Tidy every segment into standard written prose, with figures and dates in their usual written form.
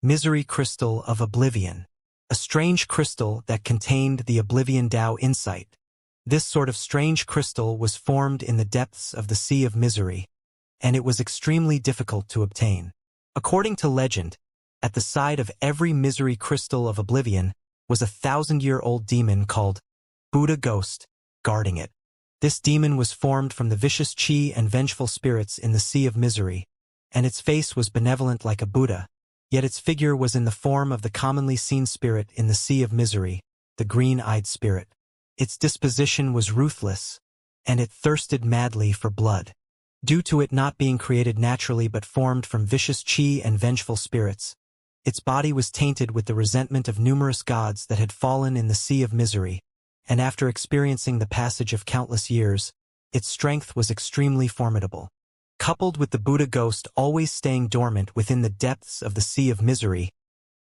Misery Crystal of Oblivion. A strange crystal that contained the Oblivion Tao insight. This sort of strange crystal was formed in the depths of the Sea of Misery, and it was extremely difficult to obtain. According to legend, at the side of every Misery Crystal of Oblivion was a 1,000-year-old demon called Buddha Ghost, guarding it. This demon was formed from the vicious chi and vengeful spirits in the Sea of Misery, and its face was benevolent like a Buddha, yet its figure was in the form of the commonly seen spirit in the Sea of Misery, the green-eyed spirit. Its disposition was ruthless, and it thirsted madly for blood. Due to it not being created naturally but formed from vicious chi and vengeful spirits, its body was tainted with the resentment of numerous gods that had fallen in the Sea of Misery, and after experiencing the passage of countless years, its strength was extremely formidable. Coupled with the Buddha Ghost always staying dormant within the depths of the Sea of Misery,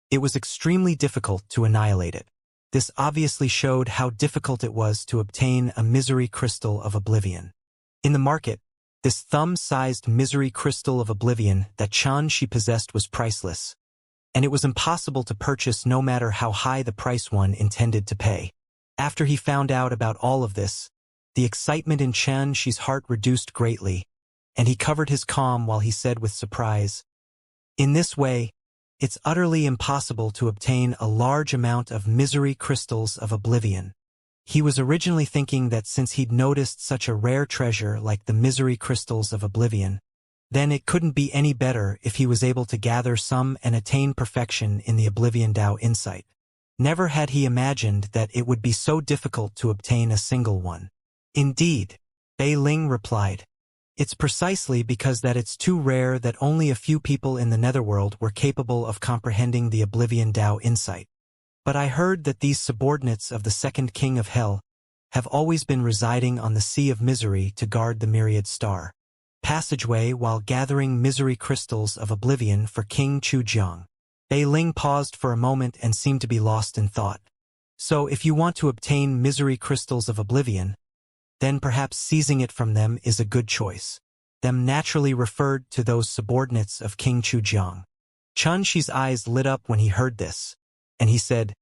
it was extremely difficult to annihilate it. This obviously showed how difficult it was to obtain a Misery Crystal of Oblivion. In the market, this thumb-sized Misery Crystal of Oblivion that Xianxia possessed was priceless, and it was impossible to purchase no matter how high the price one intended to pay. After he found out about all of this, the excitement in Xianxia's heart reduced greatly, and he covered his calm while he said with surprise, "In this way, it's utterly impossible to obtain a large amount of Misery Crystals of Oblivion." He was originally thinking that since he'd noticed such a rare treasure like the Misery Crystals of Oblivion, then it couldn't be any better if he was able to gather some and attain perfection in the Oblivion Tao insight. Never had he imagined that it would be so difficult to obtain a single one. "Indeed," Bei Ling replied. "It's precisely because that it's too rare that only a few people in the netherworld were capable of comprehending the Oblivion Tao insight. But I heard that these subordinates of the second king of hell have always been residing on the Sea of Misery to guard the myriad star passageway while gathering Misery Crystals of Oblivion for King Chujiang." Bei Ling paused for a moment and seemed to be lost in thought. "So if you want to obtain Misery Crystals of Oblivion, then perhaps seizing it from them is a good choice." Them naturally referred to those subordinates of King Chujiang. Xianxia's eyes lit up when he heard this, and he said,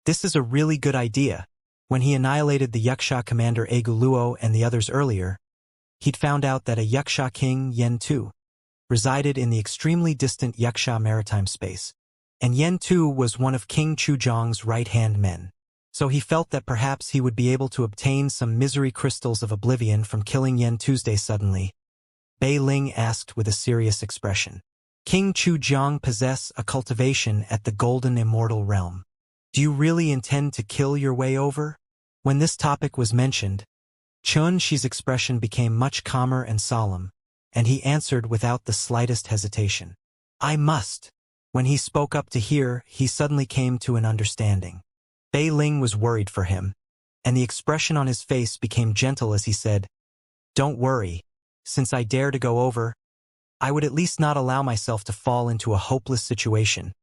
"This is a really good idea." When he annihilated the Yuxia commander Aguluo and the others earlier, he'd found out that a Yuxia king, Yen Tu, resided in the extremely distant Yuxia maritime space, and Yen Tu was one of King Chujiang's right-hand men. So he felt that perhaps he would be able to obtain some Misery Crystals of Oblivion from killing Yen Tuesday suddenly. Bei Ling asked with a serious expression. "King Chujiang possess a cultivation at the Golden Immortal Realm. Do you really intend to kill your way over?" When this topic was mentioned, Xianxia's expression became much calmer and solemn, and he answered without the slightest hesitation. "I must." When he spoke up to hear, he suddenly came to an understanding. Bei Ling was worried for him, and the expression on his face became gentle as he said, "Don't worry. Since I dare to go over, I would at least not allow myself to fall into a hopeless situation."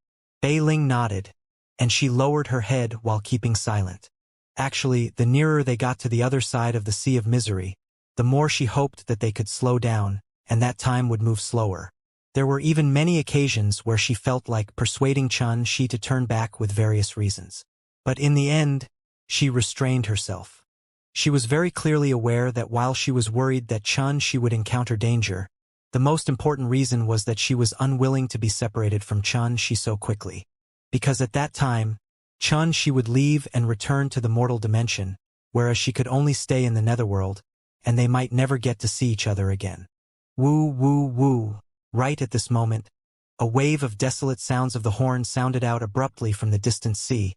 Bei Ling nodded, and she lowered her head while keeping silent. Actually, the nearer they got to the other side of the Sea of Misery, the more she hoped that they could slow down, and that time would move slower. There were even many occasions where she felt like persuading Xianxia to turn back with various reasons. But in the end, she restrained herself. She was very clearly aware that while she was worried that Xianxia would encounter danger, the most important reason was that she was unwilling to be separated from Xianxia so quickly. Because at that time, Xianxia would leave and return to the mortal dimension, whereas she could only stay in the netherworld, and they might never get to see each other again. Woo, woo, woo. Right at this moment, a wave of desolate sounds of the horn sounded out abruptly from the distant sea,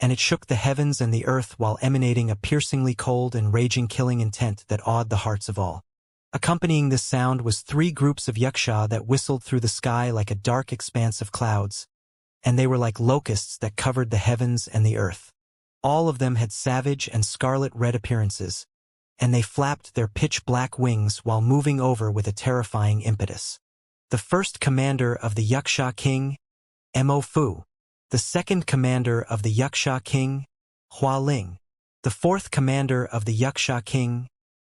and it shook the heavens and the earth while emanating a piercingly cold and raging killing intent that awed the hearts of all. Accompanying this sound was 3 groups of Yuxia that whistled through the sky like a dark expanse of clouds, and they were like locusts that covered the heavens and the earth. All of them had savage and scarlet-red appearances, and they flapped their pitch-black wings while moving over with a terrifying impetus. The first commander of the Yuxia king, Mo Fu. The second commander of the Yuxia king, Hua Ling. The fourth commander of the Yuxia king,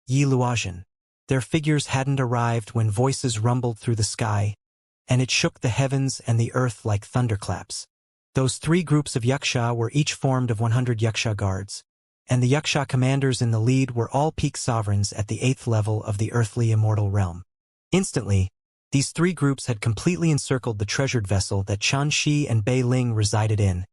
Yi Luozhen. Their figures hadn't arrived when voices rumbled through the sky, and it shook the heavens and the earth like thunderclaps. Those 3 groups of Yaksha were each formed of 100 Yaksha guards, and the Yaksha commanders in the lead were all peak sovereigns at the 8th level of the earthly immortal realm. Instantly, these 3 groups had completely encircled the treasured vessel that Xianxia and Bei Ling resided in,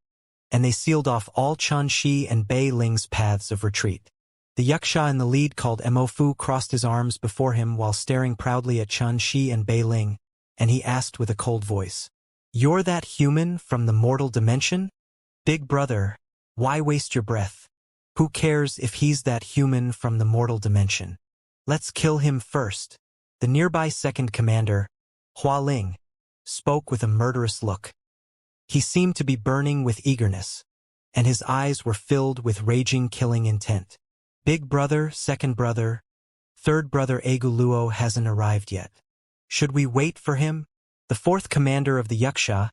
and they sealed off all Xianxia and Bei Ling's paths of retreat. The Yaksha in the lead called Mofu crossed his arms before him while staring proudly at Xianxia and Bei Ling, and he asked with a cold voice, "You're that human from the mortal dimension? Big brother, why waste your breath? Who cares if he's that human from the mortal dimension? Let's kill him first." The nearby second commander, Hua Ling, spoke with a murderous look. He seemed to be burning with eagerness, and his eyes were filled with raging killing intent. "Big brother, second brother, third brother Aguluo hasn't arrived yet. Should we wait for him?" The fourth commander of the Yaksha,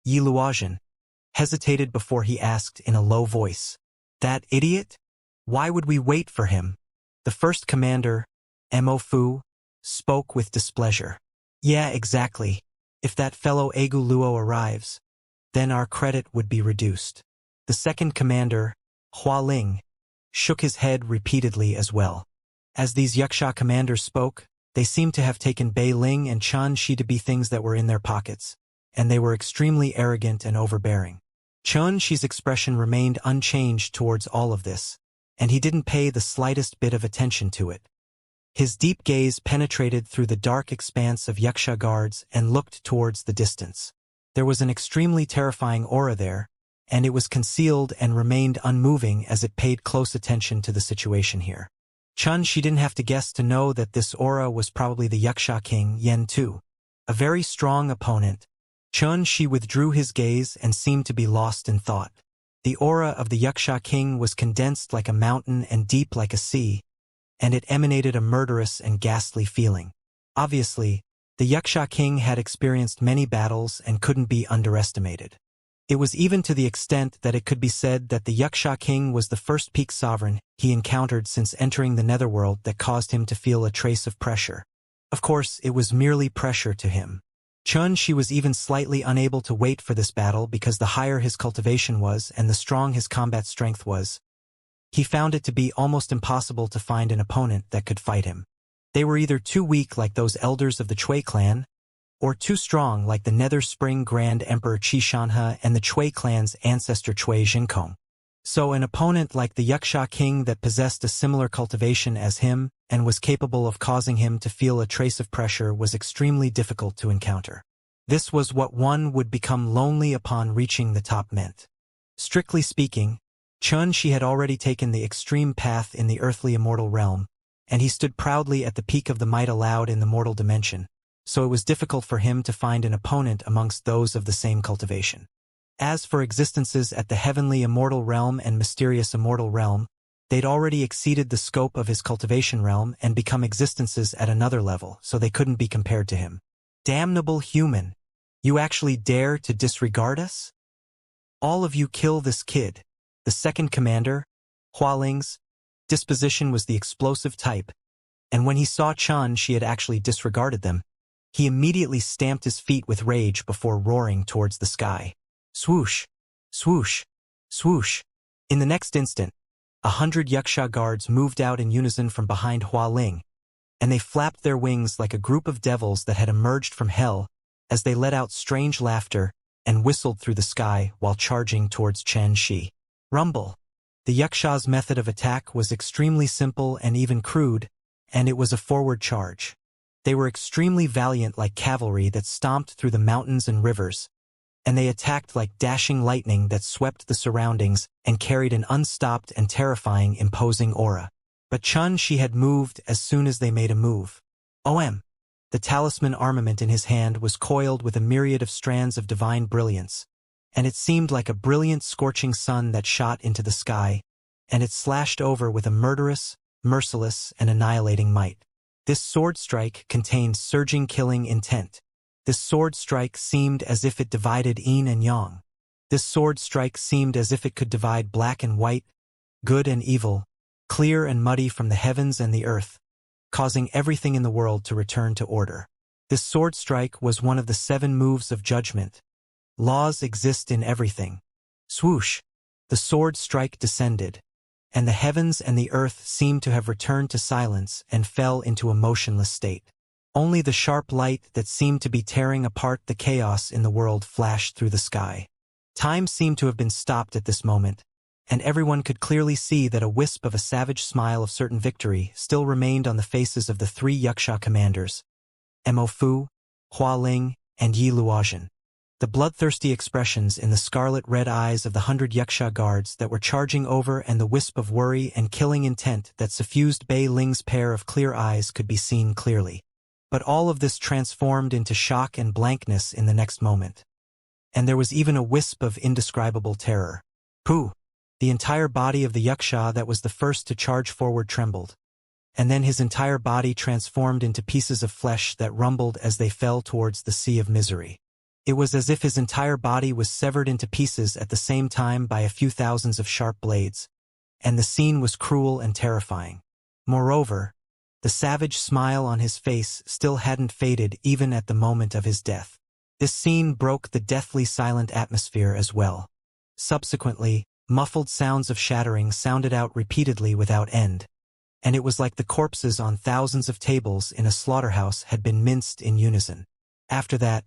Yi Luozhen, hesitated before he asked in a low voice, "That idiot? Why would we wait for him?" The first commander, Mofu, spoke with displeasure. "Yeah, exactly. If that fellow Aguluo arrives, then our credit would be reduced." The second commander, Hua Ling, shook his head repeatedly as well. As these Yaksha commanders spoke, they seemed to have taken Bei Ling and Xianxia to be things that were in their pockets, and they were extremely arrogant and overbearing. Xianxia's expression remained unchanged towards all of this, and he didn't pay the slightest bit of attention to it. His deep gaze penetrated through the dark expanse of Yaksha guards and looked towards the distance. There was an extremely terrifying aura there, and it was concealed and remained unmoving as it paid close attention to the situation here. Xianxia didn't have to guess to know that this aura was probably the Yaksha king, Yen Tu. A very strong opponent. Xianxia withdrew his gaze and seemed to be lost in thought. The aura of the Yaksha king was condensed like a mountain and deep like a sea, and it emanated a murderous and ghastly feeling. Obviously, the Yaksha king had experienced many battles and couldn't be underestimated. It was even to the extent that it could be said that the Yaksha king was the first peak sovereign he encountered since entering the netherworld that caused him to feel a trace of pressure. Of course, it was merely pressure to him. Xianxia was even slightly unable to wait for this battle because the higher his cultivation was and the strong his combat strength was, he found it to be almost impossible to find an opponent that could fight him. They were either too weak like those elders of the Chui clan, or too strong like the Nether Spring Grand Emperor Qi Shanhe and the Chui clan's ancestor Chui Jinkong. So an opponent like the Yaksha king that possessed a similar cultivation as him and was capable of causing him to feel a trace of pressure was extremely difficult to encounter. This was what one would become lonely upon reaching the top meant. Strictly speaking, Xianxia had already taken the extreme path in the earthly immortal realm, and he stood proudly at the peak of the might allowed in the mortal dimension, so it was difficult for him to find an opponent amongst those of the same cultivation. As for existences at the heavenly immortal realm and mysterious immortal realm, they'd already exceeded the scope of his cultivation realm and become existences at another level, so they couldn't be compared to him. Damnable human! You actually dare to disregard us? All of you kill this kid. The second commander, Hua Ling's disposition was the explosive type, and when he saw Xianxia had actually disregarded them, he immediately stamped his feet with rage before roaring towards the sky. Swoosh! Swoosh! Swoosh! In the next instant, 100 Yaksha guards moved out in unison from behind Hua Ling, and they flapped their wings like a group of devils that had emerged from hell as they let out strange laughter and whistled through the sky while charging towards Xianxia. Rumble. The Yaksha's method of attack was extremely simple and even crude, and it was a forward charge. They were extremely valiant like cavalry that stomped through the mountains and rivers, and they attacked like dashing lightning that swept the surroundings and carried an unstopped and terrifying imposing aura. But Xianxia had moved as soon as they made a move. The talisman armament in his hand was coiled with a myriad of strands of divine brilliance, and it seemed like a brilliant scorching sun that shot into the sky, and it slashed over with a murderous, merciless, and annihilating might. This sword strike contained surging killing intent. This sword strike seemed as if it divided yin and yang. This sword strike seemed as if it could divide black and white, good and evil, clear and muddy from the heavens and the earth, causing everything in the world to return to order. This sword strike was one of the 7 moves of judgment. Laws exist in everything. Swoosh! The sword strike descended, and the heavens and the earth seemed to have returned to silence and fell into a motionless state. Only the sharp light that seemed to be tearing apart the chaos in the world flashed through the sky. Time seemed to have been stopped at this moment, and everyone could clearly see that a wisp of a savage smile of certain victory still remained on the faces of the 3 Yuxia commanders, Mo Fu, Hua Ling, and Yi Luozhen. The bloodthirsty expressions in the scarlet-red eyes of the 100 Yuxia guards that were charging over and the wisp of worry and killing intent that suffused Bei Ling's pair of clear eyes could be seen clearly. But all of this transformed into shock and blankness in the next moment. And there was even a wisp of indescribable terror. Pooh! The entire body of the Yuxia that was the first to charge forward trembled. And then his entire body transformed into pieces of flesh that rumbled as they fell towards the sea of misery. It was as if his entire body was severed into pieces at the same time by a few thousands of sharp blades, and the scene was cruel and terrifying. Moreover, the savage smile on his face still hadn't faded even at the moment of his death. This scene broke the deathly silent atmosphere as well. Subsequently, muffled sounds of shattering sounded out repeatedly without end, and it was like the corpses on thousands of tables in a slaughterhouse had been minced in unison. After that,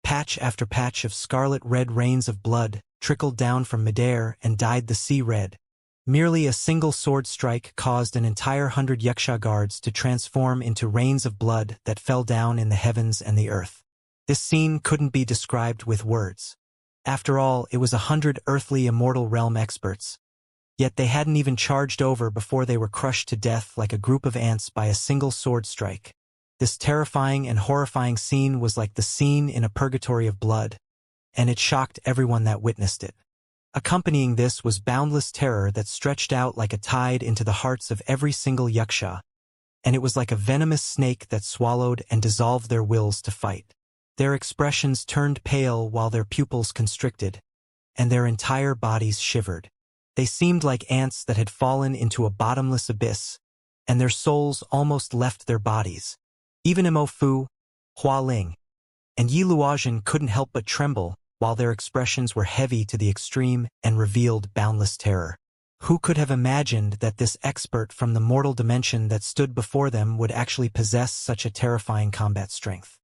patch after patch of scarlet-red rains of blood trickled down from midair and dyed the sea red. Merely a single sword strike caused an entire 100 Yuxia guards to transform into rains of blood that fell down in the heavens and the earth. This scene couldn't be described with words. After all, it was 100 earthly immortal realm experts. Yet they hadn't even charged over before they were crushed to death like a group of ants by a single sword strike. This terrifying and horrifying scene was like the scene in a purgatory of blood, and it shocked everyone that witnessed it. Accompanying this was boundless terror that stretched out like a tide into the hearts of every single Yuxia, and it was like a venomous snake that swallowed and dissolved their wills to fight. Their expressions turned pale while their pupils constricted, and their entire bodies shivered. They seemed like ants that had fallen into a bottomless abyss, and their souls almost left their bodies. Even Mo Fu, Hua Ling, and Yi Luozhen couldn't help but tremble, while their expressions were heavy to the extreme and revealed boundless terror. Who could have imagined that this expert from the mortal dimension that stood before them would actually possess such a terrifying combat strength?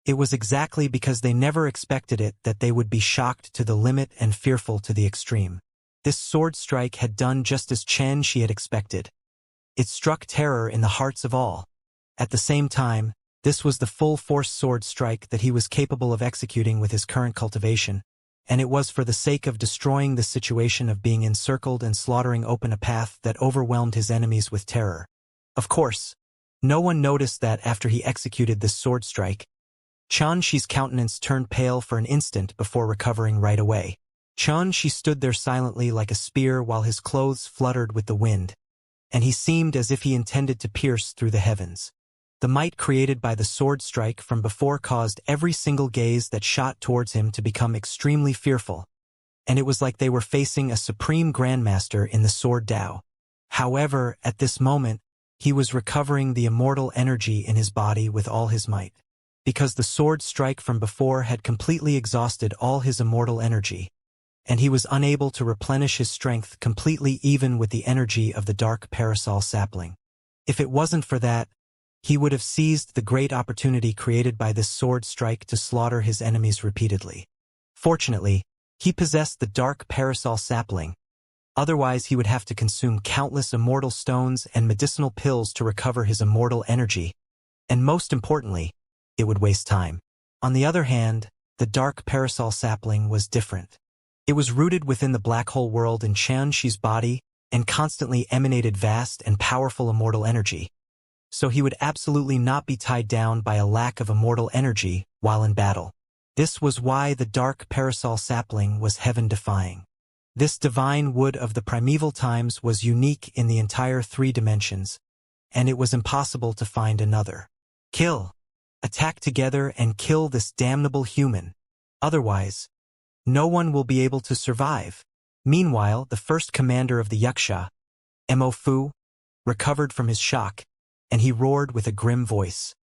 It was exactly because they never expected it that they would be shocked to the limit and fearful to the extreme. This sword strike had done just as Xianxia had expected. It struck terror in the hearts of all. At the same time, this was the full-force sword strike that he was capable of executing with his current cultivation, and it was for the sake of destroying the situation of being encircled and slaughtering open a path that overwhelmed his enemies with terror. Of course, no one noticed that after he executed this sword strike, Xianxia's countenance turned pale for an instant before recovering right away. Xianxia stood there silently like a spear while his clothes fluttered with the wind, and he seemed as if he intended to pierce through the heavens. The might created by the sword strike from before caused every single gaze that shot towards him to become extremely fearful, and it was like they were facing a supreme grandmaster in the sword Tao. However, at this moment, he was recovering the immortal energy in his body with all his might. Because the sword strike from before had completely exhausted all his immortal energy, and he was unable to replenish his strength completely even with the energy of the dark parasol sapling. If it wasn't for that, he would have seized the great opportunity created by this sword strike to slaughter his enemies repeatedly. Fortunately, he possessed the dark parasol sapling. Otherwise, he would have to consume countless immortal stones and medicinal pills to recover his immortal energy. And most importantly, it would waste time. On the other hand, the dark parasol sapling was different. It was rooted within the black hole world in Xianxia's body and constantly emanated vast and powerful immortal energy. So he would absolutely not be tied down by a lack of immortal energy while in battle. This was why the dark parasol sapling was heaven-defying. This divine wood of the primeval times was unique in the entire 3 dimensions, and it was impossible to find another. Kill! Attack together and kill this damnable human. Otherwise, no one will be able to survive. Meanwhile, the first commander of the Yuxia, Mo Fu, recovered from his shock, and he roared with a grim voice.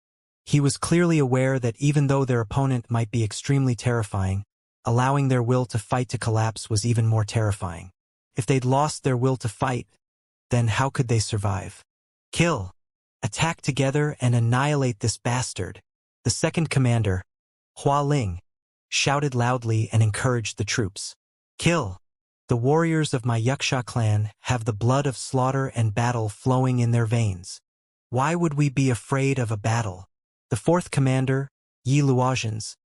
He was clearly aware that even though their opponent might be extremely terrifying, allowing their will to fight to collapse was even more terrifying. If they'd lost their will to fight, then how could they survive? Kill! Attack together and annihilate this bastard. The second commander, Hua Ling, shouted loudly and encouraged the troops. Kill! The warriors of my Yuxia clan have the blood of slaughter and battle flowing in their veins. Why would we be afraid of a battle? The fourth commander, Yi Luoxian's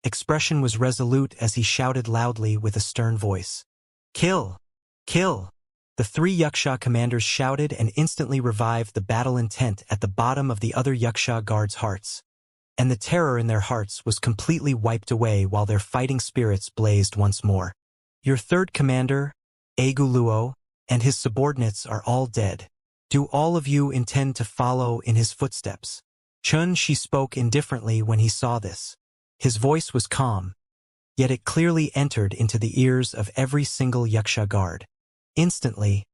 expression was resolute as he shouted loudly with a stern voice. Kill! Kill! The three Yuxia commanders shouted and instantly revived the battle intent at the bottom of the other Yuxia guards' hearts. And the terror in their hearts was completely wiped away while their fighting spirits blazed once more. Your third commander, Egu Luo, and his subordinates are all dead. Do all of you intend to follow in his footsteps? Xianxia spoke indifferently when he saw this. His voice was calm, yet it clearly entered into the ears of every single Yuxia guard. Instantly,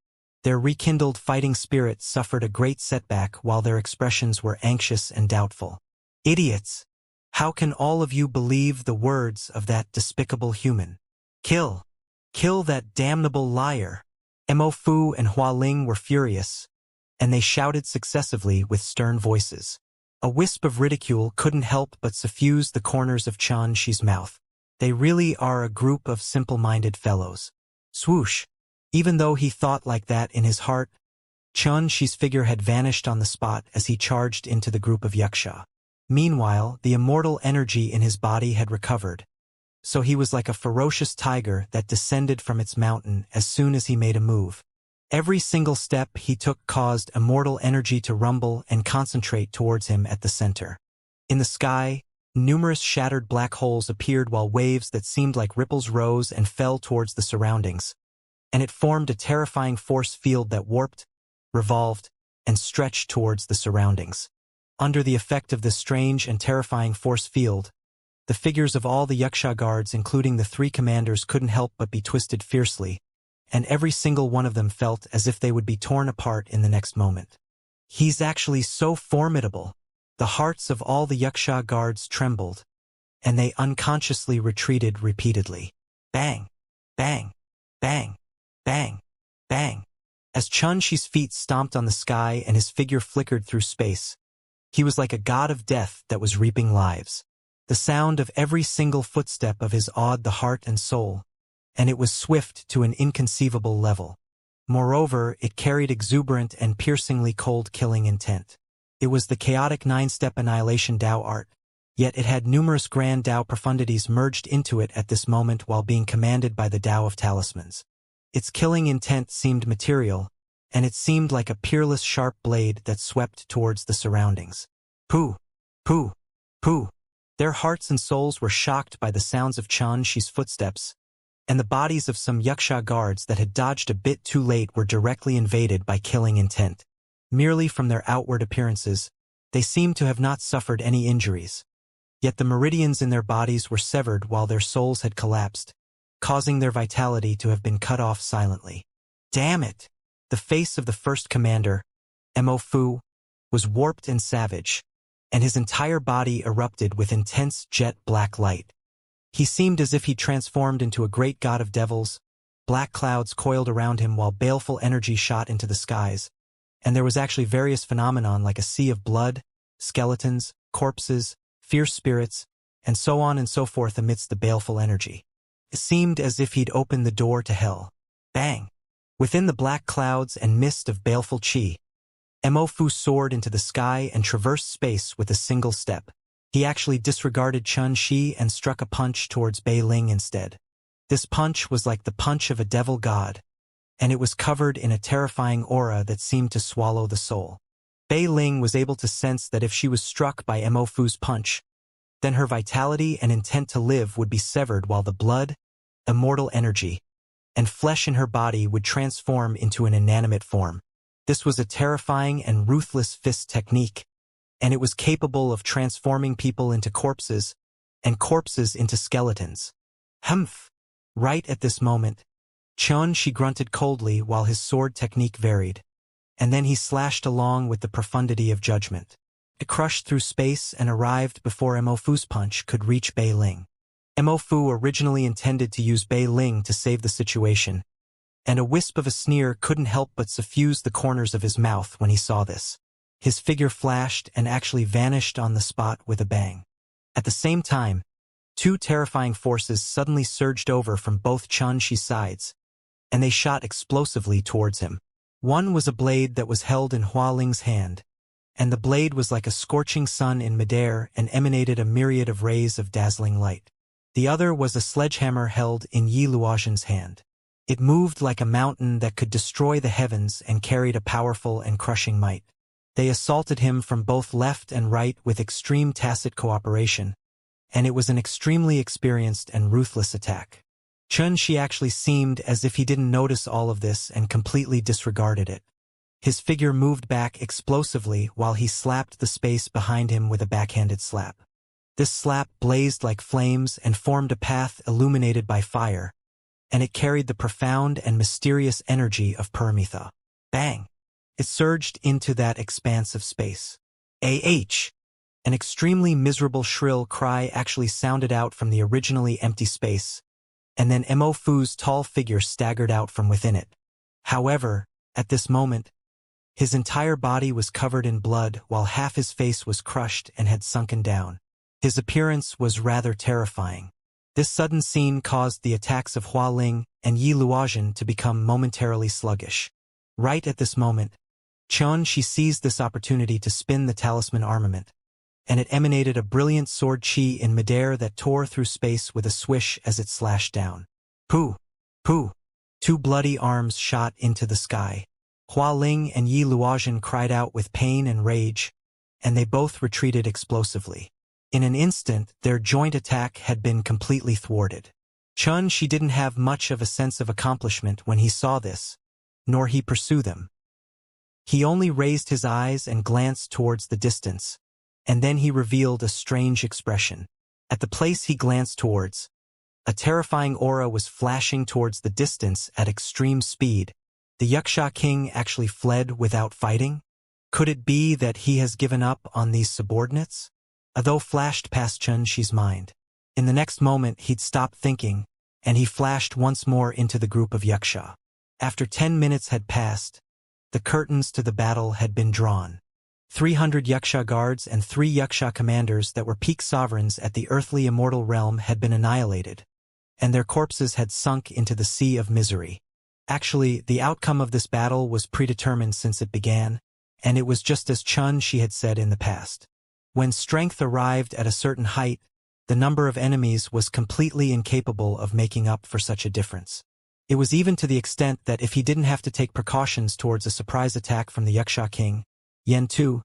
their rekindled fighting spirit suffered a great setback while their expressions were anxious and doubtful. Idiots! How can all of you believe the words of that despicable human? Kill! Kill that damnable liar! Mo Fu and Hua Ling were furious, and they shouted successively with stern voices. A wisp of ridicule couldn't help but suffuse the corners of Xianxia's mouth. They really are a group of simple-minded fellows. Swoosh! Even though he thought like that in his heart, Xianxia's figure had vanished on the spot as he charged into the group of Yuxia. Meanwhile, the immortal energy in his body had recovered, so he was like a ferocious tiger that descended from its mountain as soon as he made a move. Every single step he took caused immortal energy to rumble and concentrate towards him at the center. In the sky, numerous shattered black holes appeared while waves that seemed like ripples rose and fell towards the surroundings, and it formed a terrifying force field that warped, revolved, and stretched towards the surroundings. Under the effect of this strange and terrifying force field, the figures of all the Yuxia guards, including the three commanders, couldn't help but be twisted fiercely, and every single one of them felt as if they would be torn apart in the next moment. He's actually so formidable. The hearts of all the Yuxia guards trembled, and they unconsciously retreated repeatedly. Bang! Bang! Bang! Bang! Bang! As Xianxia's feet stomped on the sky and his figure flickered through space, he was like a god of death that was reaping lives. The sound of every single footstep of his awed the heart and soul, and it was swift to an inconceivable level. Moreover, it carried exuberant and piercingly cold killing intent. It was the chaotic nine-step annihilation Dao art, yet it had numerous grand Dao profundities merged into it at this moment while being commanded by the Dao of talismans. Its killing intent seemed material, and it seemed like a peerless sharp blade that swept towards the surroundings. Pooh! Pooh! Pooh! Their hearts and souls were shocked by the sounds of Xianxia's footsteps, and the bodies of some Yuxia guards that had dodged a bit too late were directly invaded by killing intent. Merely from their outward appearances, they seemed to have not suffered any injuries. Yet the meridians in their bodies were severed while their souls had collapsed, causing their vitality to have been cut off silently. Damn it! The face of the first commander, Mo Fu, was warped and savage, and his entire body erupted with intense jet-black light. He seemed as if he transformed into a great god of devils. Black clouds coiled around him while baleful energy shot into the skies, and there was actually various phenomenon like a sea of blood, skeletons, corpses, fierce spirits, and so on and so forth amidst the baleful energy. It seemed as if he'd opened the door to hell. Bang! Within the black clouds and mist of baleful qi, Mo Fu soared into the sky and traversed space with a single step. He actually disregarded Xianxia and struck a punch towards Bei Ling instead. This punch was like the punch of a devil god, and it was covered in a terrifying aura that seemed to swallow the soul. Bei Ling was able to sense that if she was struck by Mo Fu's punch, then her vitality and intent to live would be severed while the blood, immortal energy, and flesh in her body would transform into an inanimate form. This was a terrifying and ruthless fist technique, and it was capable of transforming people into corpses, and corpses into skeletons. Humph! Right at this moment, Xianxia grunted coldly while his sword technique varied, and then he slashed along with the profundity of judgment. It crushed through space and arrived before Mo Fu's punch could reach Bei Ling. Mo Fu originally intended to use Bei Ling to save the situation, and a wisp of a sneer couldn't help but suffuse the corners of his mouth when he saw this. His figure flashed and actually vanished on the spot with a bang. At the same time, two terrifying forces suddenly surged over from both Xianxia's sides, and they shot explosively towards him. One was a blade that was held in Hua Ling's hand, and the blade was like a scorching sun in midair and emanated a myriad of rays of dazzling light. The other was a sledgehammer held in Yi Luoxin's hand. It moved like a mountain that could destroy the heavens and carried a powerful and crushing might. They assaulted him from both left and right with extreme tacit cooperation, and it was an extremely experienced and ruthless attack. Xianxia actually seemed as if he didn't notice all of this and completely disregarded it. His figure moved back explosively while he slapped the space behind him with a backhanded slap. This slap blazed like flames and formed a path illuminated by fire, and it carried the profound and mysterious energy of Paramitha. Bang! It surged into that expanse of space. Ah! An extremely miserable shrill cry actually sounded out from the originally empty space, and then Mo Fu's tall figure staggered out from within it. However, at this moment, his entire body was covered in blood while half his face was crushed and had sunken down. His appearance was rather terrifying. This sudden scene caused the attacks of Hua Ling and Yi Luoxin to become momentarily sluggish. Right at this moment, Xianxia seized this opportunity to spin the talisman armament, and it emanated a brilliant sword qi in midair that tore through space with a swish as it slashed down. Pooh! Pooh! Two bloody arms shot into the sky. Hua Ling and Yi Luoxin cried out with pain and rage, and they both retreated explosively. In an instant, their joint attack had been completely thwarted. Xianxia didn't have much of a sense of accomplishment when he saw this, nor he pursue them. He only raised his eyes and glanced towards the distance, and then he revealed a strange expression. At the place he glanced towards, a terrifying aura was flashing towards the distance at extreme speed. The Wuxia king actually fled without fighting? Could it be that he has given up on these subordinates? A thought flashed past Xianxia's mind. In the next moment he'd stopped thinking, and he flashed once more into the group of Wuxia. After 10 minutes had passed, the curtains to the battle had been drawn. 300 Wuxia guards and 3 Wuxia commanders that were peak sovereigns at the earthly immortal realm had been annihilated, and their corpses had sunk into the sea of misery. Actually, the outcome of this battle was predetermined since it began, and it was just as Xianxia had said in the past. When strength arrived at a certain height, the number of enemies was completely incapable of making up for such a difference. It was even to the extent that if he didn't have to take precautions towards a surprise attack from the Wuxia king, Yen Tu,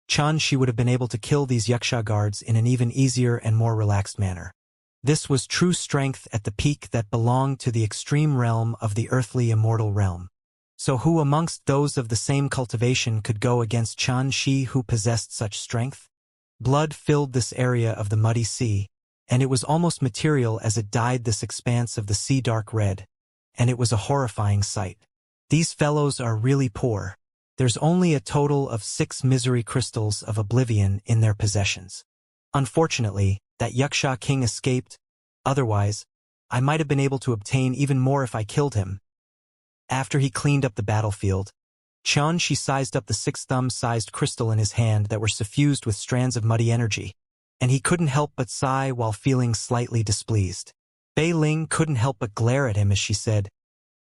Xianxia would have been able to kill these Wuxia guards in an even easier and more relaxed manner. This was true strength at the peak that belonged to the extreme realm of the earthly immortal realm. So who amongst those of the same cultivation could go against Xianxia who possessed such strength? Blood filled this area of the muddy sea, and it was almost material as it dyed this expanse of the sea dark red, and it was a horrifying sight. These fellows are really poor. There's only a total of 6 misery crystals of oblivion in their possessions. Unfortunately, that Wuxia king escaped. Otherwise, I might have been able to obtain even more if I killed him. After he cleaned up the battlefield, Xianxia sized up the 6 thumb-sized crystal in his hand that were suffused with strands of muddy energy, and he couldn't help but sigh while feeling slightly displeased. Bei Ling couldn't help but glare at him as she said,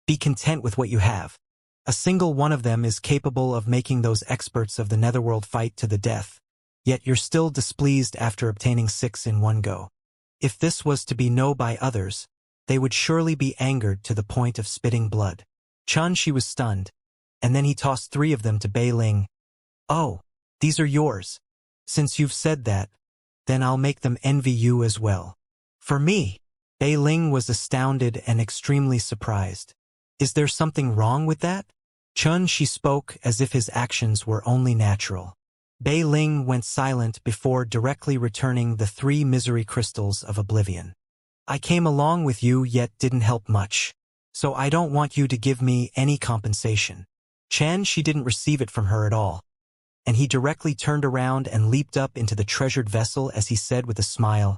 "Be content with what you have. A single one of them is capable of making those experts of the netherworld fight to the death, yet you're still displeased after obtaining 6 in one go. If this was to be known by others, they would surely be angered to the point of spitting blood." Xianxia was stunned, and then he tossed 3 of them to Bei Ling. "Oh, these are yours. Since you've said that, then I'll make them envy you as well." "For me?" Bei Ling was astounded and extremely surprised. "Is there something wrong with that?" Xianxia spoke as if his actions were only natural. Bei Ling went silent before directly returning the 3 misery crystals of oblivion. "I came along with you yet didn't help much, so I don't want you to give me any compensation." Xianxia didn't receive it from her at all. and he directly turned around and leaped up into the treasured vessel as he said with a smile,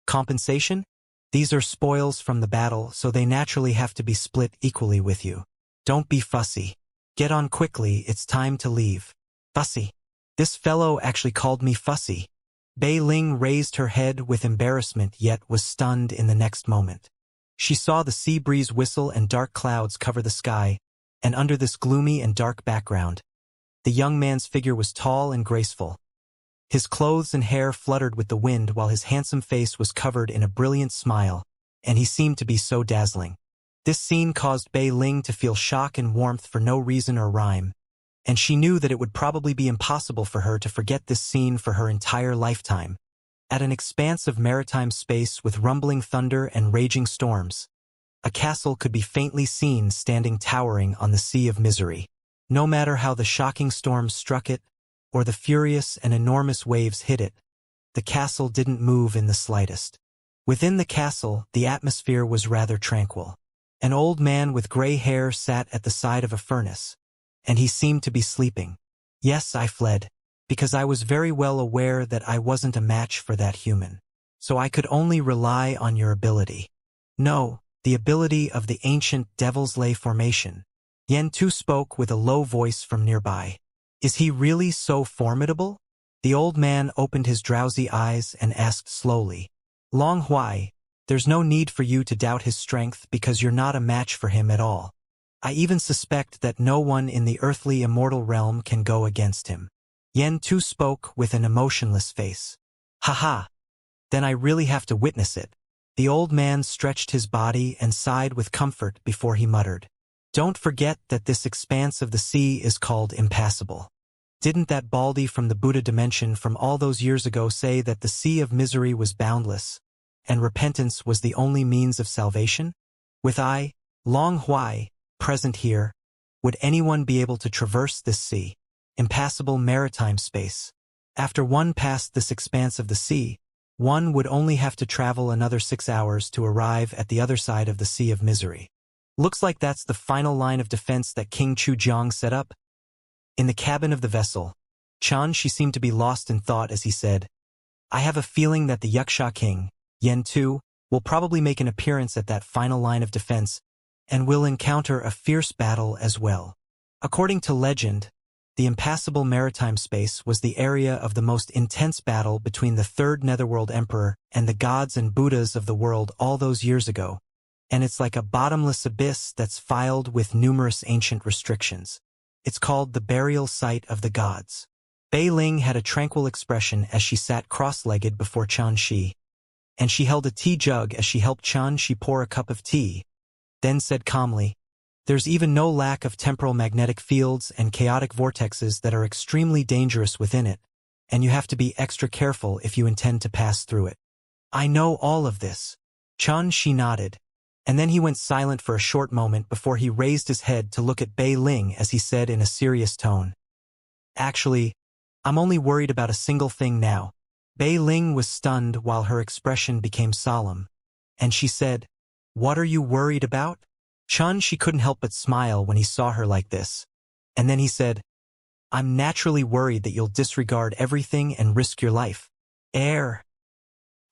"Compensation? These are spoils from the battle, so they naturally have to be split equally with you. Don't be fussy. Get on quickly, it's time to leave." Fussy. This fellow actually called me fussy. Bei Ling raised her head with embarrassment yet was stunned in the next moment. She saw the sea breeze whistle and dark clouds cover the sky, and under this gloomy and dark background, the young man's figure was tall and graceful. His clothes and hair fluttered with the wind while his handsome face was covered in a brilliant smile, and he seemed to be so dazzling. This scene caused Bei Ling to feel shock and warmth for no reason or rhyme, and she knew that it would probably be impossible for her to forget this scene for her entire lifetime. At an expanse of maritime space with rumbling thunder and raging storms, a castle could be faintly seen standing towering on the Sea of Misery. No matter how the shocking storms struck it, or the furious and enormous waves hit it, the castle didn't move in the slightest. Within the castle, the atmosphere was rather tranquil. An old man with gray hair sat at the side of a furnace, and he seemed to be sleeping. Yes, I fled, because I was very well aware that I wasn't a match for that human. So I could only rely on your ability. No, the ability of the ancient Devil's Lay formation. Yen Tu spoke with a low voice from nearby. Is he really so formidable? The old man opened his drowsy eyes and asked slowly. Long Huai, there's no need for you to doubt his strength because you're not a match for him at all. I even suspect that no one in the earthly immortal realm can go against him. Yen Tu spoke with an emotionless face. Haha. Then I really have to witness it. The old man stretched his body and sighed with comfort before he muttered. Don't forget that this expanse of the sea is called impassable. Didn't that baldy from the Buddha dimension from all those years ago say that the Sea of Misery was boundless, and repentance was the only means of salvation? With I, Long Huai, present here, would anyone be able to traverse this sea, impassable maritime space? After one passed this expanse of the sea, one would only have to travel another 6 hours to arrive at the other side of the Sea of Misery. Looks like that's the final line of defense that King Chujiang set up. In the cabin of the vessel, Xianxia seemed to be lost in thought as he said, I have a feeling that the Wuxia king, Yen Tu, will probably make an appearance at that final line of defense, and will encounter a fierce battle as well. According to legend, the impassable maritime space was the area of the most intense battle between the Third Netherworld Emperor and the gods and Buddhas of the world all those years ago, and it's like a bottomless abyss that's filled with numerous ancient restrictions. It's called the burial site of the gods. Bei Ling had a tranquil expression as she sat cross-legged before Xianxia, and she held a tea jug as she helped Xianxia pour a cup of tea, then said calmly, There's even no lack of temporal magnetic fields and chaotic vortexes that are extremely dangerous within it, and you have to be extra careful if you intend to pass through it. I know all of this. Xianxia nodded, and then he went silent for a short moment before he raised his head to look at Bei Ling as he said in a serious tone. Actually, I'm only worried about a single thing now. Bei Ling was stunned while her expression became solemn, and she said, What are you worried about? She couldn't help but smile when he saw her like this, and then he said, I'm naturally worried that you'll disregard everything and risk your life. Bei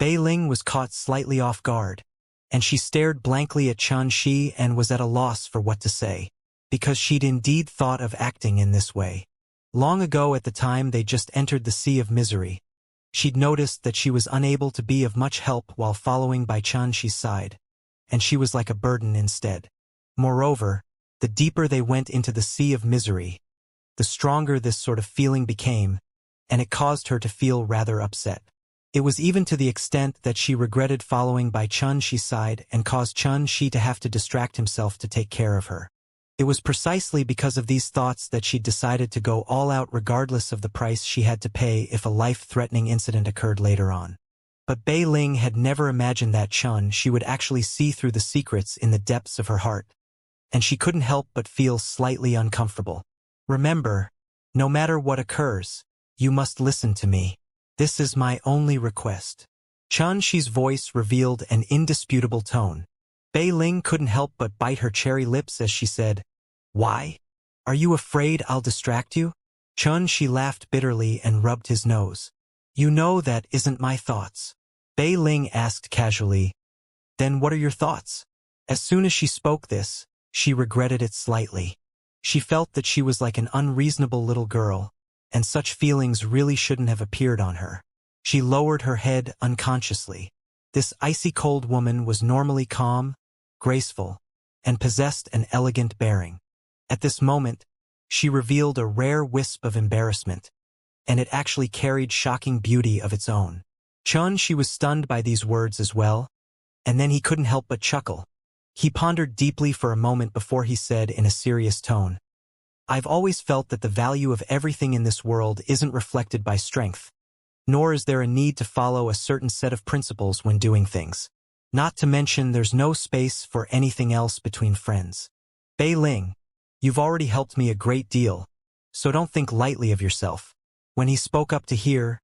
Ling was caught slightly off guard, and she stared blankly at Xianxia and was at a loss for what to say, because she'd indeed thought of acting in this way. Long ago at the time they just entered the Sea of Misery, she'd noticed that she was unable to be of much help while following by Xianxia's side, and she was like a burden instead. Moreover, the deeper they went into the Sea of Misery, the stronger this sort of feeling became, and it caused her to feel rather upset. It was even to the extent that she regretted following by Xianxia's side and caused Xianxia to have to distract himself to take care of her. It was precisely because of these thoughts that she'd decided to go all out regardless of the price she had to pay if a life-threatening incident occurred later on. But Bei Ling had never imagined that Xianxia would actually see through the secrets in the depths of her heart, and she couldn't help but feel slightly uncomfortable. Remember, no matter what occurs, you must listen to me. This is my only request. Xianxia's voice revealed an indisputable tone. Bei Ling couldn't help but bite her cherry lips as she said, Why? Are you afraid I'll distract you? Xianxia laughed bitterly and rubbed his nose. You know that isn't my thoughts. Bei Ling asked casually, then what are your thoughts? As soon as she spoke this, she regretted it slightly. She felt that she was like an unreasonable little girl, and such feelings really shouldn't have appeared on her. She lowered her head unconsciously. This icy cold woman was normally calm, graceful, and possessed an elegant bearing. At this moment, she revealed a rare wisp of embarrassment, and it actually carried shocking beauty of its own. She was stunned by these words as well, and then he couldn't help but chuckle. He pondered deeply for a moment before he said in a serious tone, I've always felt that the value of everything in this world isn't reflected by strength, nor is there a need to follow a certain set of principles when doing things. Not to mention there's no space for anything else between friends. Bei Ling, you've already helped me a great deal, so don't think lightly of yourself. When he spoke up to hear,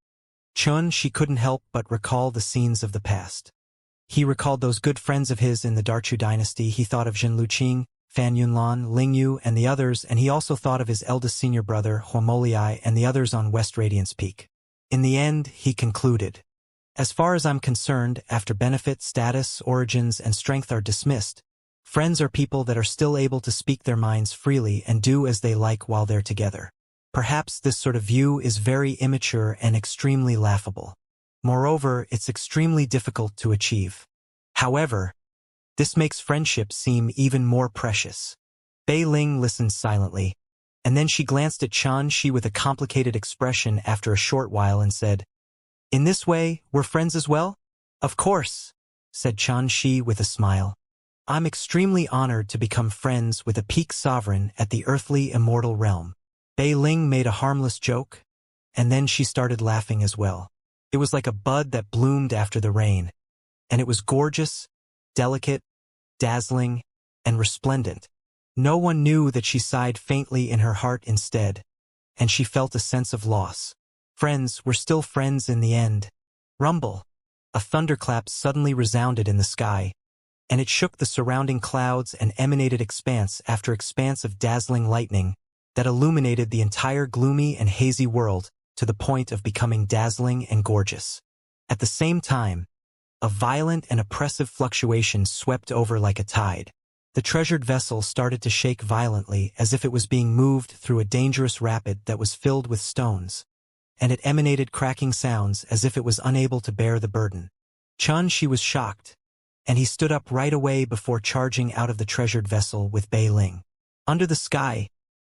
she couldn't help but recall the scenes of the past. He recalled those good friends of his in the Darchu dynasty. He thought of Zhen Luqing, Fan Yunlan, Ling Yu, and the others, and he also thought of his eldest senior brother, Hua Moliai, and the others on West Radiance Peak. In the end, he concluded, as far as I'm concerned, after benefit, status, origins, and strength are dismissed, friends are people that are still able to speak their minds freely and do as they like while they're together. Perhaps this sort of view is very immature and extremely laughable. Moreover, it's extremely difficult to achieve. However, this makes friendship seem even more precious. Bei Ling listened silently, and then she glanced at Xianxia with a complicated expression after a short while and said, in this way, we're friends as well? Of course, said Xianxia with a smile. I'm extremely honored to become friends with a peak sovereign at the earthly immortal realm. Bei Ling made a harmless joke, and then she started laughing as well. It was like a bud that bloomed after the rain, and it was gorgeous, delicate, dazzling, and resplendent. No one knew that she sighed faintly in her heart instead, and she felt a sense of loss. Friends were still friends in the end. Rumble. A thunderclap suddenly resounded in the sky, and it shook the surrounding clouds and emanated expanse after expanse of dazzling lightning that illuminated the entire gloomy and hazy world to the point of becoming dazzling and gorgeous. At the same time, a violent and oppressive fluctuation swept over like a tide. The treasured vessel started to shake violently as if it was being moved through a dangerous rapid that was filled with stones, and it emanated cracking sounds as if it was unable to bear the burden. Xianxia was shocked, and he stood up right away before charging out of the treasured vessel with Bei Ling. Under the sky,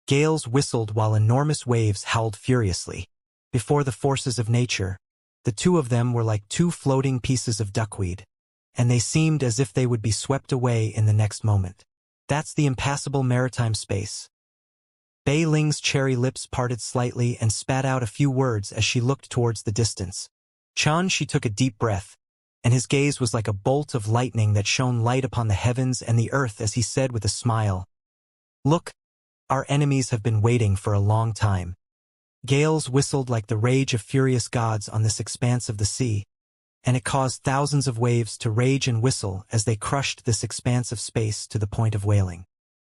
gales whistled while enormous waves howled furiously. Before the forces of nature, the two of them were like two floating pieces of duckweed, and they seemed as if they would be swept away in the next moment. That's the impassable maritime space. Bei Ling's cherry lips parted slightly and spat out a few words as she looked towards the distance. Xianxia took a deep breath, and his gaze was like a bolt of lightning that shone light upon the heavens and the earth as he said with a smile, Look, our enemies have been waiting for a long time. Gales whistled like the rage of furious gods on this expanse of the sea, and it caused thousands of waves to rage and whistle as they crushed this expanse of space to the point of wailing.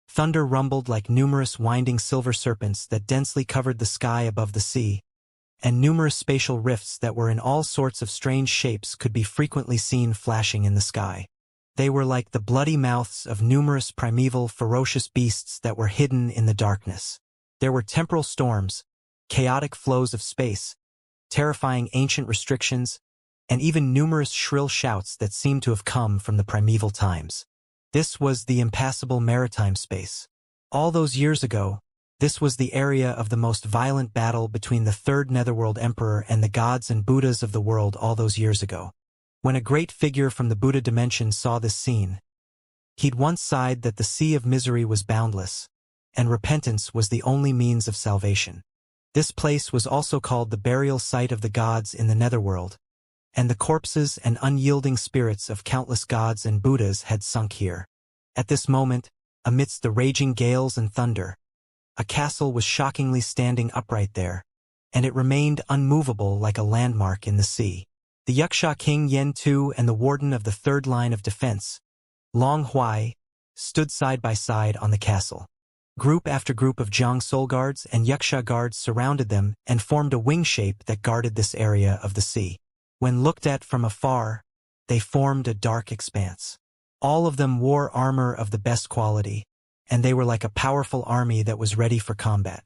Thunder rumbled like numerous winding silver serpents that densely covered the sky above the sea, and numerous spatial rifts that were in all sorts of strange shapes could be frequently seen flashing in the sky. They were like the bloody mouths of numerous primeval, ferocious beasts that were hidden in the darkness. There were temporal storms, chaotic flows of space, terrifying ancient restrictions, and even numerous shrill shouts that seemed to have come from the primeval times. This was the impassable maritime space. All those years ago, this was the area of the most violent battle between the Third Netherworld Emperor and the gods and Buddhas of the world all those years ago. When a great figure from the Buddha dimension saw this scene, he'd once sighed that the sea of misery was boundless, and repentance was the only means of salvation. This place was also called the burial site of the gods in the netherworld, and the corpses and unyielding spirits of countless gods and Buddhas had sunk here. At this moment, amidst the raging gales and thunder, a castle was shockingly standing upright there, and it remained unmovable like a landmark in the sea. The Wuxia king Yen Tu and the warden of the third line of defense, Long Huai, stood side by side on the castle. Group after group of Jiang Soul guards and Yuxia guards surrounded them and formed a wing shape that guarded this area of the sea. When looked at from afar, they formed a dark expanse. All of them wore armor of the best quality, and they were like a powerful army that was ready for combat.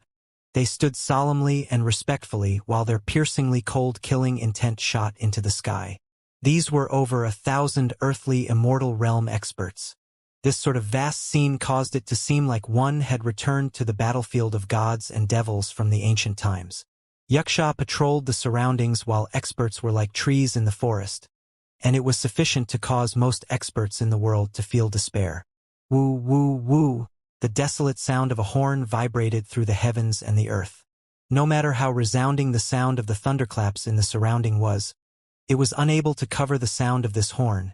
They stood solemnly and respectfully while their piercingly cold killing intent shot into the sky. These were over 1,000 earthly immortal realm experts. This sort of vast scene caused it to seem like one had returned to the battlefield of gods and devils from the ancient times. Yuxia patrolled the surroundings while experts were like trees in the forest, and it was sufficient to cause most experts in the world to feel despair. Woo, woo, woo, the desolate sound of a horn vibrated through the heavens and the earth. No matter how resounding the sound of the thunderclaps in the surrounding was, it was unable to cover the sound of this horn,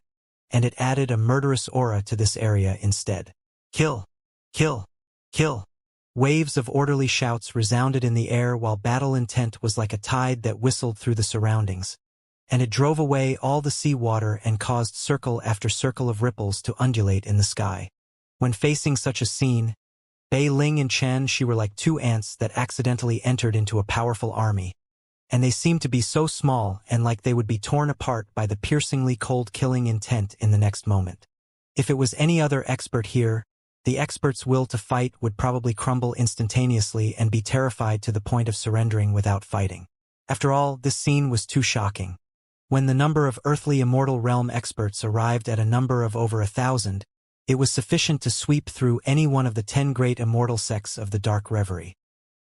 and it added a murderous aura to this area instead. Kill! Kill! Kill! Waves of orderly shouts resounded in the air while battle intent was like a tide that whistled through the surroundings, and it drove away all the sea water and caused circle after circle of ripples to undulate in the sky. When facing such a scene, Bei Ling and Xianxia were like two ants that accidentally entered into a powerful army, and they seemed to be so small and like they would be torn apart by the piercingly cold killing intent in the next moment. If it was any other expert here, the expert's will to fight would probably crumble instantaneously and be terrified to the point of surrendering without fighting. After all, this scene was too shocking. When the number of earthly immortal realm experts arrived at a number of over 1,000, it was sufficient to sweep through any one of the 10 great immortal sects of the Dark Reverie.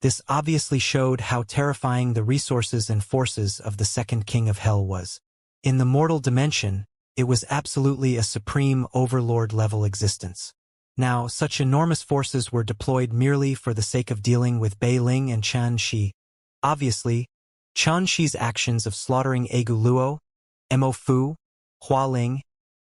This obviously showed how terrifying the resources and forces of the second king of hell was. In the mortal dimension, it was absolutely a supreme overlord-level existence. Now, such enormous forces were deployed merely for the sake of dealing with Bei Ling and Xianxia. Obviously, Xianxi's actions of slaughtering Egu Luo, Mo Fu, Hua Ling,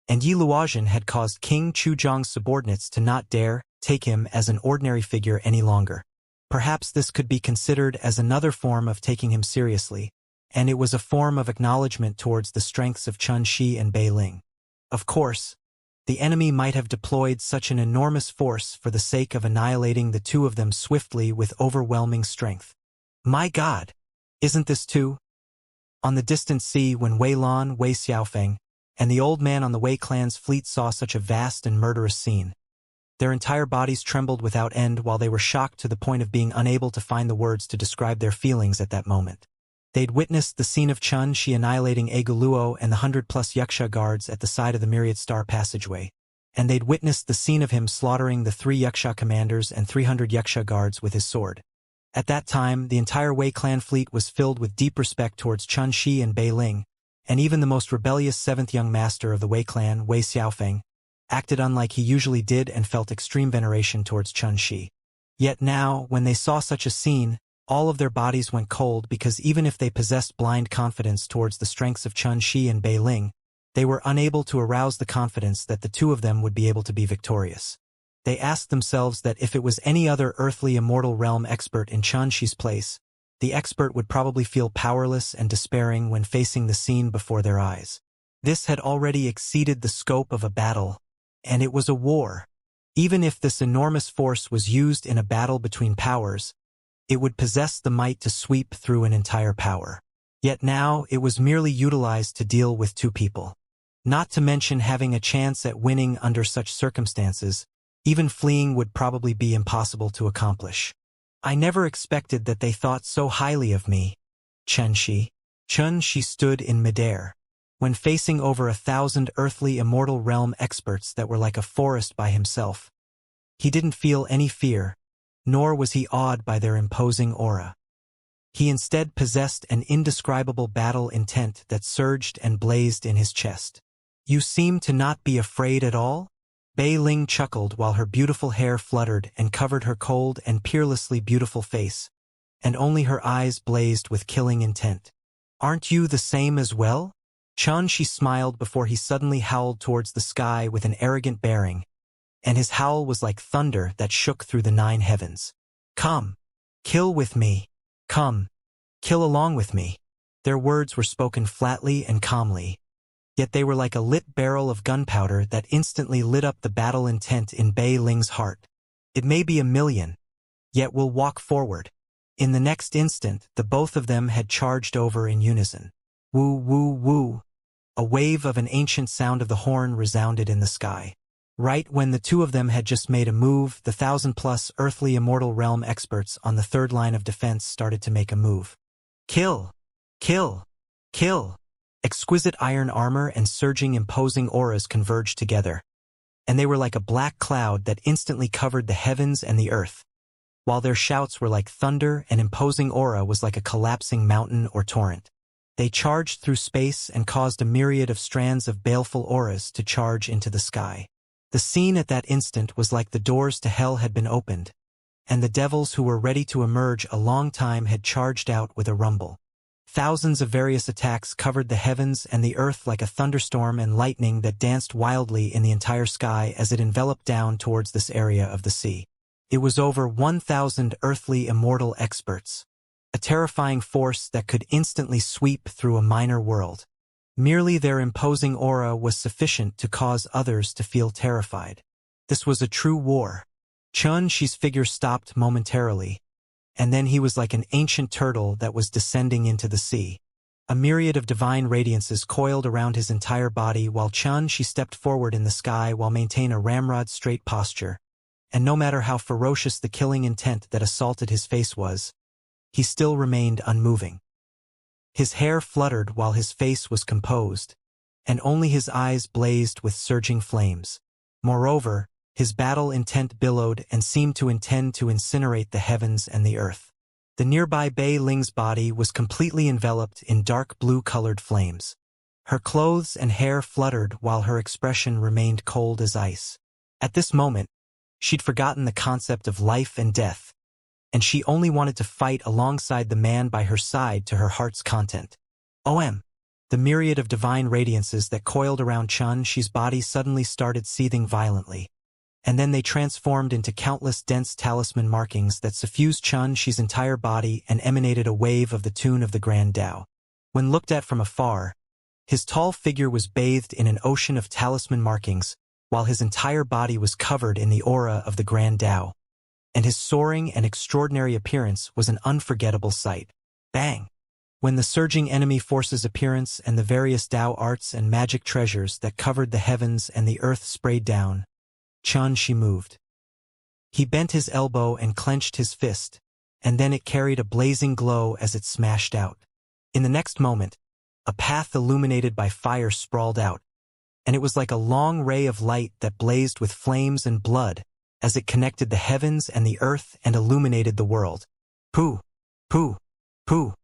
and Yi Luozhen had caused King Chuzhong's subordinates to not dare take him as an ordinary figure any longer. Perhaps this could be considered as another form of taking him seriously, and it was a form of acknowledgement towards the strengths of Xianxia and Bei Ling. Of course, the enemy might have deployed such an enormous force for the sake of annihilating the two of them swiftly with overwhelming strength. My God! Isn't this too? On the distant sea, when Wei Lan, Wei Xiaofeng, and the old man on the Wei clan's fleet saw such a vast and murderous scene, their entire bodies trembled without end while they were shocked to the point of being unable to find the words to describe their feelings at that moment. They'd witnessed the scene of Xianxia annihilating Egu Luo and the 100+ Yuxia guards at the side of the Myriad Star passageway, and they'd witnessed the scene of him slaughtering the 3 Yuxia commanders and 300 Yuxia guards with his sword. At that time, the entire Wei clan fleet was filled with deep respect towards Xianxia and Bei Ling, and even the most rebellious 7th young master of the Wei clan, Wei Xiaofeng, acted unlike he usually did and felt extreme veneration towards Xianxia. Yet now, when they saw such a scene, all of their bodies went cold because even if they possessed blind confidence towards the strengths of Xianxia and Bei Ling, they were unable to arouse the confidence that the two of them would be able to be victorious. They asked themselves that if it was any other earthly immortal realm expert in Xianxi's place, the expert would probably feel powerless and despairing when facing the scene before their eyes. This had already exceeded the scope of a battle, and it was a war. Even if this enormous force was used in a battle between powers, it would possess the might to sweep through an entire power. Yet now it was merely utilized to deal with 2 people. Not to mention having a chance at winning under such circumstances, even fleeing would probably be impossible to accomplish. I never expected that they thought so highly of me. Xianxia. Xianxia stood in midair. When facing over 1,000 earthly immortal realm experts that were like a forest by himself, he didn't feel any fear, nor was he awed by their imposing aura. He instead possessed an indescribable battle intent that surged and blazed in his chest. You seem to not be afraid at all? Bei Ling chuckled while her beautiful hair fluttered and covered her cold and peerlessly beautiful face, and only her eyes blazed with killing intent. Aren't you the same as well? Xianxia smiled before he suddenly howled towards the sky with an arrogant bearing, and his howl was like thunder that shook through the 9 heavens. Come, kill with me. Come, kill along with me. Their words were spoken flatly and calmly, yet they were like a lit barrel of gunpowder that instantly lit up the battle intent in Bei Ling's heart. It may be 1,000,000, yet we'll walk forward. In the next instant, the both of them had charged over in unison. Woo, woo, woo. A wave of an ancient sound of the horn resounded in the sky. Right when the two of them had just made a move, the 1,000+ earthly immortal realm experts on the third line of defense started to make a move. Kill! Kill! Kill! Exquisite iron armor and surging imposing auras converged together, and they were like a black cloud that instantly covered the heavens and the earth, while their shouts were like thunder and imposing aura was like a collapsing mountain or torrent. They charged through space and caused a myriad of strands of baleful auras to charge into the sky. The scene at that instant was like the doors to hell had been opened, and the devils who were ready to emerge a long time had charged out with a rumble. Thousands of various attacks covered the heavens and the earth like a thunderstorm and lightning that danced wildly in the entire sky as it enveloped down towards this area of the sea. It was over 1,000 earthly immortal experts, a terrifying force that could instantly sweep through a minor world. Merely their imposing aura was sufficient to cause others to feel terrified. This was a true war. Xianxia's figure stopped momentarily, and then he was like an ancient turtle that was descending into the sea. A myriad of divine radiances coiled around his entire body while Xianxia stepped forward in the sky while maintaining a ramrod-straight posture. And no matter how ferocious the killing intent that assaulted his face was, he still remained unmoving. His hair fluttered while his face was composed, and only his eyes blazed with surging flames. Moreover, his battle intent billowed and seemed to intend to incinerate the heavens and the earth. The nearby Bei Ling's body was completely enveloped in dark blue-colored flames. Her clothes and hair fluttered while her expression remained cold as ice. At this moment, she'd forgotten the concept of life and death, and she only wanted to fight alongside the man by her side to her heart's content. The myriad of divine radiances that coiled around Xianxia's body suddenly started seething violently, and then they transformed into countless dense talisman markings that suffused Xianxia's entire body and emanated a wave of the tune of the Grand Tao. When looked at from afar, his tall figure was bathed in an ocean of talisman markings, while his entire body was covered in the aura of the Grand Tao, and his soaring and extraordinary appearance was an unforgettable sight. Bang! When the surging enemy force's appearance and the various Tao arts and magic treasures that covered the heavens and the earth sprayed down, Xianxia moved. He bent his elbow and clenched his fist, and then it carried a blazing glow as it smashed out. In the next moment, a path illuminated by fire sprawled out, and it was like a long ray of light that blazed with flames and blood as it connected the heavens and the earth and illuminated the world. Pooh! Pooh! Pooh!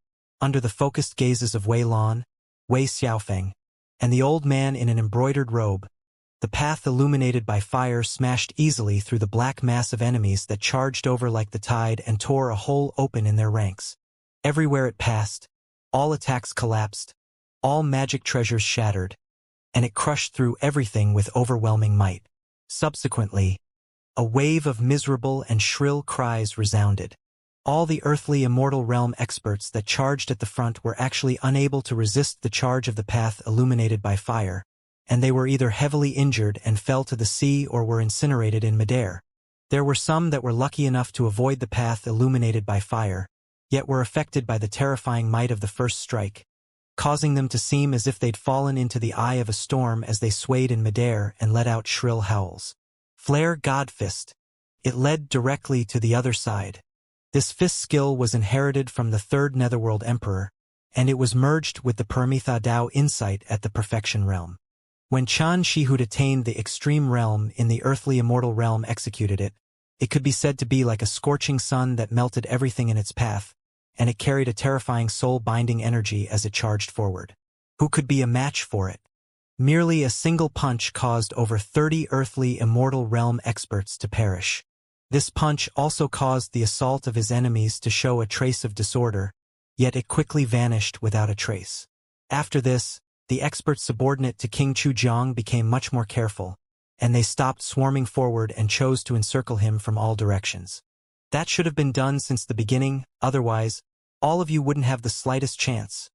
Under the focused gazes of Wei Lan, Wei Xiaofeng, and the old man in an embroidered robe, the path illuminated by fire smashed easily through the black mass of enemies that charged over like the tide and tore a hole open in their ranks. Everywhere it passed, all attacks collapsed, all magic treasures shattered, and it crushed through everything with overwhelming might. Subsequently, a wave of miserable and shrill cries resounded. All the earthly immortal realm experts that charged at the front were actually unable to resist the charge of the path illuminated by fire, and they were either heavily injured and fell to the sea or were incinerated in midair. There were some that were lucky enough to avoid the path illuminated by fire, yet were affected by the terrifying might of the first strike, causing them to seem as if they'd fallen into the eye of a storm as they swayed in midair and let out shrill howls. Flare Godfist. It led directly to the other side. This fist skill was inherited from the third Netherworld Emperor, and it was merged with the Paramitha Tao insight at the Perfection Realm. When Xianxia who'd attained the extreme realm in the earthly immortal realm executed it, it could be said to be like a scorching sun that melted everything in its path, and it carried a terrifying soul-binding energy as it charged forward. Who could be a match for it? Merely a single punch caused over 30 earthly immortal realm experts to perish. This punch also caused the assault of his enemies to show a trace of disorder, yet it quickly vanished without a trace. After this, the experts subordinate to King Chujiang became much more careful, and they stopped swarming forward and chose to encircle him from all directions. That should have been done since the beginning, otherwise, all of you wouldn't have the slightest chance.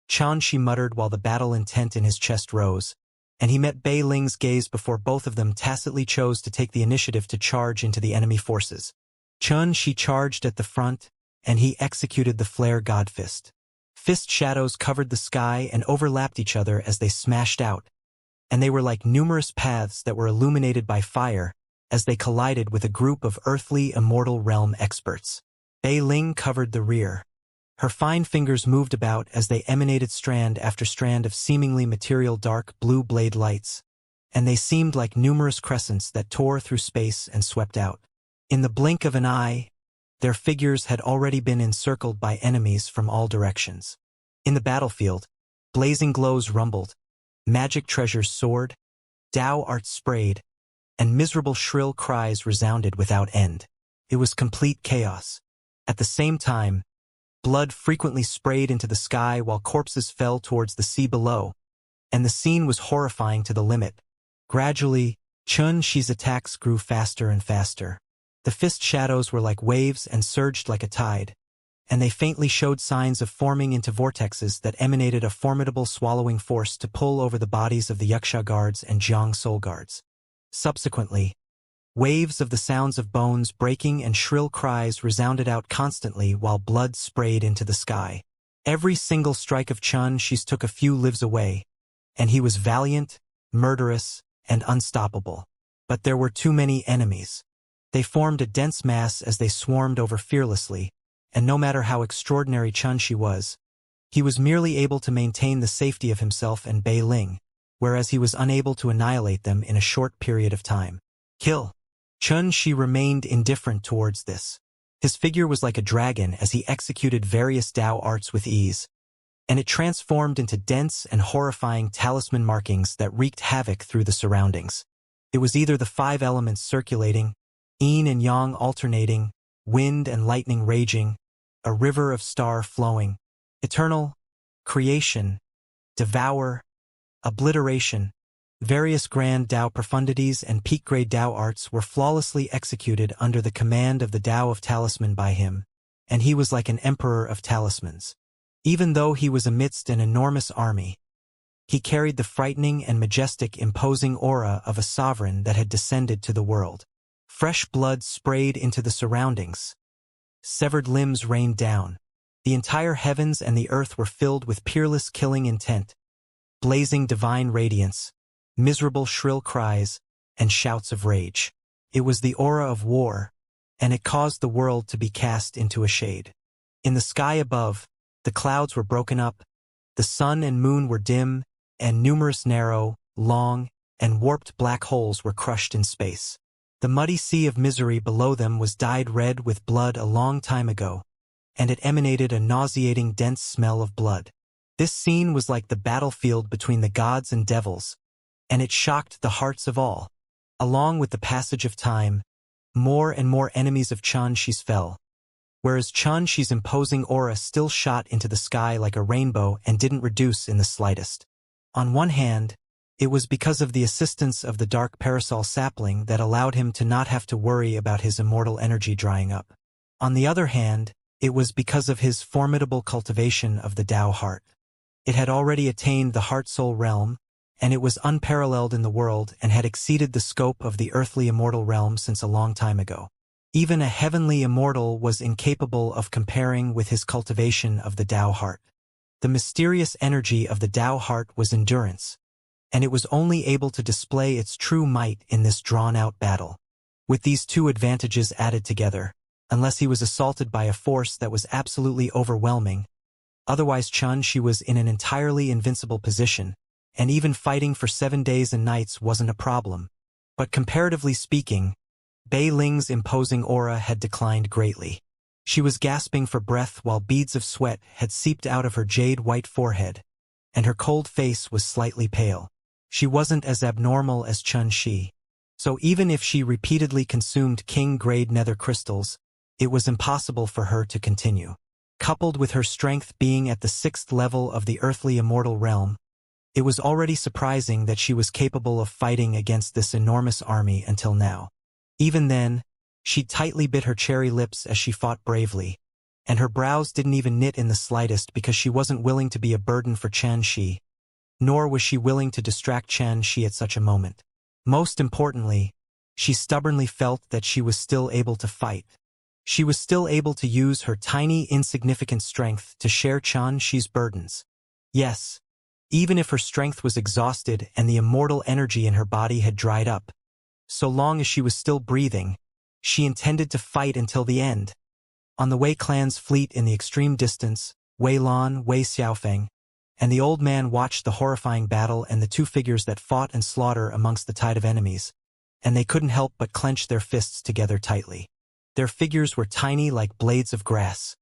Xianxia muttered while the battle intent in his chest rose, and he met Bei Ling's gaze before both of them tacitly chose to take the initiative to charge into the enemy forces. She charged at the front, and he executed the flare god fist. Fist shadows covered the sky and overlapped each other as they smashed out, and they were like numerous paths that were illuminated by fire as they collided with a group of earthly immortal realm experts. Bei Ling covered the rear. Her fine fingers moved about as they emanated strand after strand of seemingly material dark blue blade lights, and they seemed like numerous crescents that tore through space and swept out. In the blink of an eye, their figures had already been encircled by enemies from all directions. In the battlefield, blazing glows rumbled, magic treasures soared, Tao art sprayed, and miserable shrill cries resounded without end. It was complete chaos. At the same time, blood frequently sprayed into the sky while corpses fell towards the sea below, and the scene was horrifying to the limit. Gradually, Xi's attacks grew faster and faster. The fist shadows were like waves and surged like a tide, and they faintly showed signs of forming into vortexes that emanated a formidable swallowing force to pull over the bodies of the Wuxia guards and Jiang soul guards. Subsequently, waves of the sounds of bones breaking and shrill cries resounded out constantly while blood sprayed into the sky. Every single strike of Xi's took a few lives away, and he was valiant, murderous, and unstoppable. But there were too many enemies. They formed a dense mass as they swarmed over fearlessly, and no matter how extraordinary Xianxia was, he was merely able to maintain the safety of himself and Bei Ling, whereas he was unable to annihilate them in a short period of time. Kill. Xianxia remained indifferent towards this. His figure was like a dragon as he executed various Tao arts with ease, and it transformed into dense and horrifying talisman markings that wreaked havoc through the surroundings. It was either the 5 elements circulating, yin and yang alternating, wind and lightning raging, a river of star flowing, eternal, creation, devour, obliteration. Various grand Tao profundities and peak-grade Tao arts were flawlessly executed under the command of the Tao of Talisman by him, and he was like an emperor of talismans. Even though he was amidst an enormous army, he carried the frightening and majestic imposing aura of a sovereign that had descended to the world. Fresh blood sprayed into the surroundings. Severed limbs rained down. The entire heavens and the earth were filled with peerless killing intent, blazing divine radiance, miserable shrill cries, and shouts of rage. It was the aura of war, and it caused the world to be cast into a shade. In the sky above, the clouds were broken up, the sun and moon were dim, and numerous narrow, long, and warped black holes were crushed in space. The muddy sea of misery below them was dyed red with blood a long time ago, and it emanated a nauseating dense smell of blood. This scene was like the battlefield between the gods and devils, and it shocked the hearts of all. Along with the passage of time, more and more enemies of Xianxi's fell, whereas Xianxi's imposing aura still shot into the sky like a rainbow and didn't reduce in the slightest. On one hand, it was because of the assistance of the dark parasol sapling that allowed him to not have to worry about his immortal energy drying up. On the other hand, it was because of his formidable cultivation of the Tao heart. It had already attained the heart-soul realm, and it was unparalleled in the world and had exceeded the scope of the earthly immortal realm since a long time ago. Even a heavenly immortal was incapable of comparing with his cultivation of the Tao heart. The mysterious energy of the Tao heart was endurance, and it was only able to display its true might in this drawn-out battle. With these two advantages added together, unless he was assaulted by a force that was absolutely overwhelming, otherwise Xianxia was in an entirely invincible position, and even fighting for 7 days and nights wasn't a problem. But comparatively speaking, Bei Ling's imposing aura had declined greatly. She was gasping for breath while beads of sweat had seeped out of her jade-white forehead, and her cold face was slightly pale. She wasn't as abnormal as Xianxia, so even if she repeatedly consumed king-grade nether crystals, it was impossible for her to continue. Coupled with her strength being at the 6th level of the earthly immortal realm, it was already surprising that she was capable of fighting against this enormous army until now. Even then, she tightly bit her cherry lips as she fought bravely, and her brows didn't even knit in the slightest because she wasn't willing to be a burden for Xianxia, nor was she willing to distract Xianxia at such a moment. Most importantly, she stubbornly felt that she was still able to fight. She was still able to use her tiny, insignificant strength to share Xianxia's burdens. Yes, even if her strength was exhausted and the immortal energy in her body had dried up, so long as she was still breathing, she intended to fight until the end. On the Wei clan's fleet in the extreme distance, Wei Lan, Wei Xiaofeng, and the old man watched the horrifying battle and the two figures that fought and slaughter amongst the tide of enemies, and they couldn't help but clench their fists together tightly. Their figures were tiny like blades of grass,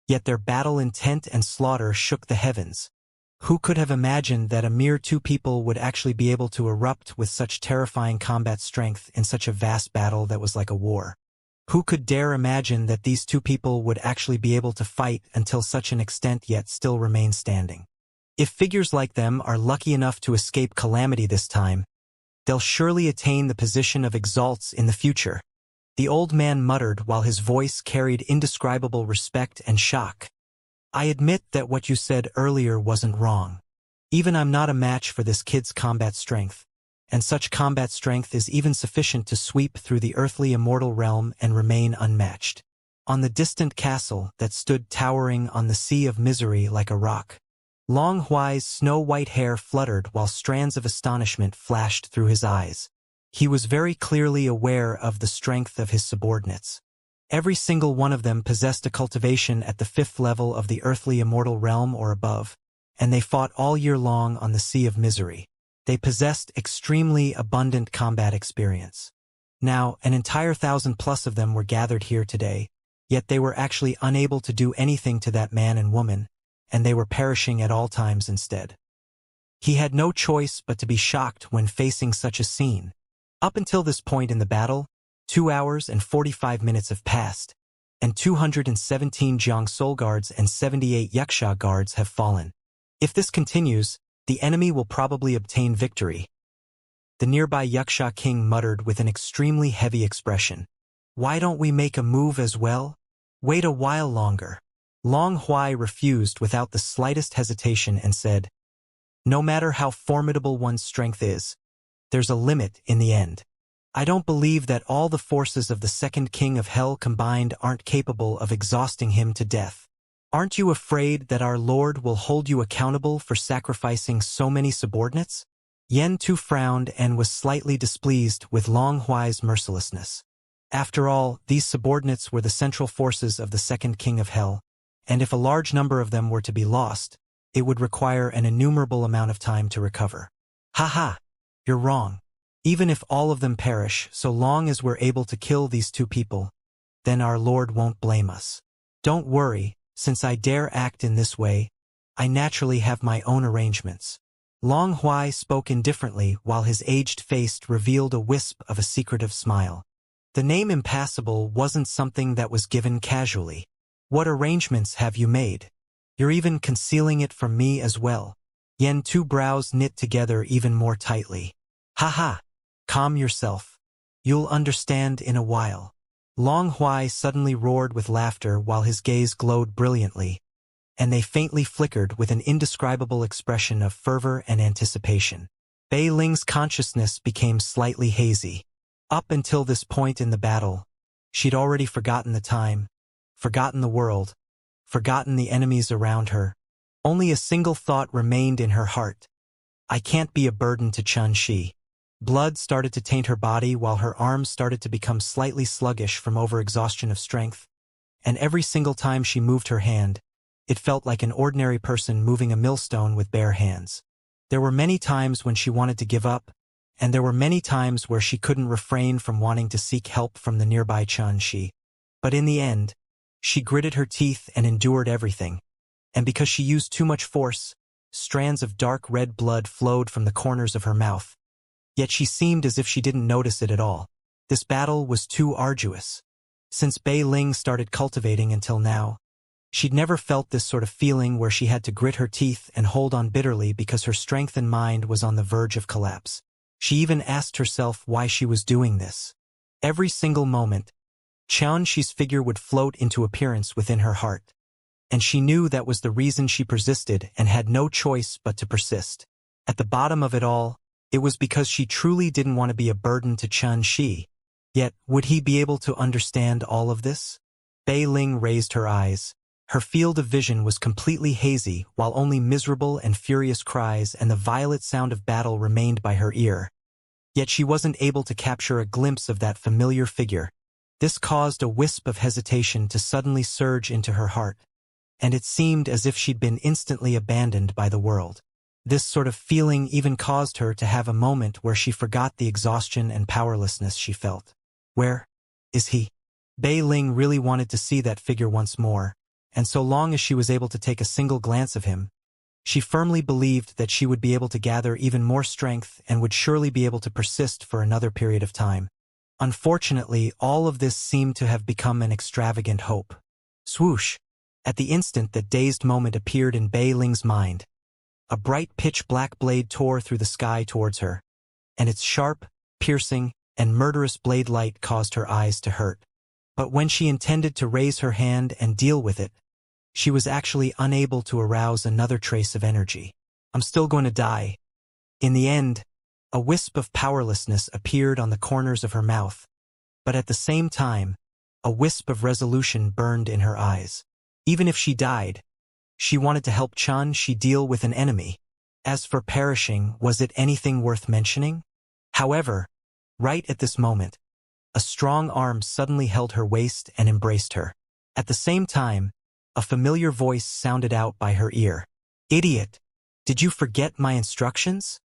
yet their battle intent and slaughter shook the heavens. Who could have imagined that a mere two people would actually be able to erupt with such terrifying combat strength in such a vast battle that was like a war? Who could dare imagine that these two people would actually be able to fight until such an extent yet still remain standing? If figures like them are lucky enough to escape calamity this time, they'll surely attain the position of exalts in the future. The old man muttered while his voice carried indescribable respect and shock. I admit that what you said earlier wasn't wrong. Even I'm not a match for this kid's combat strength, and such combat strength is even sufficient to sweep through the earthly immortal realm and remain unmatched. On the distant castle that stood towering on the sea of misery like a rock, Long Huai's snow-white hair fluttered while strands of astonishment flashed through his eyes. He was very clearly aware of the strength of his subordinates. Every single one of them possessed a cultivation at the 5th level of the earthly immortal realm or above, and they fought all year long on the sea of misery. They possessed extremely abundant combat experience. Now, an entire 1,000+ of them were gathered here today, yet they were actually unable to do anything to that man and woman, and they were perishing at all times instead. He had no choice but to be shocked when facing such a scene. Up until this point in the battle, 2 hours and 45 minutes have passed, and 217 Jiang Soul guards and 78 Wuxia guards have fallen. If this continues, the enemy will probably obtain victory. The nearby Wuxia king muttered with an extremely heavy expression. Why don't we make a move as well? Wait a while longer. Long Huai refused without the slightest hesitation and said, no matter how formidable one's strength is, there's a limit in the end. I don't believe that all the forces of the second king of hell combined aren't capable of exhausting him to death. Aren't you afraid that our Lord will hold you accountable for sacrificing so many subordinates? Yen Tu frowned and was slightly displeased with Long Huai's mercilessness. After all, these subordinates were the central forces of the second king of hell, and if a large number of them were to be lost, it would require an innumerable amount of time to recover. Ha! You're wrong. Even if all of them perish, so long as we're able to kill these two people, then our Lord won't blame us. Don't worry, since I dare act in this way, I naturally have my own arrangements. Long Huai spoke indifferently while his aged face revealed a wisp of a secretive smile. The name Impassable wasn't something that was given casually. What arrangements have you made? You're even concealing it from me as well. Yen Tu's brows knit together even more tightly. Ha! Calm yourself. You'll understand in a while. Long Huai suddenly roared with laughter while his gaze glowed brilliantly, and they faintly flickered with an indescribable expression of fervor and anticipation. Bei Ling's consciousness became slightly hazy. Up until this point in the battle, she'd already forgotten the time, forgotten the world, forgotten the enemies around her. Only a single thought remained in her heart. I can't be a burden to Xianxia. Blood started to taint her body while her arms started to become slightly sluggish from overexhaustion of strength, and every single time she moved her hand, it felt like an ordinary person moving a millstone with bare hands. There were many times when she wanted to give up, and there were many times where she couldn't refrain from wanting to seek help from the nearby Xianxia. But in the end, she gritted her teeth and endured everything, and because she used too much force, strands of dark red blood flowed from the corners of her mouth. Yet she seemed as if she didn't notice it at all. This battle was too arduous. Since Bei Ling started cultivating until now, she'd never felt this sort of feeling where she had to grit her teeth and hold on bitterly because her strength and mind was on the verge of collapse. She even asked herself why she was doing this. Every single moment, Xianxia's figure would float into appearance within her heart, and she knew that was the reason she persisted and had no choice but to persist. At the bottom of it all, it was because she truly didn't want to be a burden to Xianxia. Yet, would he be able to understand all of this? Bei Ling raised her eyes. Her field of vision was completely hazy, while only miserable and furious cries and the violent sound of battle remained by her ear. Yet she wasn't able to capture a glimpse of that familiar figure. This caused a wisp of hesitation to suddenly surge into her heart, and it seemed as if she'd been instantly abandoned by the world. This sort of feeling even caused her to have a moment where she forgot the exhaustion and powerlessness she felt. Where is he? Bei Ling really wanted to see that figure once more, and so long as she was able to take a single glance of him, she firmly believed that she would be able to gather even more strength and would surely be able to persist for another period of time. Unfortunately, all of this seemed to have become an extravagant hope. Swoosh! At the instant that dazed moment appeared in Bei Ling's mind, a bright pitch-black blade tore through the sky towards her, and its sharp, piercing, and murderous blade light caused her eyes to hurt. But when she intended to raise her hand and deal with it, she was actually unable to arouse another trace of energy. I'm still going to die. In the end, a wisp of powerlessness appeared on the corners of her mouth, but at the same time, a wisp of resolution burned in her eyes. Even if she died, she wanted to help Xianxia deal with an enemy. As for perishing, was it anything worth mentioning? However, right at this moment, a strong arm suddenly held her waist and embraced her. At the same time, a familiar voice sounded out by her ear. "Idiot! Did you forget my instructions?"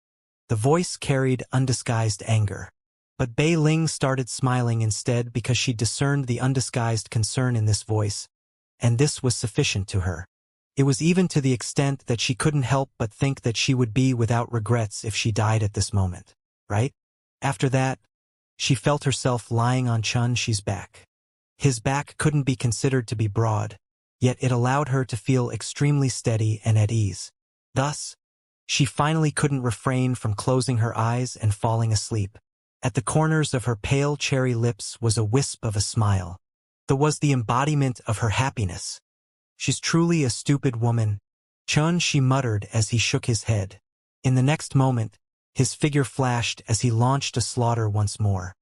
The voice carried undisguised anger. But Bei Ling started smiling instead because she discerned the undisguised concern in this voice, and this was sufficient to her. It was even to the extent that she couldn't help but think that she would be without regrets if she died at this moment, right? After that, she felt herself lying on Xianxia's back. His back couldn't be considered to be broad, yet it allowed her to feel extremely steady and at ease. Thus, she finally couldn't refrain from closing her eyes and falling asleep. At the corners of her pale cherry lips was a wisp of a smile. That was the embodiment of her happiness. "She's truly a stupid woman," Xianxia muttered as he shook his head. In the next moment, his figure flashed as he launched a slaughter once more.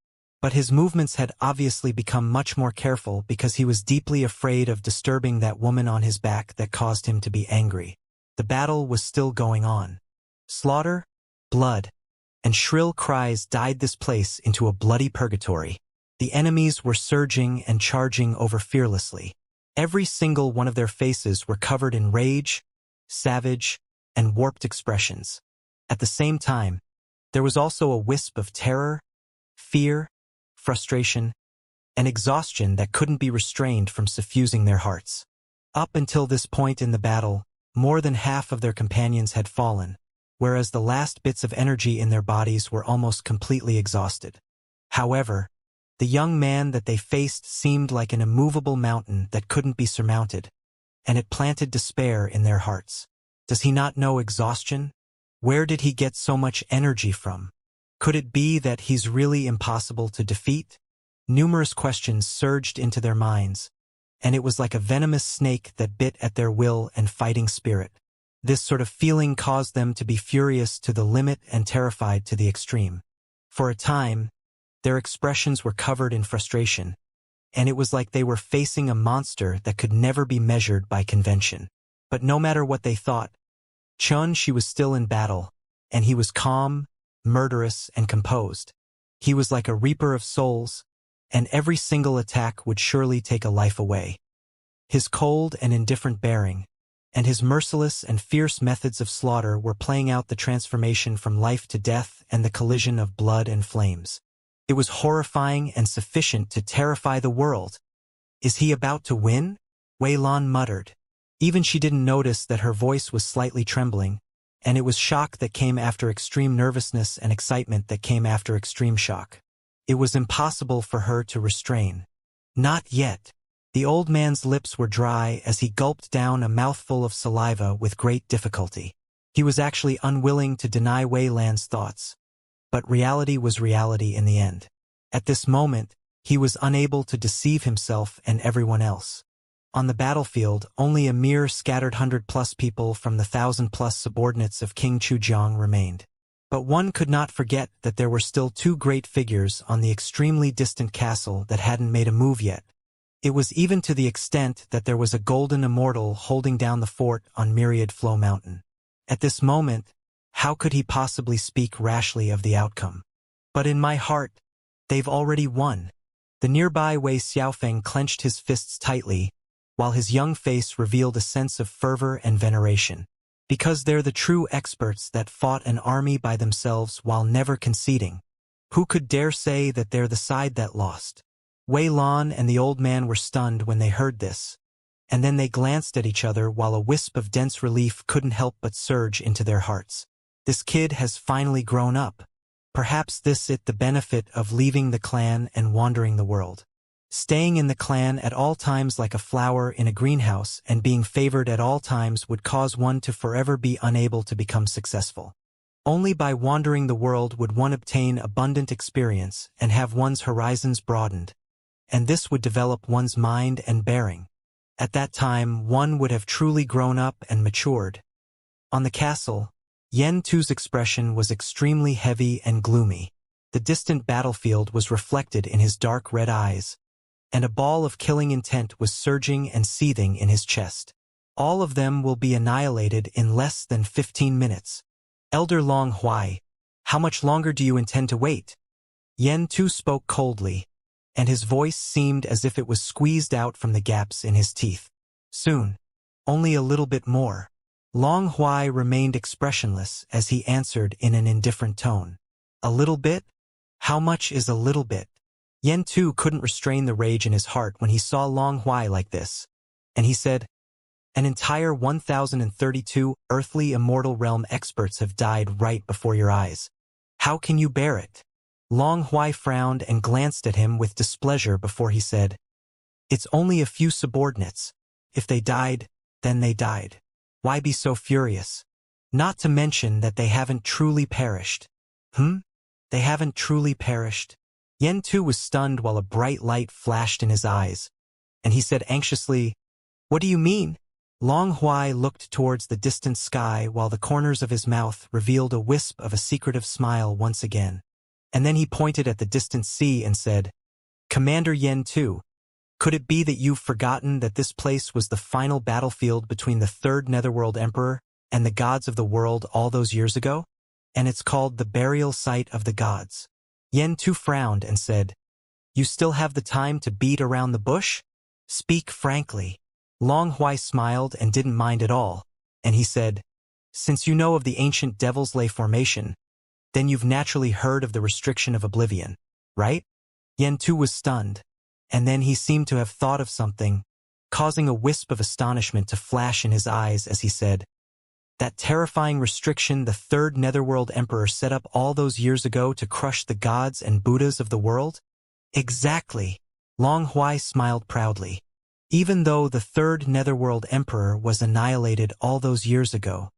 But his movements had obviously become much more careful because he was deeply afraid of disturbing that woman on his back that caused him to be angry. The battle was still going on. Slaughter, blood, and shrill cries dyed this place into a bloody purgatory. The enemies were surging and charging over fearlessly. Every single one of their faces were covered in rage, savage, and warped expressions. At the same time, there was also a wisp of terror, fear, frustration, and exhaustion that couldn't be restrained from suffusing their hearts. Up until this point in the battle, more than half of their companions had fallen, whereas the last bits of energy in their bodies were almost completely exhausted. However, the young man that they faced seemed like an immovable mountain that couldn't be surmounted, and it planted despair in their hearts. Does he not know exhaustion? Where did he get so much energy from? Could it be that he's really impossible to defeat? Numerous questions surged into their minds, and it was like a venomous snake that bit at their will and fighting spirit. This sort of feeling caused them to be furious to the limit and terrified to the extreme. For a time, their expressions were covered in frustration, and it was like they were facing a monster that could never be measured by convention. But no matter what they thought, Xianxia was still in battle, and he was calm, murderous, and composed. He was like a reaper of souls, and every single attack would surely take a life away. His cold and indifferent bearing, and his merciless and fierce methods of slaughter were playing out the transformation from life to death and the collision of blood and flames. It was horrifying and sufficient to terrify the world. "Is he about to win?" Wei Lan muttered. Even she didn't notice that her voice was slightly trembling, and it was shock that came after extreme nervousness and excitement that came after extreme shock. It was impossible for her to restrain. Not yet. The old man's lips were dry as he gulped down a mouthful of saliva with great difficulty. He was actually unwilling to deny Wei Lan's thoughts. But reality was reality in the end. At this moment, he was unable to deceive himself and everyone else. On the battlefield, only a mere scattered 100-plus people from the 1,000-plus subordinates of King Chujiang remained. But one could not forget that there were still two great figures on the extremely distant castle that hadn't made a move yet. It was even to the extent that there was a golden immortal holding down the fort on Myriad Flow Mountain. At this moment, how could he possibly speak rashly of the outcome? But in my heart, they've already won. The nearby Wei Xiaofeng clenched his fists tightly, while his young face revealed a sense of fervor and veneration. Because they're the true experts that fought an army by themselves while never conceding. Who could dare say that they're the side that lost? Wei Lan and the old man were stunned when they heard this, and then they glanced at each other while a wisp of dense relief couldn't help but surge into their hearts. This kid has finally grown up. Perhaps this is the benefit of leaving the clan and wandering the world. Staying in the clan at all times like a flower in a greenhouse and being favored at all times would cause one to forever be unable to become successful. Only by wandering the world would one obtain abundant experience and have one's horizons broadened, and this would develop one's mind and bearing. At that time, one would have truly grown up and matured. On the castle, Yen Tu's expression was extremely heavy and gloomy. The distant battlefield was reflected in his dark red eyes, and a ball of killing intent was surging and seething in his chest. All of them will be annihilated in less than 15 minutes. Elder Long Huai, how much longer do you intend to wait? Yen Tu spoke coldly, and his voice seemed as if it was squeezed out from the gaps in his teeth. Soon. Only a little bit more. Long Huai remained expressionless as he answered in an indifferent tone. A little bit? How much is a little bit? Yen Tu couldn't restrain the rage in his heart when he saw Long Huai like this, and he said, an entire 1,032 earthly immortal realm experts have died right before your eyes. How can you bear it? Long Huai frowned and glanced at him with displeasure before he said, it's only a few subordinates. If they died, then they died. Why be so furious? Not to mention that they haven't truly perished. They haven't truly perished? Yen Tu was stunned while a bright light flashed in his eyes, and he said anxiously, what do you mean? Long Huai looked towards the distant sky while the corners of his mouth revealed a wisp of a secretive smile once again. And then he pointed at the distant sea and said, Commander Yen Tu, could it be that you've forgotten that this place was the final battlefield between the third Netherworld Emperor and the gods of the world all those years ago? And it's called the burial site of the gods. Yen Tu frowned and said, you still have the time to beat around the bush? Speak frankly. Long Huai smiled and didn't mind at all, and he said, since you know of the ancient Devil's Lay formation, then you've naturally heard of the restriction of oblivion, right? Yen Tu was stunned, and then he seemed to have thought of something, causing a wisp of astonishment to flash in his eyes as he said, that terrifying restriction the third Netherworld Emperor set up all those years ago to crush the gods and Buddhas of the world? Exactly. Long Huai smiled proudly. Even though the third Netherworld Emperor was annihilated all those years ago,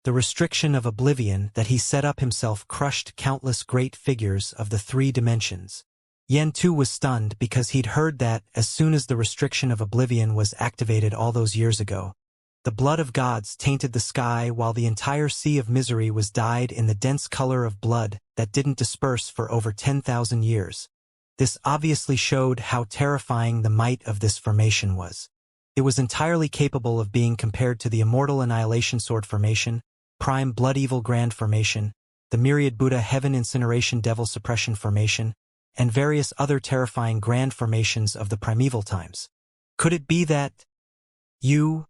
the restriction of oblivion that he set up himself crushed countless great figures of the three dimensions. Yen Tu was stunned because he'd heard that as soon as the restriction of oblivion was activated all those years ago, the blood of gods tainted the sky while the entire sea of misery was dyed in the dense color of blood that didn't disperse for over 10,000 years. This obviously showed how terrifying the might of this formation was. It was entirely capable of being compared to the Immortal Annihilation Sword formation, Prime Blood Evil Grand formation, the Myriad Buddha Heaven Incineration Devil Suppression formation, and various other terrifying grand formations of the primeval times. Could it be that you?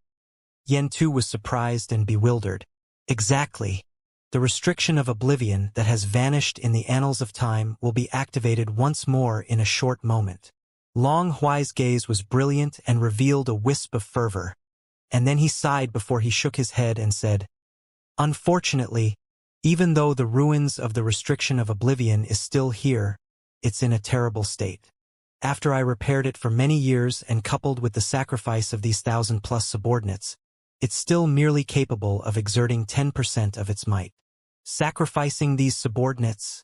Yen Tu was surprised and bewildered. Exactly. The restriction of oblivion that has vanished in the annals of time will be activated once more in a short moment. Long Huai's gaze was brilliant and revealed a wisp of fervor, and then he sighed before he shook his head and said, unfortunately, even though the ruins of the restriction of oblivion is still here, it's in a terrible state. After I repaired it for many years and coupled with the sacrifice of these 1,000+ subordinates, it's still merely capable of exerting 10% of its might. Sacrificing these subordinates?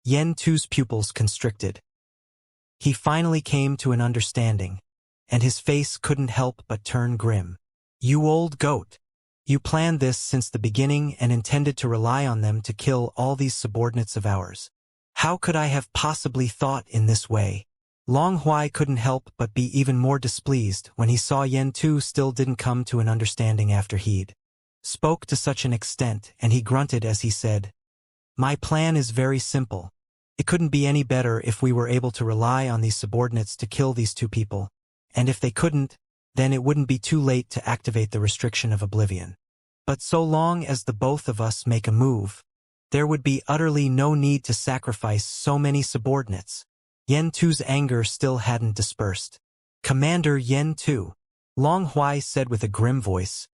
Yen Tu's pupils constricted. He finally came to an understanding. and his face couldn't help but turn grim. "You old goat. You planned this since the beginning and intended to rely on them to kill all these subordinates of ours. How could I have possibly thought in this way?" Long Huai couldn't help but be even more displeased when he saw Yen Tu still didn't come to an understanding after he'd spoke to such an extent, and he grunted as he said, "My plan is very simple. It couldn't be any better if we were able to rely on these subordinates to kill these two people, and if they couldn't, then it wouldn't be too late to activate the restriction of oblivion. But so long as the both of us make a move, there would be utterly no need to sacrifice so many subordinates." Yen Tu's anger still hadn't dispersed. "Commander Yen Tu," Long Huai said with a grim voice,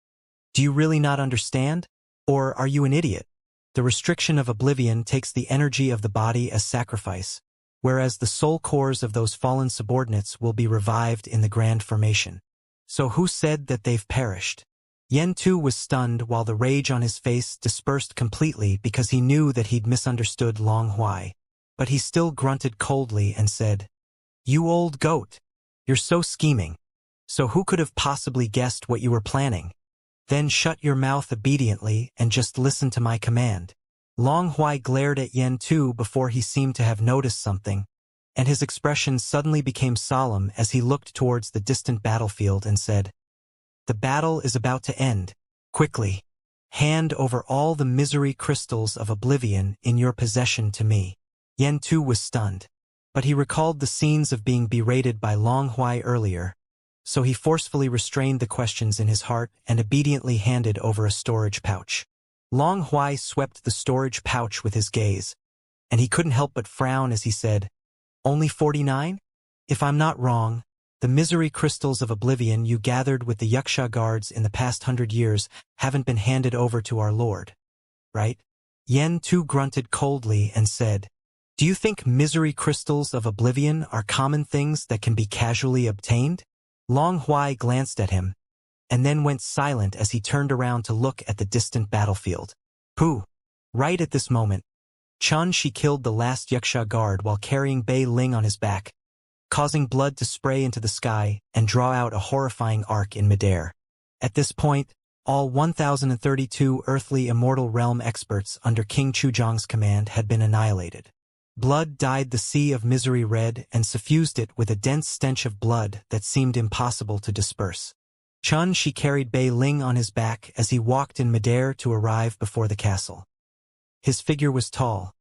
"do you really not understand? Or are you an idiot? The restriction of oblivion takes the energy of the body as sacrifice, whereas the soul cores of those fallen subordinates will be revived in the grand formation. So who said that they've perished?" Yen Tu was stunned while the rage on his face dispersed completely because he knew that he'd misunderstood Long Huai. But he still grunted coldly and said, "You old goat. You're so scheming. So who could have possibly guessed what you were planning? Then shut your mouth obediently and just listen to my command." Long Huai glared at Yen Tu before he seemed to have noticed something, and his expression suddenly became solemn as he looked towards the distant battlefield and said, "The battle is about to end. Quickly, hand over all the misery crystals of oblivion in your possession to me." Yen Tu was stunned, but he recalled the scenes of being berated by Long Huai earlier, so he forcefully restrained the questions in his heart and obediently handed over a storage pouch. Long Huai swept the storage pouch with his gaze, and he couldn't help but frown as he said, "Only 49? If I'm not wrong, the misery crystals of oblivion you gathered with the Wuxia guards in the past 100 years haven't been handed over to our lord, right?" Yen Tu grunted coldly and said, "Do you think misery crystals of oblivion are common things that can be casually obtained?" Long Huai glanced at him, and then went silent as he turned around to look at the distant battlefield. Pooh! Right at this moment, Shi killed the last Wuxia guard while carrying Bei Ling on his back, causing blood to spray into the sky and draw out a horrifying arc in midair. At this point, all 1,032 earthly immortal realm experts under King Chuzhong's command had been annihilated. Blood dyed the sea of misery red and suffused it with a dense stench of blood that seemed impossible to disperse. Shi carried Bei Ling on his back as he walked in midair to arrive before the castle. His figure was tall,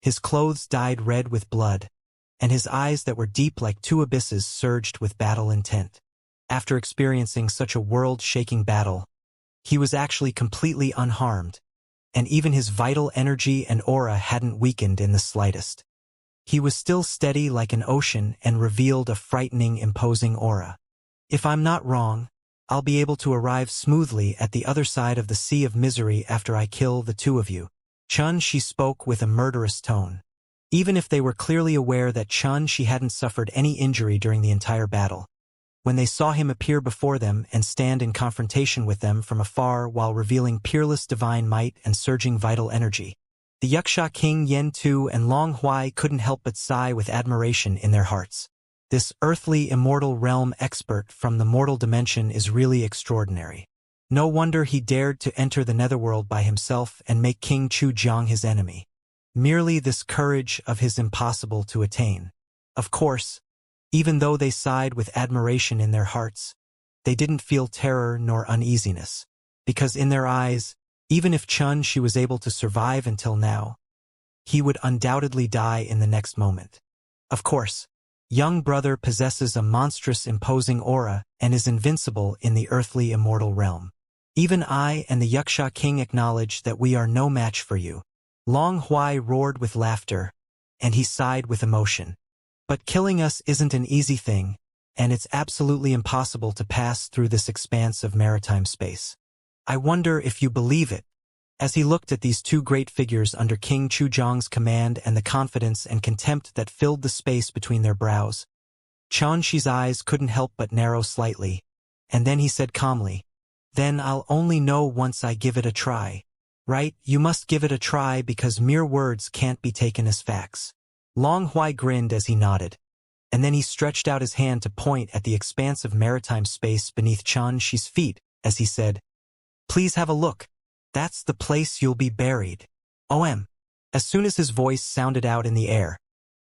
his clothes dyed red with blood, and his eyes that were deep like two abysses surged with battle intent. After experiencing such a world-shaking battle, he was actually completely unharmed, and even his vital energy and aura hadn't weakened in the slightest. He was still steady like an ocean and revealed a frightening, imposing aura. "If I'm not wrong, I'll be able to arrive smoothly at the other side of the sea of misery after I kill the two of you." She spoke with a murderous tone. Even if they were clearly aware that she hadn't suffered any injury during the entire battle, when they saw him appear before them and stand in confrontation with them from afar while revealing peerless divine might and surging vital energy, the Wuxia King Yen Tu and Long Huai couldn't help but sigh with admiration in their hearts. This earthly immortal realm expert from the mortal dimension is really extraordinary. No wonder he dared to enter the netherworld by himself and make King Chuzhong his enemy. Merely this courage of his impossible to attain. Of course, even though they sighed with admiration in their hearts, they didn't feel terror nor uneasiness, because in their eyes, even if she was able to survive until now, he would undoubtedly die in the next moment. Of course, young brother possesses a monstrous imposing aura and is invincible in the earthly immortal realm. Even I and the Wuxia King acknowledge that we are no match for you. Long Huai roared with laughter, and he sighed with emotion. But killing us isn't an easy thing, and it's absolutely impossible to pass through this expanse of maritime space. I wonder if you believe it. As he looked at these two great figures under King Chuzhong's command and the confidence and contempt that filled the space between their brows, Shi's eyes couldn't help but narrow slightly, and then he said calmly, "Then I'll only know once I give it a try. Right? You must give it a try because mere words can't be taken as facts." Long Huai grinned as he nodded. And then he stretched out his hand to point at the expanse of maritime space beneath Xianxia's feet, as he said, "Please have a look. That's the place you'll be buried." OM. As soon as his voice sounded out in the air,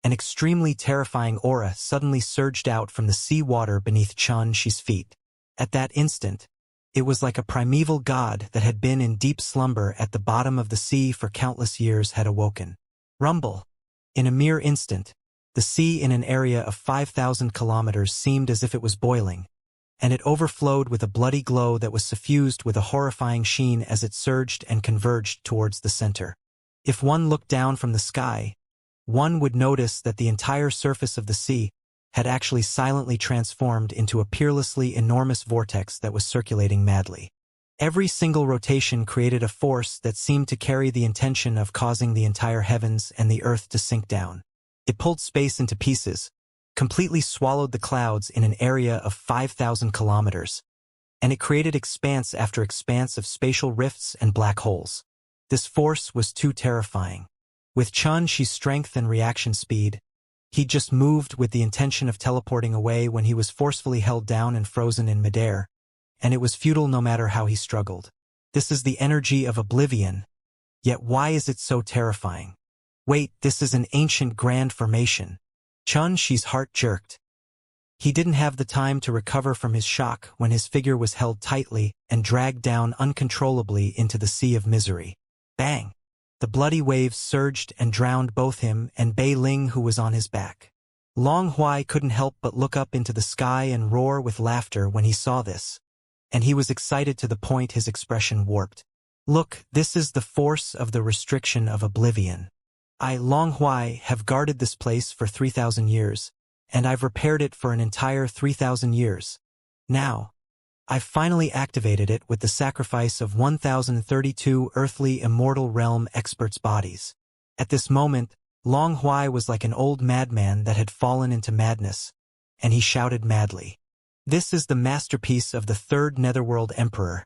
an extremely terrifying aura suddenly surged out from the sea water beneath Xianxia's feet. At that instant, it was like a primeval god that had been in deep slumber at the bottom of the sea for countless years had awoken. Rumble. In a mere instant, the sea in an area of 5,000 kilometers seemed as if it was boiling, and it overflowed with a bloody glow that was suffused with a horrifying sheen as it surged and converged towards the center. If one looked down from the sky, one would notice that the entire surface of the sea had actually silently transformed into a peerlessly enormous vortex that was circulating madly. Every single rotation created a force that seemed to carry the intention of causing the entire heavens and the earth to sink down. It pulled space into pieces, completely swallowed the clouds in an area of 5,000 kilometers, and it created expanse after expanse of spatial rifts and black holes. This force was too terrifying. With Xianxia's strength and reaction speed, he just moved with the intention of teleporting away when he was forcefully held down and frozen in midair, and it was futile no matter how he struggled. This is the energy of oblivion, yet why is it so terrifying? Wait, this is an ancient grand formation. Xianxia's heart jerked. He didn't have the time to recover from his shock when his figure was held tightly and dragged down uncontrollably into the sea of misery. Bang! The bloody waves surged and drowned both him and Bei Ling, who was on his back. Long Huai couldn't help but look up into the sky and roar with laughter when he saw this, and he was excited to the point his expression warped. Look, this is the force of the restriction of oblivion. I, Long Huai, have guarded this place for 3,000 years, and I've repaired it for an entire 3,000 years. Now, I've finally activated it with the sacrifice of 1,032 earthly immortal realm experts' bodies. At this moment, Long Huai was like an old madman that had fallen into madness, and he shouted madly. This is the masterpiece of the third Netherworld Emperor,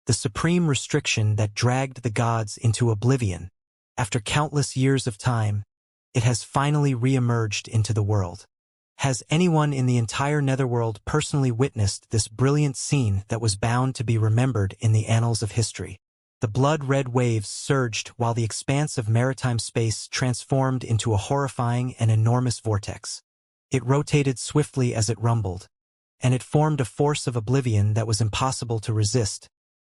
the supreme restriction that dragged the gods into oblivion. After countless years of time, it has finally re-emerged into the world. Has anyone in the entire Netherworld personally witnessed this brilliant scene that was bound to be remembered in the annals of history? The blood-red waves surged while the expanse of maritime space transformed into a horrifying and enormous vortex. It rotated swiftly as it rumbled, and it formed a force of oblivion that was impossible to resist,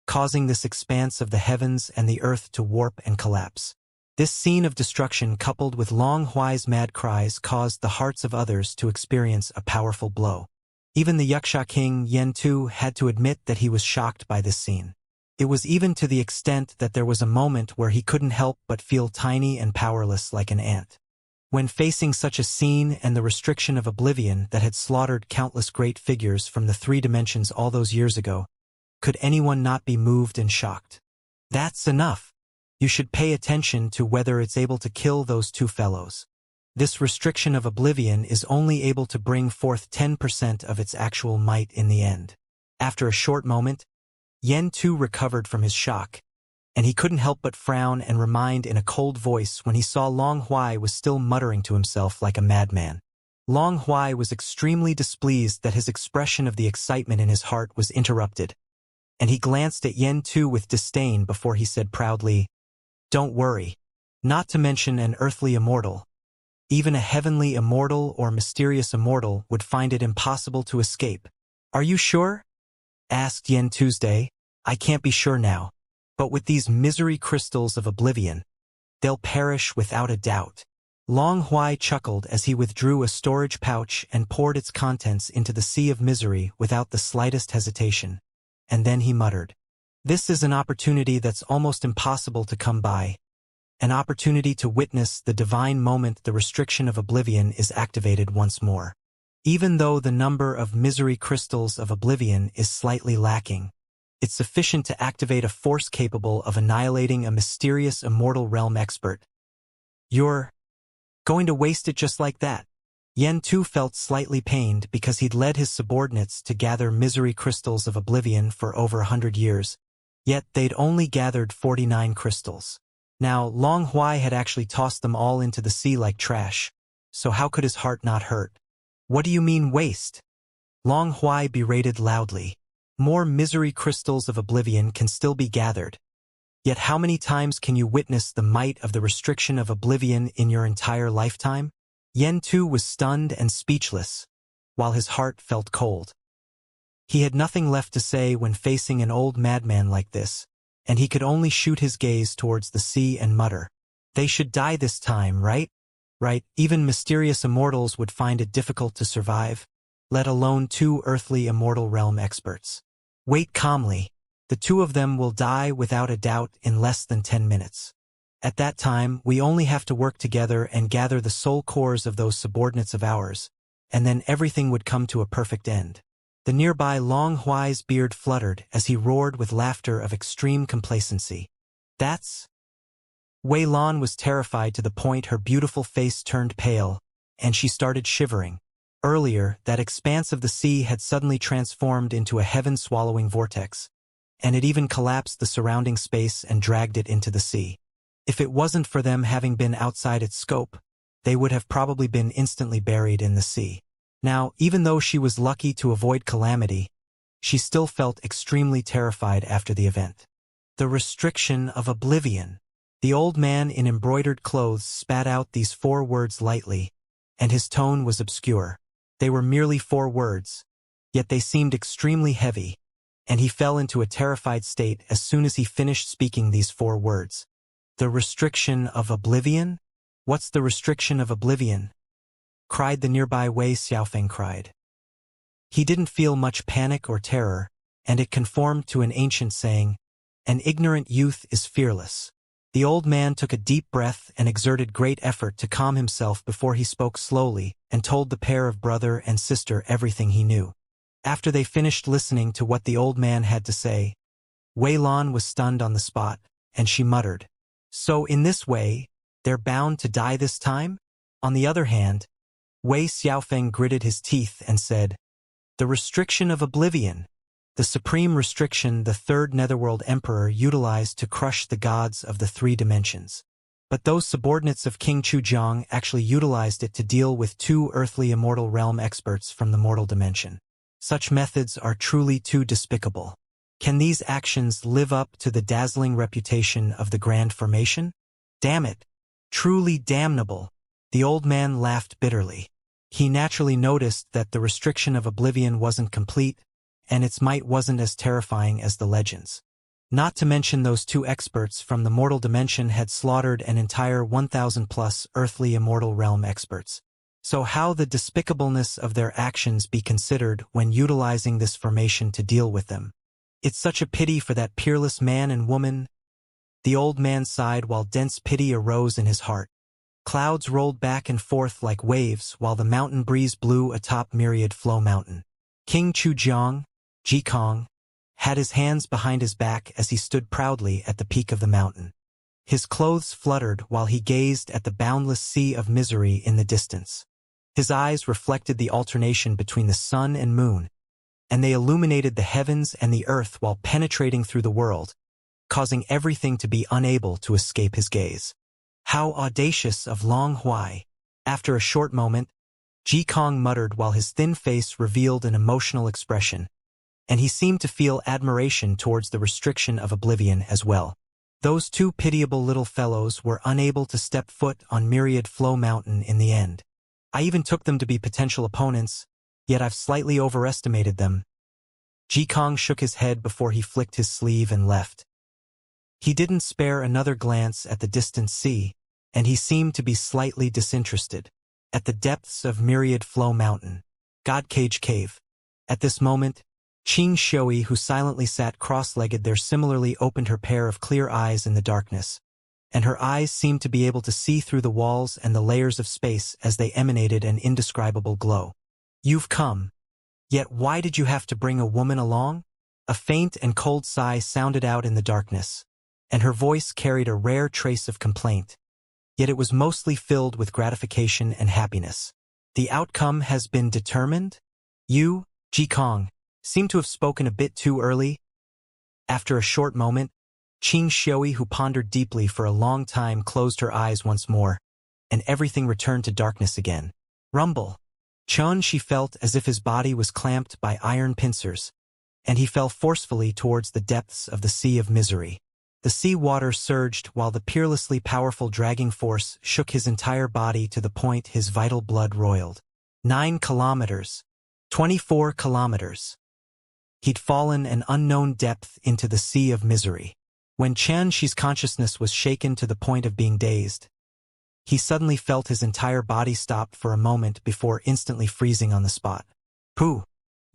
causing this expanse of the heavens and the earth to warp and collapse. This scene of destruction coupled with Long Huai's mad cries caused the hearts of others to experience a powerful blow. Even the Wuxia king Yen Tu had to admit that he was shocked by this scene. It was even to the extent that there was a moment where he couldn't help but feel tiny and powerless like an ant. When facing such a scene and the restriction of oblivion that had slaughtered countless great figures from the three dimensions all those years ago, could anyone not be moved and shocked? That's enough. You should pay attention to whether it's able to kill those two fellows. This restriction of oblivion is only able to bring forth 10% of its actual might in the end. After a short moment, Yen Tu recovered from his shock, and he couldn't help but frown and remind in a cold voice when he saw Long Huai was still muttering to himself like a madman. Long Huai was extremely displeased that his expression of the excitement in his heart was interrupted, and he glanced at Yen Tu with disdain before he said proudly, "Don't worry, not to mention an earthly immortal. Even a heavenly immortal or mysterious immortal would find it impossible to escape." "Are you sure?" asked Yen Tuesday. "I can't be sure now, but with these misery crystals of oblivion, they'll perish without a doubt." Long Huai chuckled as he withdrew a storage pouch and poured its contents into the sea of misery without the slightest hesitation. And then he muttered, "This is an opportunity that's almost impossible to come by. An opportunity to witness the divine moment the restriction of oblivion is activated once more. Even though the number of misery crystals of oblivion is slightly lacking, it's sufficient to activate a force capable of annihilating a mysterious immortal realm expert. You're going to waste it just like that?" Yen Tu felt slightly pained because he'd led his subordinates to gather misery crystals of oblivion for over 100 years, yet they'd only gathered 49 crystals. Now, Long Huai had actually tossed them all into the sea like trash, so how could his heart not hurt? What do you mean waste? Long Huai berated loudly. More misery crystals of oblivion can still be gathered. Yet how many times can you witness the might of the restriction of oblivion in your entire lifetime? Yen Tu was stunned and speechless, while his heart felt cold. He had nothing left to say when facing an old madman like this, and he could only shoot his gaze towards the sea and mutter, "They should die this time, right? Right, even mysterious immortals would find it difficult to survive, let alone two earthly immortal realm experts. Wait calmly. The two of them will die without a doubt in less than 10 minutes. At that time, we only have to work together and gather the soul cores of those subordinates of ours, and then everything would come to a perfect end." The nearby Long Huai's beard fluttered as he roared with laughter of extreme complacency. "That's—" Wei Lan was terrified to the point her beautiful face turned pale, and she started shivering. Earlier, that expanse of the sea had suddenly transformed into a heaven-swallowing vortex, and it even collapsed the surrounding space and dragged it into the sea. If it wasn't for them having been outside its scope, they would have probably been instantly buried in the sea. Now, even though she was lucky to avoid calamity, she still felt extremely terrified after the event. The restriction of oblivion. The old man in embroidered clothes spat out these 4 words lightly, and his tone was obscure. They were merely 4 words, yet they seemed extremely heavy, and he fell into a terrified state as soon as he finished speaking these 4 words. The restriction of oblivion? What's the restriction of oblivion? Cried the nearby Wei Xiaofeng cried. He didn't feel much panic or terror, and it conformed to an ancient saying, "An ignorant youth is fearless." The old man took a deep breath and exerted great effort to calm himself before he spoke slowly and told the pair of brother and sister everything he knew. After they finished listening to what the old man had to say, Wei Lan was stunned on the spot, and she muttered, "So in this way, they're bound to die this time?" On the other hand, Wei Xiaofeng gritted his teeth and said, "The restriction of oblivion, the supreme restriction the third Netherworld Emperor utilized to crush the gods of the 3 dimensions. But those subordinates of King Chujiang actually utilized it to deal with 2 earthly immortal realm experts from the mortal dimension. Such methods are truly too despicable. Can these actions live up to the dazzling reputation of the Grand Formation? Damn it! Truly damnable." The old man laughed bitterly. He naturally noticed that the restriction of oblivion wasn't complete, and its might wasn't as terrifying as the legends. Not to mention those 2 experts from the mortal dimension had slaughtered an entire 1,000+ earthly immortal realm experts. So how the despicableness of their actions be considered when utilizing this formation to deal with them? It's such a pity for that peerless man and woman. The old man sighed while dense pity arose in his heart. Clouds rolled back and forth like waves while the mountain breeze blew atop Myriad Flow Mountain. King Chujiang, Jikong, had his hands behind his back as he stood proudly at the peak of the mountain. His clothes fluttered while he gazed at the boundless sea of misery in the distance. His eyes reflected the alternation between the sun and moon, and they illuminated the heavens and the earth while penetrating through the world, causing everything to be unable to escape his gaze. How audacious of Long Huai! After a short moment, Jikong muttered while his thin face revealed an emotional expression, and he seemed to feel admiration towards the restriction of oblivion as well. Those 2 pitiable little fellows were unable to step foot on Myriad Flow Mountain in the end. I even took them to be potential opponents, yet I've slightly overestimated them. Jikong shook his head before he flicked his sleeve and left. He didn't spare another glance at the distant sea, and he seemed to be slightly disinterested. At the depths of Myriad Flow Mountain, Godcage Cave. At this moment, Qing Shui, who silently sat cross-legged there, similarly opened her pair of clear eyes in the darkness, and her eyes seemed to be able to see through the walls and the layers of space as they emanated an indescribable glow. "You've come. Yet why did you have to bring a woman along?" A faint and cold sigh sounded out in the darkness, and her voice carried a rare trace of complaint, yet it was mostly filled with gratification and happiness. "The outcome has been determined? You, Jikong, seem to have spoken a bit too early." After a short moment, Qing Shui, who pondered deeply for a long time, closed her eyes once more, and everything returned to darkness again. Rumble. Xianxia felt as if his body was clamped by iron pincers, and he fell forcefully towards the depths of the sea of misery. The sea water surged while the peerlessly powerful dragging force shook his entire body to the point his vital blood roiled. 9 kilometers. 24 kilometers. He'd fallen an unknown depth into the sea of misery. When Xianxia's consciousness was shaken to the point of being dazed, he suddenly felt his entire body stop for a moment before instantly freezing on the spot. Pooh!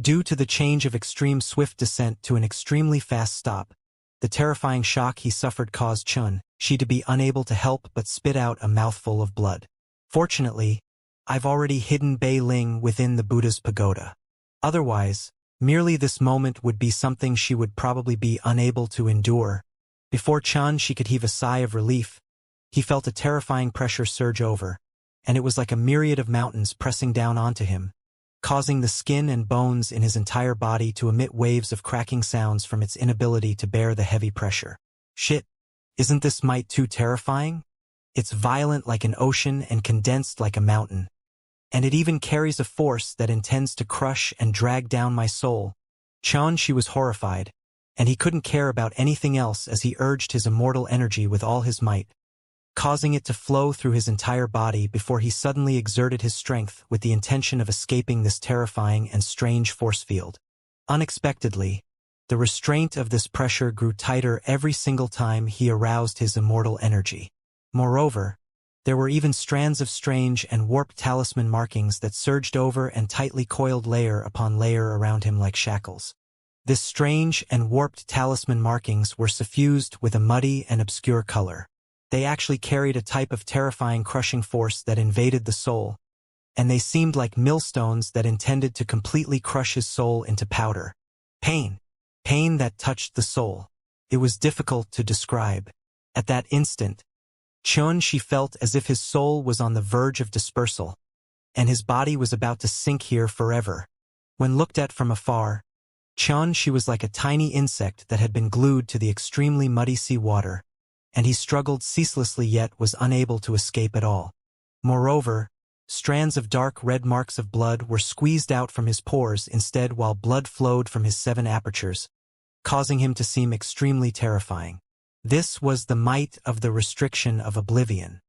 Due to the change of extreme swift descent to an extremely fast stop, the terrifying shock he suffered caused Xianxia to be unable to help but spit out a mouthful of blood. Fortunately, I've already hidden Bei Ling within the Buddha's pagoda. Otherwise, merely this moment would be something she would probably be unable to endure. Before Xianxia could heave a sigh of relief, he felt a terrifying pressure surge over, and it was like a myriad of mountains pressing down onto him, causing the skin and bones in his entire body to emit waves of cracking sounds from its inability to bear the heavy pressure. Shit! Isn't this might too terrifying? It's violent like an ocean and condensed like a mountain. And it even carries a force that intends to crush and drag down my soul. Xianxia was horrified, and he couldn't care about anything else as he urged his immortal energy with all his might, causing it to flow through his entire body before he suddenly exerted his strength with the intention of escaping this terrifying and strange force field. Unexpectedly, the restraint of this pressure grew tighter every single time he aroused his immortal energy. Moreover, there were even strands of strange and warped talisman markings that surged over and tightly coiled layer upon layer around him like shackles. This strange and warped talisman markings were suffused with a muddy and obscure color. They actually carried a type of terrifying crushing force that invaded the soul, and they seemed like millstones that intended to completely crush his soul into powder. Pain. Pain that touched the soul. It was difficult to describe. At that instant, Xianxia felt as if his soul was on the verge of dispersal, and his body was about to sink here forever. When looked at from afar, Xianxia was like a tiny insect that had been glued to the extremely muddy sea water, and he struggled ceaselessly yet was unable to escape at all. Moreover, strands of dark red marks of blood were squeezed out from his pores instead while blood flowed from his 7 apertures, causing him to seem extremely terrifying. This was the might of the restriction of oblivion.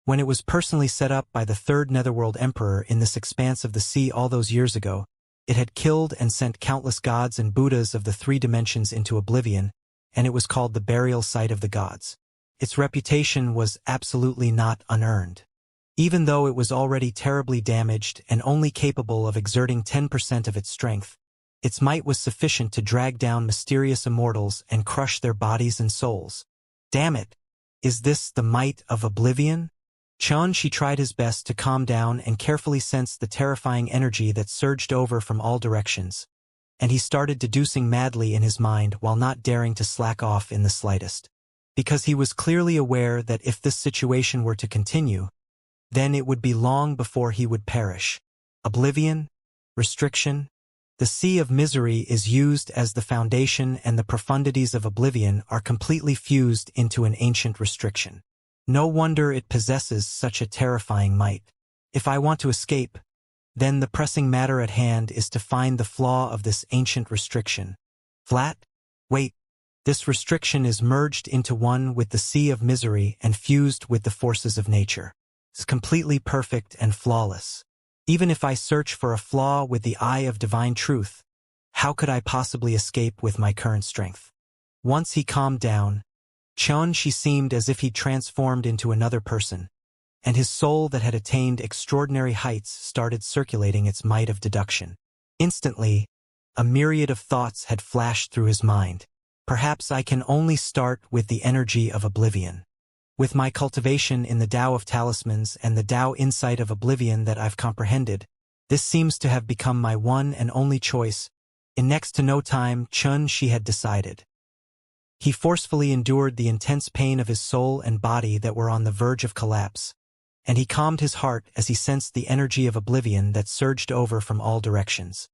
When it was personally set up by the 3rd Netherworld Emperor in this expanse of the sea all those years ago, it had killed and sent countless gods and Buddhas of the 3 dimensions into oblivion, and it was called the burial site of the gods. Its reputation was absolutely not unearned. Even though it was already terribly damaged and only capable of exerting 10% of its strength, its might was sufficient to drag down mysterious immortals and crush their bodies and souls. Damn it! Is this the might of oblivion? Xianxia tried his best to calm down and carefully sense the terrifying energy that surged over from all directions, and he started deducing madly in his mind while not daring to slack off in the slightest. Because he was clearly aware that if this situation were to continue, then it would be long before he would perish. Oblivion? Restriction? The sea of misery is used as the foundation, and the profundities of oblivion are completely fused into an ancient restriction. No wonder it possesses such a terrifying might. If I want to escape, then the pressing matter at hand is to find the flaw of this ancient restriction. Flat? Wait. This restriction is merged into one with the sea of misery and fused with the forces of nature. It's completely perfect and flawless. Even if I search for a flaw with the eye of divine truth, how could I possibly escape with my current strength? Once he calmed down, Xianxia seemed as if he'd transformed into another person, and his soul that had attained extraordinary heights started circulating its might of deduction. Instantly, a myriad of thoughts had flashed through his mind. Perhaps I can only start with the energy of oblivion. With my cultivation in the Tao of Talismans and the Tao insight of oblivion that I've comprehended, this seems to have become my one and only choice. In next to no time, Xianxia had decided. He forcefully endured the intense pain of his soul and body that were on the verge of collapse, and he calmed his heart as he sensed the energy of oblivion that surged over from all directions.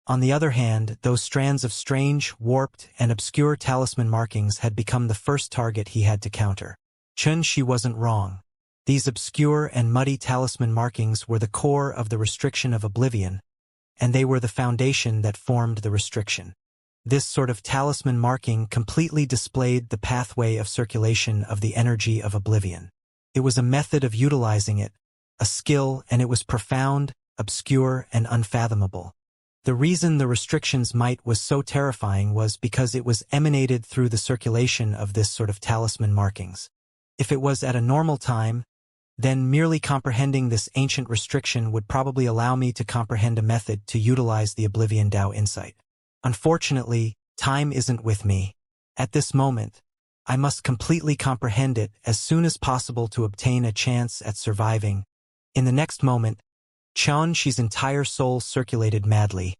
On the other hand, those strands of strange, warped, and obscure talisman markings had become the first target he had to counter. Xianxia wasn't wrong. These obscure and muddy talisman markings were the core of the restriction of oblivion, and they were the foundation that formed the restriction. This sort of talisman marking completely displayed the pathway of circulation of the energy of oblivion. It was a method of utilizing it, a skill, and it was profound, obscure, and unfathomable. The reason the restriction's might was so terrifying was because it was emanated through the circulation of this sort of talisman markings. If it was at a normal time, then merely comprehending this ancient restriction would probably allow me to comprehend a method to utilize the Oblivion Dao insight. Unfortunately, time isn't with me. At this moment, I must completely comprehend it as soon as possible to obtain a chance at surviving. In the next moment, Xianxi's entire soul circulated madly,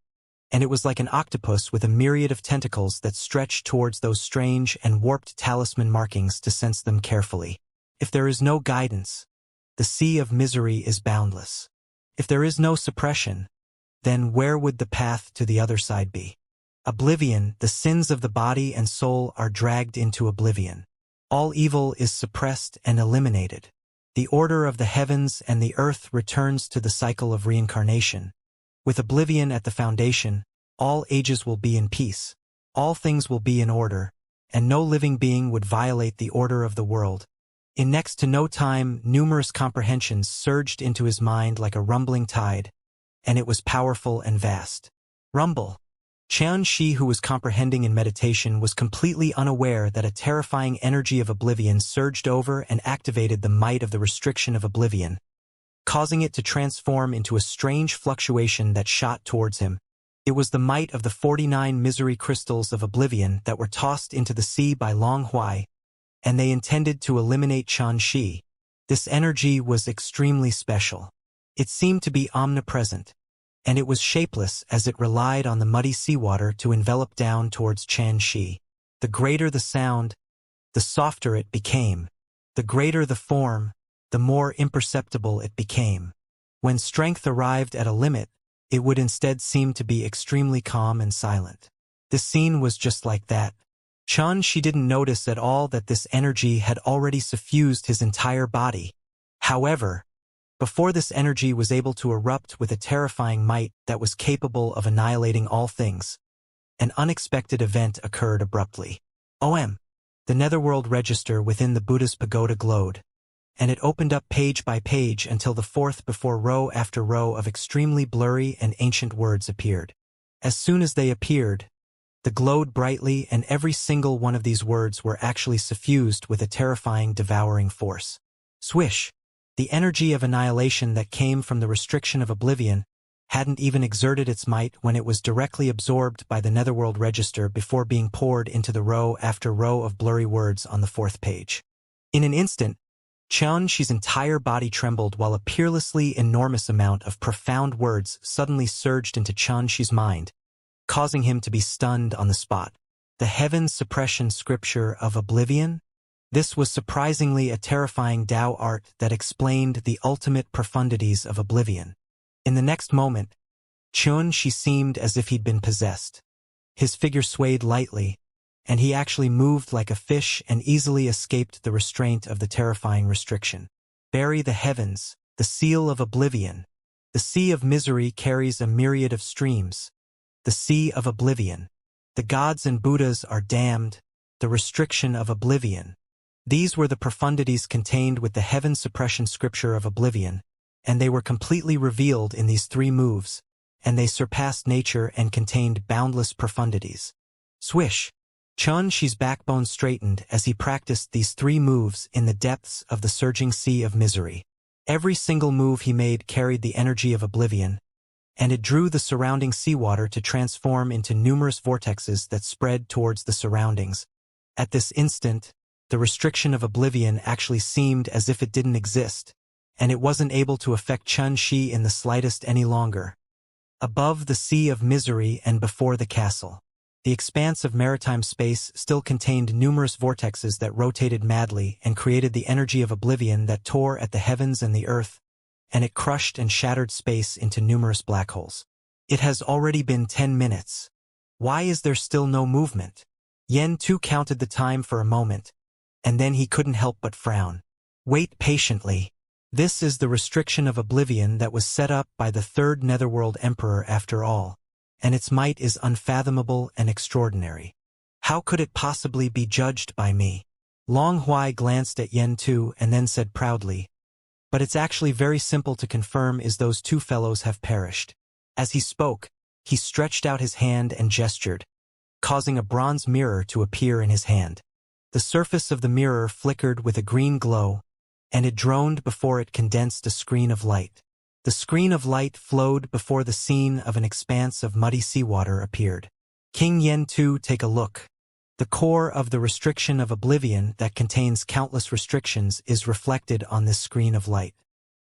and it was like an octopus with a myriad of tentacles that stretched towards those strange and warped talisman markings to sense them carefully. If there is no guidance, the sea of misery is boundless. If there is no suppression, then where would the path to the other side be? Oblivion, the sins of the body and soul are dragged into oblivion. All evil is suppressed and eliminated. The order of the heavens and the earth returns to the cycle of reincarnation. With oblivion at the foundation, all ages will be in peace, all things will be in order, and no living being would violate the order of the world. In next to no time, numerous comprehensions surged into his mind like a rumbling tide, and it was powerful and vast. Rumble. Xianxia, who was comprehending in meditation, was completely unaware that a terrifying energy of oblivion surged over and activated the might of the restriction of oblivion, causing it to transform into a strange fluctuation that shot towards him. It was the might of the 49 misery crystals of oblivion that were tossed into the sea by Long Huai, and they intended to eliminate Xianxia. This energy was extremely special. It seemed to be omnipresent, and it was shapeless as it relied on the muddy seawater to envelop down towards Xianxia. The greater the sound, the softer it became. The greater the form, the more imperceptible it became. When strength arrived at a limit, it would instead seem to be extremely calm and silent. This scene was just like that. Xianxia didn't notice at all that this energy had already suffused his entire body. However, before this energy was able to erupt with a terrifying might that was capable of annihilating all things, an unexpected event occurred abruptly. The netherworld register within the Buddha's pagoda glowed, and it opened up page by page until the fourth before row after row of extremely blurry and ancient words appeared. As soon as they appeared, they glowed brightly, and every single one of these words were actually suffused with a terrifying, devouring force. Swish! The energy of annihilation that came from the restriction of oblivion hadn't even exerted its might when it was directly absorbed by the netherworld register before being poured into the row after row of blurry words on the fourth page. In an instant, Xianxi's entire body trembled while a peerlessly enormous amount of profound words suddenly surged into Xianxi's mind, causing him to be stunned on the spot. The heaven suppression scripture of oblivion? This was surprisingly a terrifying Tao art that explained the ultimate profundities of oblivion. In the next moment, Xianxia seemed as if he'd been possessed. His figure swayed lightly, and he actually moved like a fish and easily escaped the restraint of the terrifying restriction. Bury the heavens, the seal of oblivion. The sea of misery carries a myriad of streams. The sea of oblivion. The gods and Buddhas are damned. The restriction of oblivion. These were the profundities contained with the heaven suppression scripture of oblivion, and they were completely revealed in these three moves, and they surpassed nature and contained boundless profundities. Swish! Xianxi's backbone straightened as he practiced these three moves in the depths of the surging sea of misery. Every single move he made carried the energy of oblivion, and it drew the surrounding seawater to transform into numerous vortexes that spread towards the surroundings. At this instant, the restriction of oblivion actually seemed as if it didn't exist, and it wasn't able to affect Xianxia in the slightest any longer. Above the sea of misery and before the castle, the expanse of maritime space still contained numerous vortexes that rotated madly and created the energy of oblivion that tore at the heavens and the earth, and it crushed and shattered space into numerous black holes. It has already been 10 minutes. Why is there still no movement? Yen too counted the time for a moment, and then he couldn't help but frown. Wait patiently. This is the restriction of oblivion that was set up by the third Netherworld Emperor after all, and its might is unfathomable and extraordinary. How could it possibly be judged by me? Long Huai glanced at Yen Tu and then said proudly, but it's actually very simple to confirm is those two fellows have perished. As he spoke, he stretched out his hand and gestured, causing a bronze mirror to appear in his hand. The surface of the mirror flickered with a green glow, and it droned before it condensed a screen of light. The screen of light flowed before the scene of an expanse of muddy seawater appeared. King Yen Tu, take a look. The core of the restriction of oblivion that contains countless restrictions is reflected on this screen of light.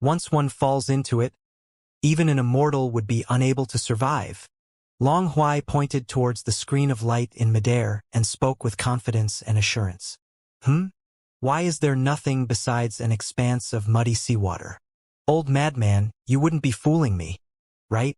Once one falls into it, even an immortal would be unable to survive. Long Huai pointed towards the screen of light in midair and spoke with confidence and assurance. Why is there nothing besides an expanse of muddy seawater? Old madman, you wouldn't be fooling me, right?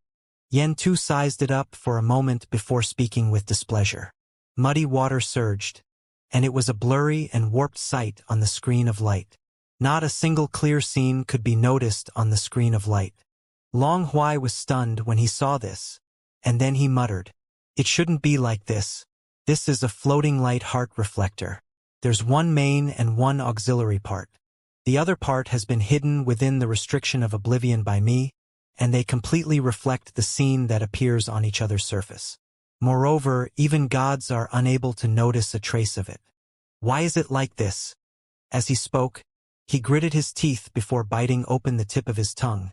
Yen Tu sized it up for a moment before speaking with displeasure. Muddy water surged, and it was a blurry and warped sight on the screen of light. Not a single clear scene could be noticed on the screen of light. Long Huai was stunned when he saw this, and then he muttered, "It shouldn't be like this. This is a floating light heart reflector. There's one main and one auxiliary part. The other part has been hidden within the restriction of oblivion by me, and they completely reflect the scene that appears on each other's surface. Moreover, even gods are unable to notice a trace of it. Why is it like this?" As he spoke, he gritted his teeth before biting open the tip of his tongue,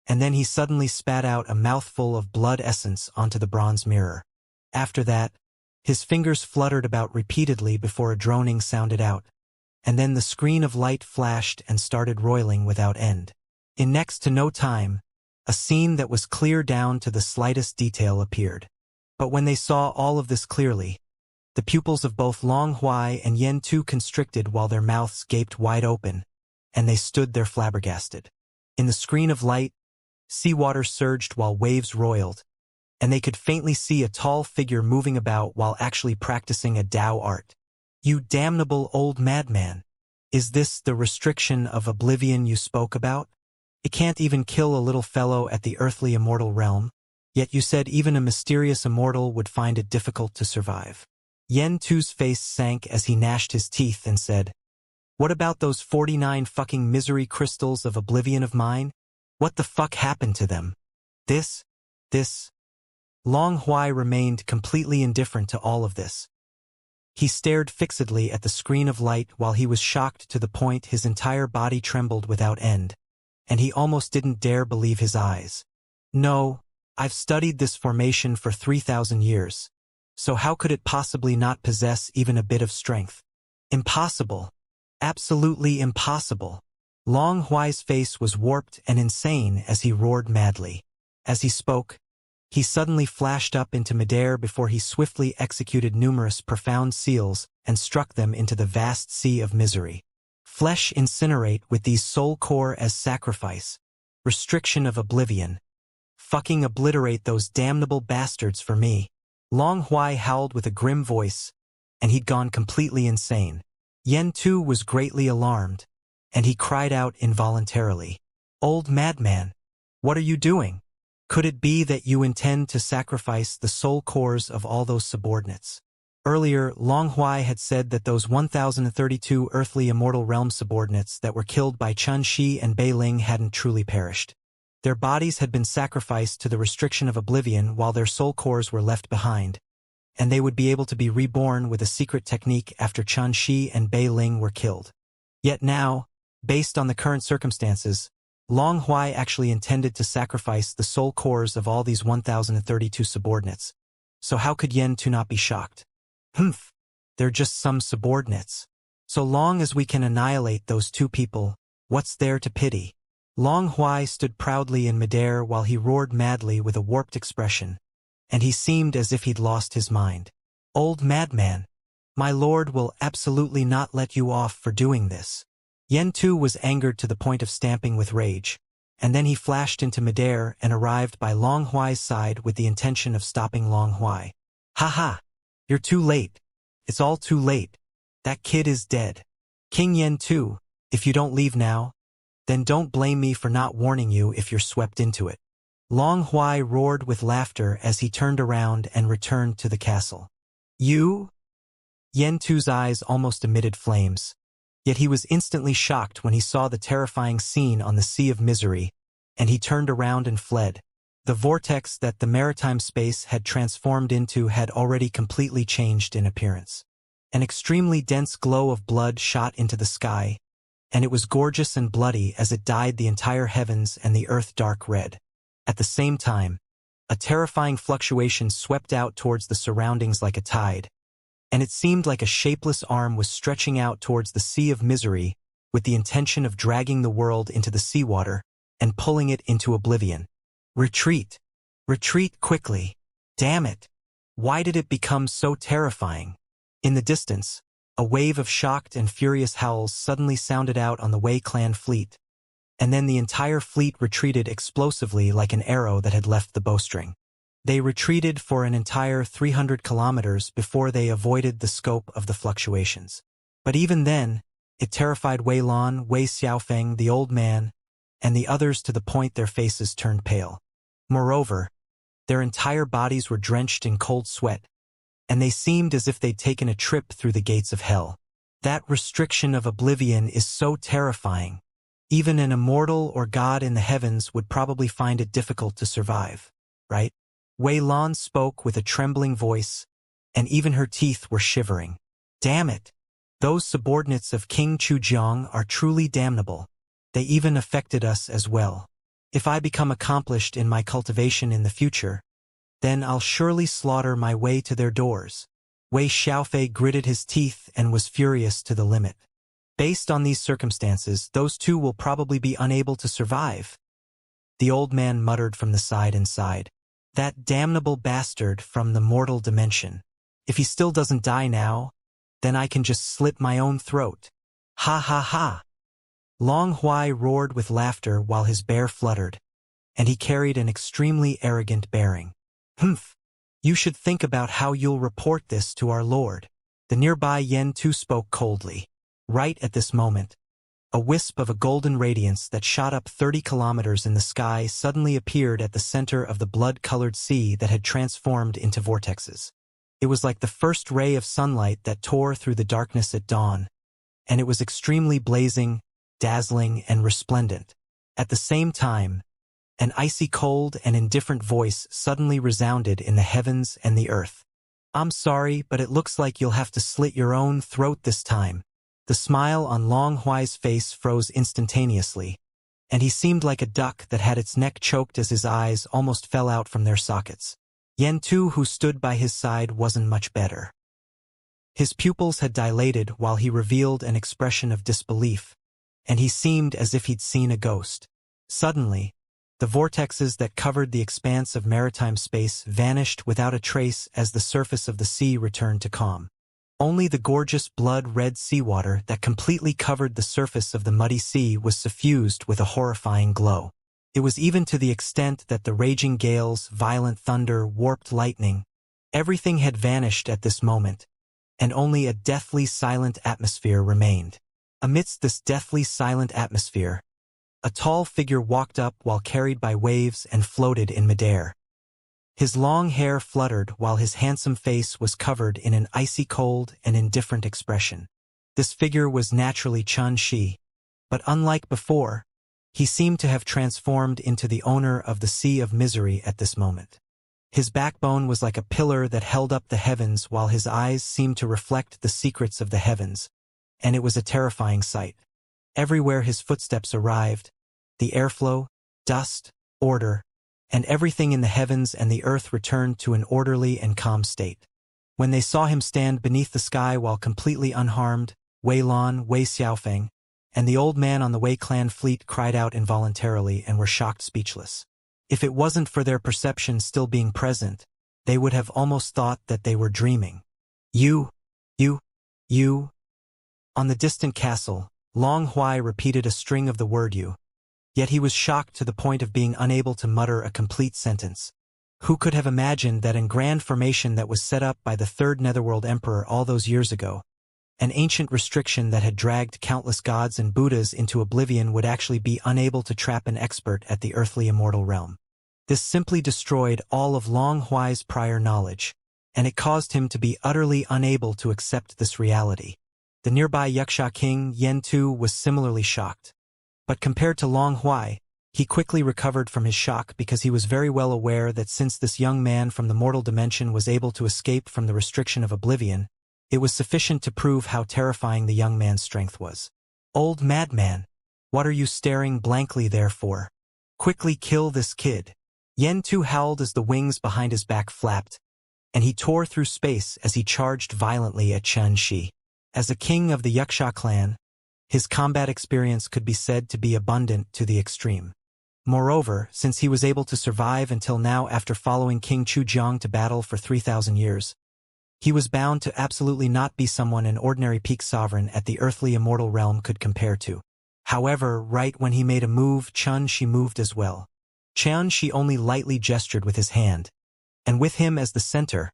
and then he suddenly spat out a mouthful of blood essence onto the bronze mirror. After that, his fingers fluttered about repeatedly before a droning sounded out, and then the screen of light flashed and started roiling without end. In next to no time, a scene that was clear down to the slightest detail appeared. But when they saw all of this clearly, the pupils of both Long Huai and Yen Tu constricted while their mouths gaped wide open, and they stood there flabbergasted. In the screen of light, seawater surged while waves roiled, and they could faintly see a tall figure moving about while actually practicing a Tao art. "You damnable old madman! Is this the restriction of oblivion you spoke about? It can't even kill a little fellow at the earthly immortal realm. Yet you said even a mysterious immortal would find it difficult to survive." Yen Tu's face sank as he gnashed his teeth and said, "What about those 49 fucking misery crystals of oblivion of mine? What the fuck happened to them? This. Long Huai remained completely indifferent to all of this. He stared fixedly at the screen of light while he was shocked to the point his entire body trembled without end, and he almost didn't dare believe his eyes. "No. I've studied this formation for 3,000 years, so how could it possibly not possess even a bit of strength? Impossible. Absolutely impossible." Long Huai's face was warped and insane as he roared madly. As he spoke, he suddenly flashed up into midair before he swiftly executed numerous profound seals and struck them into the vast sea of misery. "Flesh incinerate with these soul core as sacrifice. Restriction of oblivion. Fucking obliterate those damnable bastards for me." Long Huai howled with a grim voice, and he'd gone completely insane. Yen Tu was greatly alarmed, and he cried out involuntarily, "Old madman, what are you doing? Could it be that you intend to sacrifice the soul cores of all those subordinates?" Earlier, Long Huai had said that those 1,032 earthly immortal realm subordinates that were killed by Chun Shi and Bei Ling hadn't truly perished. Their bodies had been sacrificed to the restriction of oblivion while their soul cores were left behind, and they would be able to be reborn with a secret technique after Chun Shi and Bei Ling were killed. Yet now, based on the current circumstances, Long Huai actually intended to sacrifice the soul cores of all these 1,032 subordinates. So how could Yen Tu not be shocked? They're just some subordinates. So long as we can annihilate those two people, what's there to pity? Long Huai stood proudly in midair while he roared madly with a warped expression, and he seemed as if he'd lost his mind. "Old madman, my lord will absolutely not let you off for doing this." Yen Tu was angered to the point of stamping with rage, and then he flashed into midair and arrived by Long Huai's side with the intention of stopping Long Huai. "Ha! You're too late. It's all too late. That kid is dead." King Yen Tu, If you don't leave now, then don't blame me for not warning you if you're swept into it. Long Huai roared with laughter as he turned around and returned to the castle. You? Yen Tu's eyes almost emitted flames. Yet he was instantly shocked when he saw the terrifying scene on the Sea of Misery, and he turned around and fled. The vortex that the maritime space had transformed into had already completely changed in appearance. An extremely dense glow of blood shot into the sky, and it was gorgeous and bloody as it dyed the entire heavens and the earth dark red. At the same time, a terrifying fluctuation swept out towards the surroundings like a tide, and it seemed like a shapeless arm was stretching out towards the Sea of Misery with the intention of dragging the world into the seawater and pulling it into oblivion. Retreat! Retreat quickly! Damn it! Why did it become so terrifying? In the distance, a wave of shocked and furious howls suddenly sounded out on the Wei clan fleet, and then the entire fleet retreated explosively like an arrow that had left the bowstring. They retreated for an entire 300 kilometers before they avoided the scope of the fluctuations. But even then, it terrified Wei Lan, Wei Xiaofeng, the old man, and the others to the point their faces turned pale. Moreover, their entire bodies were drenched in cold sweat, and they seemed as if they'd taken a trip through the gates of hell. That restriction of oblivion is so terrifying. Even an immortal or god in the heavens would probably find it difficult to survive, right? Wei Lan spoke with a trembling voice, and even her teeth were shivering. Damn it! Those subordinates of King Chujiang are truly damnable. They even affected us as well. If I become accomplished in my cultivation in the future, then I'll surely slaughter my way to their doors. Wei Xiaofei gritted his teeth and was furious to the limit. Based on these circumstances, those two will probably be unable to survive. The old man muttered from the side and sighed. That damnable bastard from the mortal dimension. If he still doesn't die now, then I can just slit my own throat. Ha ha ha! Long Huai roared with laughter while his bear fluttered, and he carried an extremely arrogant bearing. Humph! You should think about how you'll report this to our lord. The nearby Yen Tu spoke coldly. Right at this moment, a wisp of a golden radiance that shot up 30 kilometers in the sky suddenly appeared at the center of the blood-colored sea that had transformed into vortexes. It was like the first ray of sunlight that tore through the darkness at dawn, and it was extremely blazing, dazzling, and resplendent. At the same time, an icy cold and indifferent voice suddenly resounded in the heavens and the earth. I'm sorry, but it looks like you'll have to slit your own throat this time. The smile on Long Huai's face froze instantaneously, and he seemed like a duck that had its neck choked as his eyes almost fell out from their sockets. Yen Tu, who stood by his side, wasn't much better. His pupils had dilated while he revealed an expression of disbelief, and he seemed as if he'd seen a ghost. Suddenly, the vortexes that covered the expanse of maritime space vanished without a trace as the surface of the sea returned to calm. Only the gorgeous blood-red seawater that completely covered the surface of the muddy sea was suffused with a horrifying glow. It was even to the extent that the raging gales, violent thunder, warped lightning, everything had vanished at this moment, and only a deathly silent atmosphere remained. Amidst this deathly silent atmosphere, a tall figure walked up while carried by waves and floated in midair. His long hair fluttered while his handsome face was covered in an icy cold and indifferent expression. This figure was naturally Chun Shi, but unlike before, he seemed to have transformed into the owner of the Sea of Misery at this moment. His backbone was like a pillar that held up the heavens while his eyes seemed to reflect the secrets of the heavens, and it was a terrifying sight. Everywhere his footsteps arrived, the airflow, dust, order, and everything in the heavens and the earth returned to an orderly and calm state. When they saw him stand beneath the sky while completely unharmed, Wei Lan, Wei Xiaofeng, and the old man on the Wei clan fleet cried out involuntarily and were shocked speechless. If it wasn't for their perception still being present, they would have almost thought that they were dreaming. You. On the distant castle, Long Huai repeated a string of the word you. Yet he was shocked to the point of being unable to mutter a complete sentence. Who could have imagined that in grand formation that was set up by the third Netherworld Emperor all those years ago, An ancient restriction that had dragged countless gods and Buddhas into oblivion would actually be unable to trap an expert at the earthly immortal realm. This simply destroyed all of Long Huai's prior knowledge, and it caused him to be utterly unable to accept this reality. The nearby Yuxia king, Yen Tu, was similarly shocked. But compared to Long Huai, he quickly recovered from his shock because he was very well aware that since this young man from the mortal dimension was able to escape from the restriction of oblivion, it was sufficient to prove how terrifying the young man's strength was. "Old madman, what are you staring blankly there for? Quickly kill this kid." Yen Tu howled as the wings behind his back flapped, and he tore through space as he charged violently at Xianxia. As a king of the Yuxia clan, his combat experience could be said to be abundant to the extreme. Moreover, since he was able to survive until now after following King Chujiang to battle for 3,000 years, he was bound to absolutely not be someone an ordinary peak sovereign at the earthly immortal realm could compare to. However, right when he made a move, Xianxia moved as well. Xianxia only lightly gestured with his hand, and with him as the center,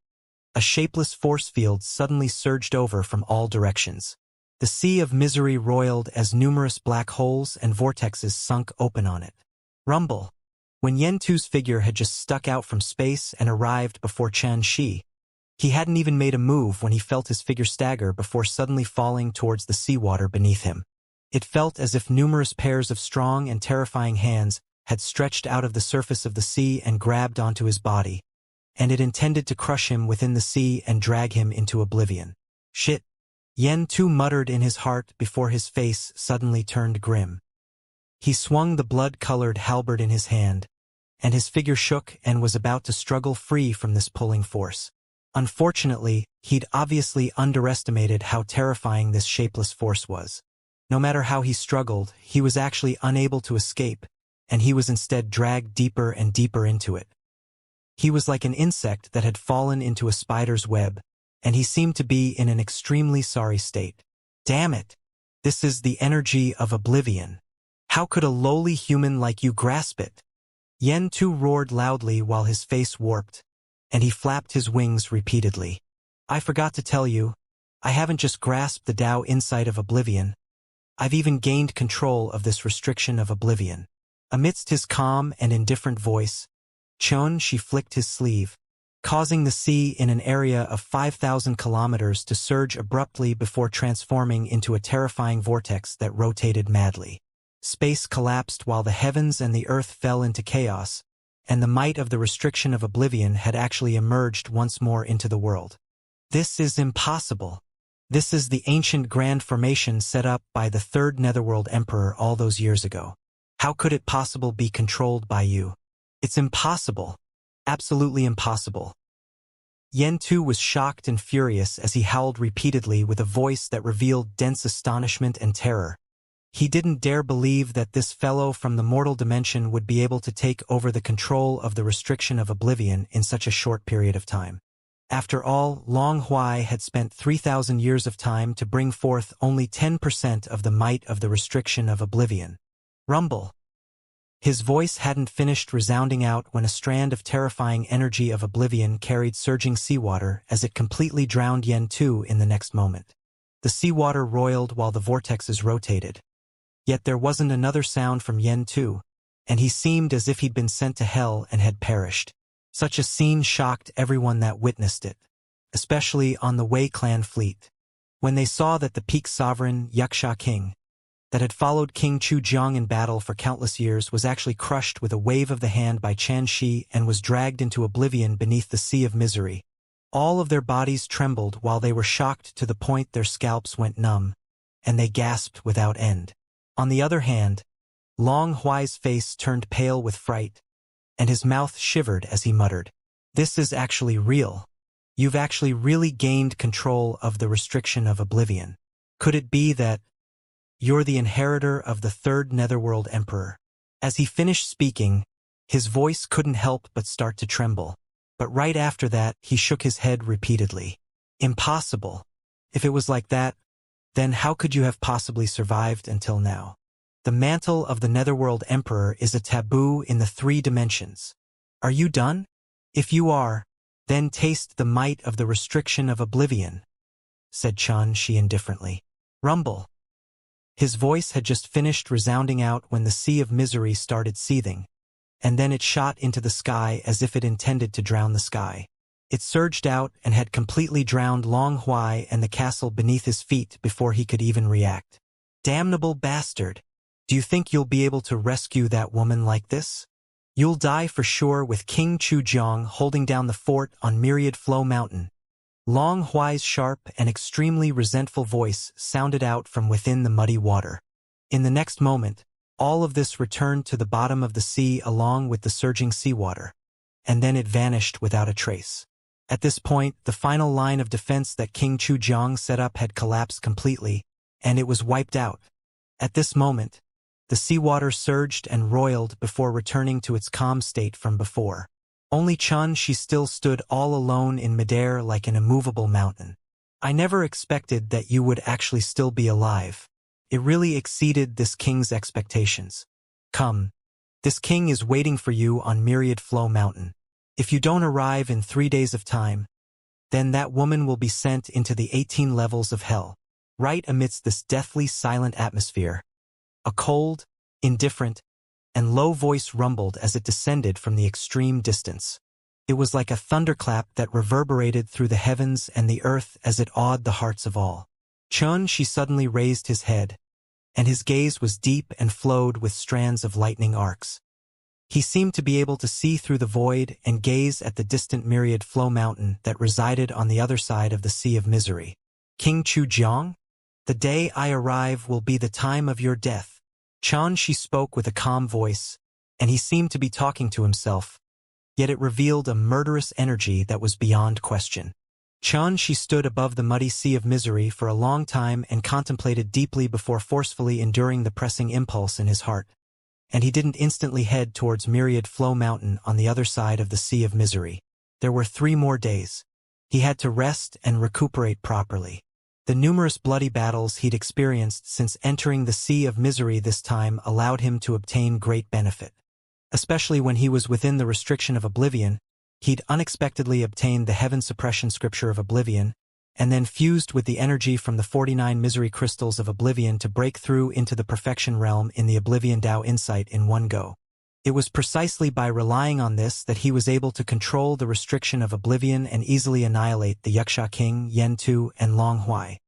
a shapeless force field suddenly surged over from all directions. The sea of misery roiled as numerous black holes and vortexes sunk open on it. Rumble. When Yen Tu's figure had just stuck out from space and arrived before Xianxia, he hadn't even made a move when he felt his figure stagger before suddenly falling towards the seawater beneath him. It felt as if numerous pairs of strong and terrifying hands had stretched out of the surface of the sea and grabbed onto his body, and it intended to crush him within the sea and drag him into oblivion. "Shit," Yen Tu muttered in his heart before his face suddenly turned grim. He swung the blood-colored halberd in his hand, and his figure shook and was about to struggle free from this pulling force. Unfortunately, he'd obviously underestimated how terrifying this shapeless force was. No matter how he struggled, he was actually unable to escape, and he was instead dragged deeper and deeper into it. He was like an insect that had fallen into a spider's web, and he seemed to be in an extremely sorry state. "Damn it! This is the energy of oblivion. How could a lowly human like you grasp it?" Yen Tu roared loudly while his face warped, and he flapped his wings repeatedly. "I forgot to tell you, I haven't just grasped the Tao insight of oblivion. I've even gained control of this restriction of oblivion." Amidst his calm and indifferent voice, Xianxia flicked his sleeve, causing the sea in an area of 5,000 kilometers to surge abruptly before transforming into a terrifying vortex that rotated madly. Space collapsed while the heavens and the earth fell into chaos, and the might of the restriction of oblivion had actually emerged once more into the world. "This is impossible. This is the ancient grand formation set up by the third Netherworld Emperor all those years ago. How could it possibly be controlled by you? It's impossible. Absolutely impossible." Yen Tu was shocked and furious as he howled repeatedly with a voice that revealed dense astonishment and terror. He didn't dare believe that this fellow from the mortal dimension would be able to take over the control of the restriction of oblivion in such a short period of time. After all, Long Huai had spent 3,000 years of time to bring forth only 10% of the might of the restriction of oblivion. Rumble. His voice hadn't finished resounding out when a strand of terrifying energy of oblivion carried surging seawater as it completely drowned Yen Tu in the next moment. The seawater roiled while the vortexes rotated. Yet there wasn't another sound from Yen Tu, and he seemed as if he'd been sent to hell and had perished. Such a scene shocked everyone that witnessed it, especially on the Wei clan fleet. When they saw that the peak sovereign, Yuxia king, that had followed King Chujiang in battle for countless years was actually crushed with a wave of the hand by Xianxia and was dragged into oblivion beneath the sea of misery. All of their bodies trembled while they were shocked to the point their scalps went numb, and they gasped without end. On the other hand, Long Huai's face turned pale with fright, and his mouth shivered as he muttered, "This is actually real. You've actually really gained control of the restriction of oblivion. Could it be that you're the inheritor of the third Netherworld Emperor?" As he finished speaking, his voice couldn't help but start to tremble. But right after that, he shook his head repeatedly. "Impossible. If it was like that, then how could you have possibly survived until now? The mantle of the Netherworld Emperor is a taboo in the 3 dimensions. Are you done? If you are, then taste the might of the restriction of oblivion." said Xianxia indifferently. Rumble. His voice had just finished resounding out when the sea of misery started seething, and then it shot into the sky as if it intended to drown the sky. It surged out and had completely drowned Long Huai and the castle beneath his feet before he could even react. Damnable bastard! Do you think you'll be able to rescue that woman like this? You'll die for sure with King Chujiang holding down the fort on Myriad Flow Mountain. Long Huai's sharp and extremely resentful voice sounded out from within the muddy water. In the next moment, all of this returned to the bottom of the sea along with the surging seawater, and then it vanished without a trace. At this point, the final line of defense that King Chujiang set up had collapsed completely, and it was wiped out. At this moment, the seawater surged and roiled before returning to its calm state from before. Only Xianxia still stood all alone in midair like an immovable mountain. I never expected that you would actually still be alive. It really exceeded this king's expectations. Come. This king is waiting for you on Myriad Flow Mountain. If you don't arrive in 3 days of time, then that woman will be sent into the 18 levels of hell. Right amidst this deathly silent atmosphere, a cold, indifferent, and low voice rumbled as it descended from the extreme distance. It was like a thunderclap that reverberated through the heavens and the earth as it awed the hearts of all. Xianxia suddenly raised his head, and his gaze was deep and flowed with strands of lightning arcs. He seemed to be able to see through the void and gaze at the distant Myriad Flow Mountain that resided on the other side of the Sea of Misery. King Chujiang? The day I arrive will be the time of your death. Xianxia spoke with a calm voice, and he seemed to be talking to himself, yet it revealed a murderous energy that was beyond question. Xianxia stood above the muddy Sea of Misery for a long time and contemplated deeply before forcefully enduring the pressing impulse in his heart. And he didn't instantly head towards Myriad Flow Mountain on the other side of the Sea of Misery. There were 3 more days. He had to rest and recuperate properly. The numerous bloody battles he'd experienced since entering the Sea of Misery this time allowed him to obtain great benefit. Especially when he was within the restriction of Oblivion, he'd unexpectedly obtained the Heaven Suppression Scripture of Oblivion, and then fused with the energy from the 49 Misery Crystals of Oblivion to break through into the Perfection Realm in the Oblivion Dao Insight in one go. It was precisely by relying on this that he was able to control the restriction of Oblivion and easily annihilate the Wuxia King, Yantu, and Long Huai.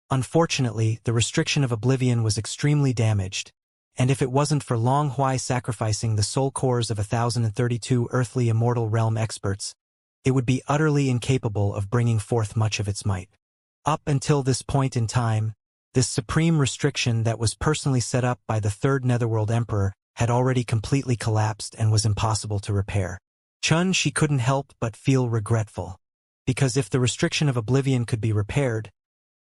Unfortunately, the restriction of Oblivion was extremely damaged, and if it wasn't for Long Huai sacrificing the soul cores of 1,032 earthly immortal realm experts, it would be utterly incapable of bringing forth much of its might. Up until this point in time, this supreme restriction that was personally set up by the Third Netherworld Emperor had already completely collapsed and was impossible to repair. Xianxia couldn't help but feel regretful, because if the restriction of Oblivion could be repaired,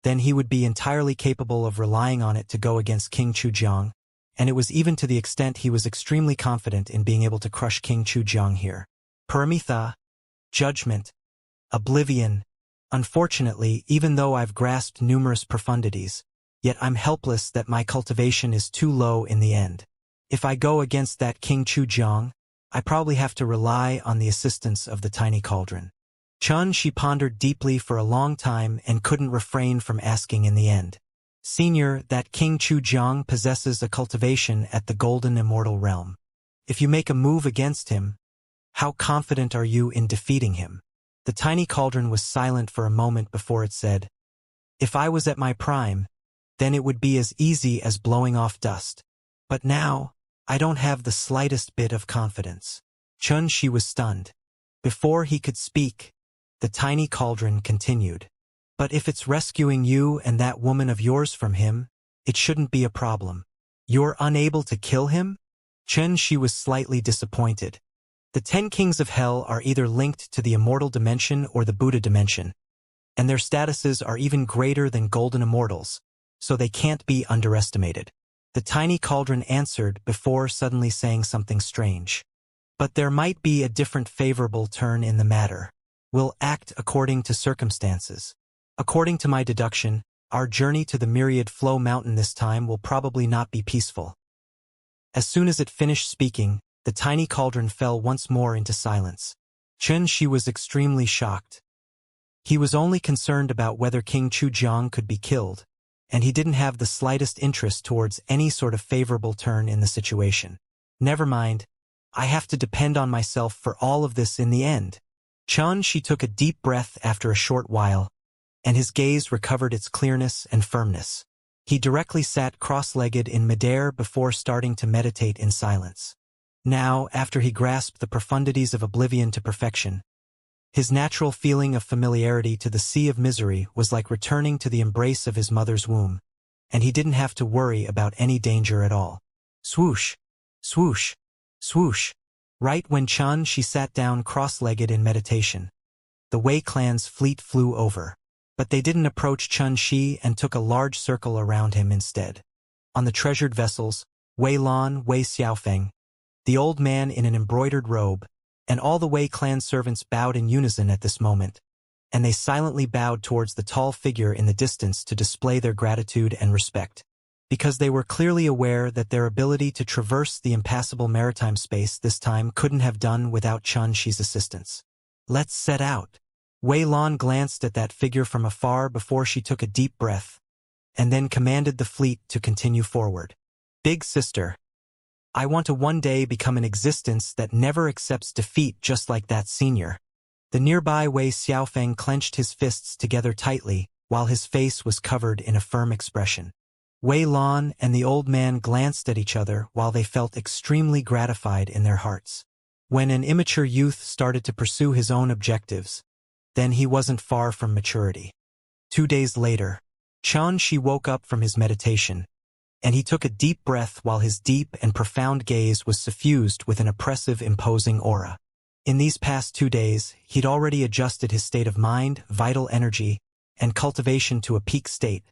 then he would be entirely capable of relying on it to go against King Chujiang, and it was even to the extent he was extremely confident in being able to crush King Chujiang here. Paramitha. Judgment. Oblivion. Unfortunately, even though I've grasped numerous profundities, yet I'm helpless that my cultivation is too low in the end. If I go against that King Chujiang, I probably have to rely on the assistance of the tiny cauldron. Xianxia pondered deeply for a long time and couldn't refrain from asking in the end. Senior, that King Chujiang possesses a cultivation at the Golden Immortal Realm. If you make a move against him, how confident are you in defeating him? The tiny cauldron was silent for a moment before it said, If I was at my prime, then it would be as easy as blowing off dust. But now, I don't have the slightest bit of confidence. Xianxia was stunned. Before he could speak, the tiny cauldron continued. But if it's rescuing you and that woman of yours from him, it shouldn't be a problem. You're unable to kill him? Xianxia was slightly disappointed. The 10 kings of hell are either linked to the immortal dimension or the Buddha dimension, and their statuses are even greater than golden immortals, so they can't be underestimated. The tiny cauldron answered before suddenly saying something strange. But there might be a different favorable turn in the matter. We'll act according to circumstances. According to my deduction, our journey to the Myriad Flow Mountain this time will probably not be peaceful. As soon as it finished speaking, the tiny cauldron fell once more into silence. Xianxia was extremely shocked. He was only concerned about whether King Chujiang could be killed, and he didn't have the slightest interest towards any sort of favorable turn in the situation. Never mind, I have to depend on myself for all of this in the end. She took a deep breath after a short while, and his gaze recovered its clearness and firmness. He directly sat cross-legged in midair before starting to meditate in silence. Now, after he grasped the profundities of oblivion to perfection, his natural feeling of familiarity to the sea of misery was like returning to the embrace of his mother's womb, and he didn't have to worry about any danger at all. Swoosh, swoosh, swoosh. Right when she sat down cross-legged in meditation, the Wei clan's fleet flew over. But they didn't approach Shi and took a large circle around him instead. On the treasured vessels, Wei Lan, Wei Xiaofeng, the old man in an embroidered robe, and all the Wei clan servants bowed in unison at this moment, and they silently bowed towards the tall figure in the distance to display their gratitude and respect, because they were clearly aware that their ability to traverse the impassable maritime space this time couldn't have done without Shi's assistance. Let's set out. Wei Lan glanced at that figure from afar before she took a deep breath, and then commanded the fleet to continue forward. Big sister, I want to one day become an existence that never accepts defeat just like that senior. The nearby Wei Xiaofeng clenched his fists together tightly, while his face was covered in a firm expression. Wei Lan and the old man glanced at each other while they felt extremely gratified in their hearts. When an immature youth started to pursue his own objectives, then he wasn't far from maturity. 2 days later, Shi woke up from his meditation, and he took a deep breath while his deep and profound gaze was suffused with an oppressive, imposing aura. In these past 2 days, he'd already adjusted his state of mind, vital energy, and cultivation to a peak state,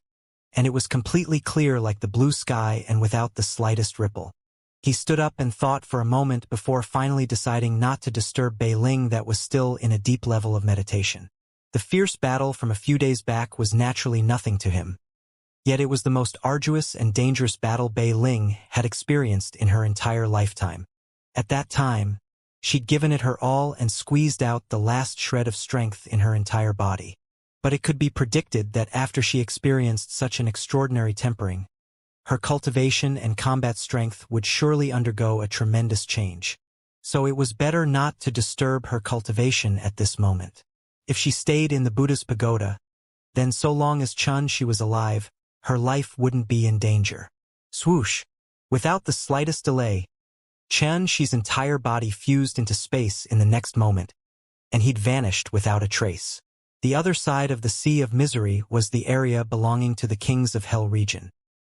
and it was completely clear like the blue sky and without the slightest ripple. He stood up and thought for a moment before finally deciding not to disturb Bei Ling that was still in a deep level of meditation. The fierce battle from a few days back was naturally nothing to him. Yet it was the most arduous and dangerous battle Bei Ling had experienced in her entire lifetime. At that time, she'd given it her all and squeezed out the last shred of strength in her entire body. But it could be predicted that after she experienced such an extraordinary tempering, her cultivation and combat strength would surely undergo a tremendous change. So it was better not to disturb her cultivation at this moment. If she stayed in the Buddha's pagoda, then so long as she was alive, her life wouldn't be in danger. Swoosh! Without the slightest delay, Shi's entire body fused into space in the next moment, and he'd vanished without a trace. The other side of the Sea of Misery was the area belonging to the Kings of Hell region.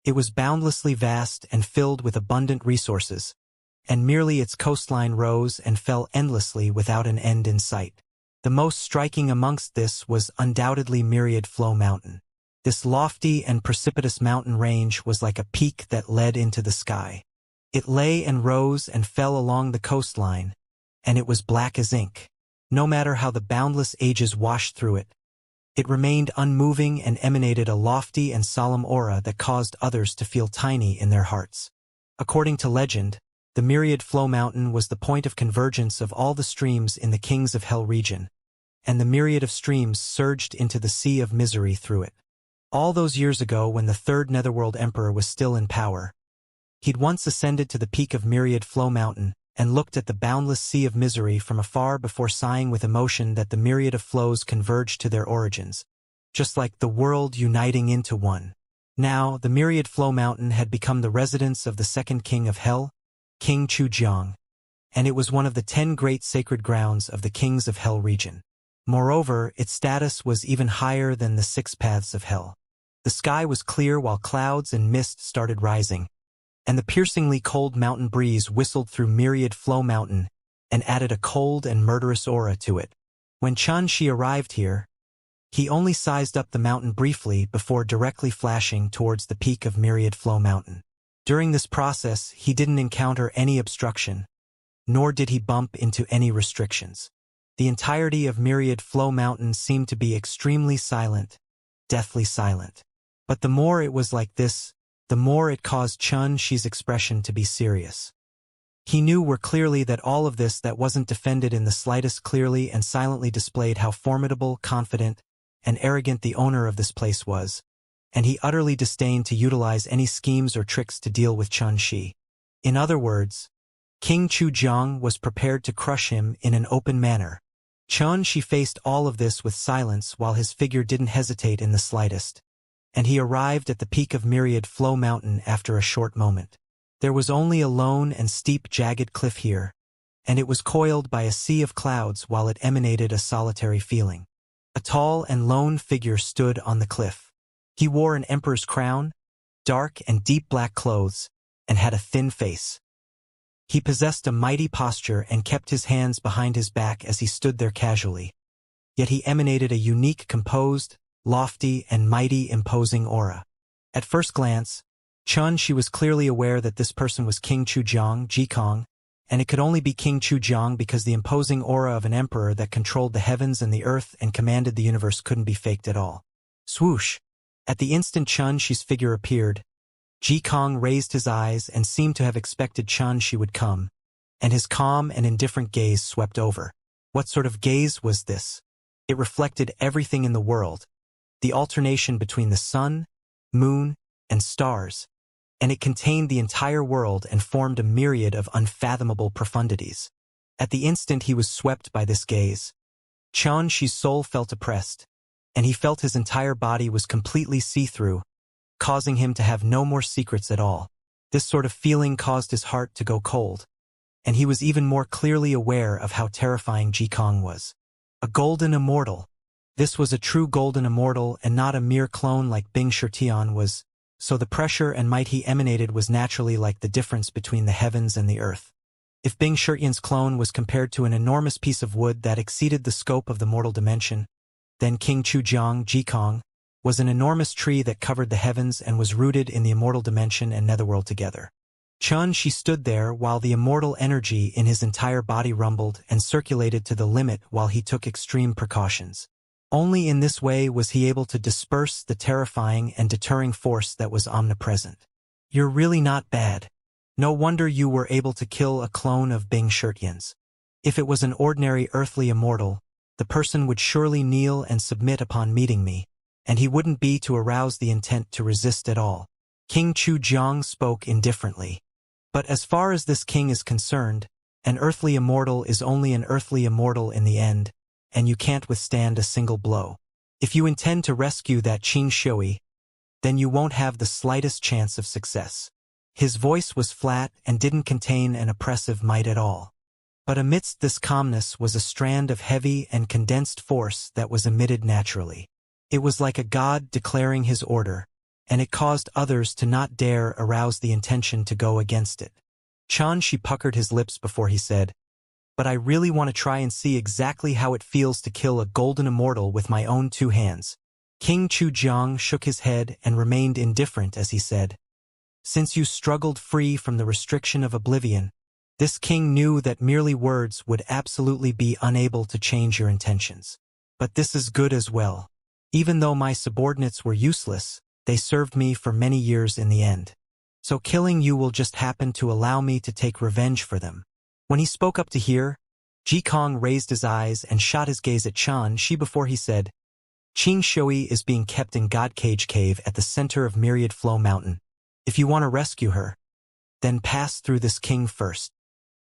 It was boundlessly vast and filled with abundant resources, and merely its coastline rose and fell endlessly without an end in sight. The most striking amongst this was undoubtedly Myriad Flow Mountain. This lofty and precipitous mountain range was like a peak that led into the sky. It lay and rose and fell along the coastline, and it was black as ink. No matter how the boundless ages washed through it, it remained unmoving and emanated a lofty and solemn aura that caused others to feel tiny in their hearts. According to legend, the Myriad Flow Mountain was the point of convergence of all the streams in the Kings of Hell region, and the myriad of streams surged into the Sea of Misery through it. All those years ago when the third Netherworld Emperor was still in power, he'd once ascended to the peak of Myriad Flow Mountain and looked at the boundless Sea of Misery from afar before sighing with emotion that the myriad of flows converged to their origins, just like the world uniting into one. Now, the Myriad Flow Mountain had become the residence of the second King of Hell, King Chujiang, and it was one of the 10 great sacred grounds of the Kings of Hell region. Moreover, its status was even higher than the 6 paths of hell. The sky was clear while clouds and mist started rising, and the piercingly cold mountain breeze whistled through Myriad Flow Mountain and added a cold and murderous aura to it. When Shi arrived here, he only sized up the mountain briefly before directly flashing towards the peak of Myriad Flow Mountain. During this process, he didn't encounter any obstruction, nor did he bump into any restrictions. The entirety of Myriad Flow Mountain seemed to be extremely silent, deathly silent. But the more it was like this, the more it caused Shi's expression to be serious. He knew clearly that all of this that wasn't defended in the slightest clearly and silently displayed how formidable, confident, and arrogant the owner of this place was, and he utterly disdained to utilize any schemes or tricks to deal with Xianxia. In other words, King Chujiang was prepared to crush him in an open manner. Xianxia faced all of this with silence while his figure didn't hesitate in the slightest, and he arrived at the peak of Myriad Flow Mountain after a short moment. There was only a lone and steep jagged cliff here, and it was coiled by a sea of clouds while it emanated a solitary feeling. A tall and lone figure stood on the cliff. He wore an emperor's crown, dark and deep black clothes, and had a thin face. He possessed a mighty posture and kept his hands behind his back as he stood there casually. Yet he emanated a unique, composed, lofty, and mighty imposing aura. At first glance, Xianxia was clearly aware that this person was King Chujiang, Jikong, and it could only be King Chujiang because the imposing aura of an emperor that controlled the heavens and the earth and commanded the universe couldn't be faked at all. Swoosh! At the instant Xianxia's figure appeared, Jikong raised his eyes and seemed to have expected Xianxia would come, and his calm and indifferent gaze swept over. What sort of gaze was this? It reflected everything in the world, the alternation between the sun, moon, and stars, and it contained the entire world and formed a myriad of unfathomable profundities. At the instant he was swept by this gaze, Xianxia's soul felt oppressed, and he felt his entire body was completely see-through, causing him to have no more secrets at all. This sort of feeling caused his heart to go cold, and he was even more clearly aware of how terrifying Jikong was. A golden immortal. This was a true golden immortal and not a mere clone like Bing Shirtian was, so the pressure and might he emanated was naturally like the difference between the heavens and the earth. If Bing Shirtian's clone was compared to an enormous piece of wood that exceeded the scope of the mortal dimension, then King Chujiang, Jikong, was an enormous tree that covered the heavens and was rooted in the immortal dimension and netherworld together. Xianxia stood there while the immortal energy in his entire body rumbled and circulated to the limit while he took extreme precautions. Only in this way was he able to disperse the terrifying and deterring force that was omnipresent. You're really not bad. No wonder you were able to kill a clone of Bing Shirtian's. If it was an ordinary earthly immortal, the person would surely kneel and submit upon meeting me, and he wouldn't be to arouse the intent to resist at all. King Chujiang spoke indifferently. But as far as this king is concerned, an earthly immortal is only an earthly immortal in the end, and you can't withstand a single blow. If you intend to rescue that Qing Shui, then you won't have the slightest chance of success. His voice was flat and didn't contain an oppressive might at all. But amidst this calmness was a strand of heavy and condensed force that was emitted naturally. It was like a god declaring his order, and it caused others to not dare arouse the intention to go against it. Xianxia puckered his lips before he said, "But I really want to try and see exactly how it feels to kill a golden immortal with my own two hands." King Chujiang shook his head and remained indifferent as he said, "Since you struggled free from the restriction of oblivion, this king knew that merely words would absolutely be unable to change your intentions. But this is good as well. Even though my subordinates were useless, they served me for many years in the end. So killing you will just happen to allow me to take revenge for them." When he spoke up to hear, Jikong raised his eyes and shot his gaze at Xianxia before he said, "Qing Shui is being kept in God Cage Cave at the center of Myriad Flow Mountain. If you want to rescue her, then pass through this king first."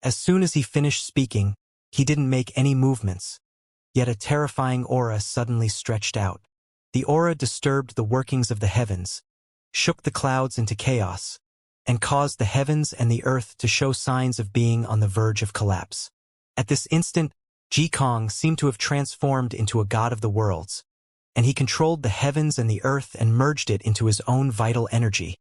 As soon as he finished speaking, he didn't make any movements, yet a terrifying aura suddenly stretched out. The aura disturbed the workings of the heavens, shook the clouds into chaos, and caused the heavens and the earth to show signs of being on the verge of collapse. At this instant, Jikong seemed to have transformed into a god of the worlds, and he controlled the heavens and the earth and merged it into his own vital energy,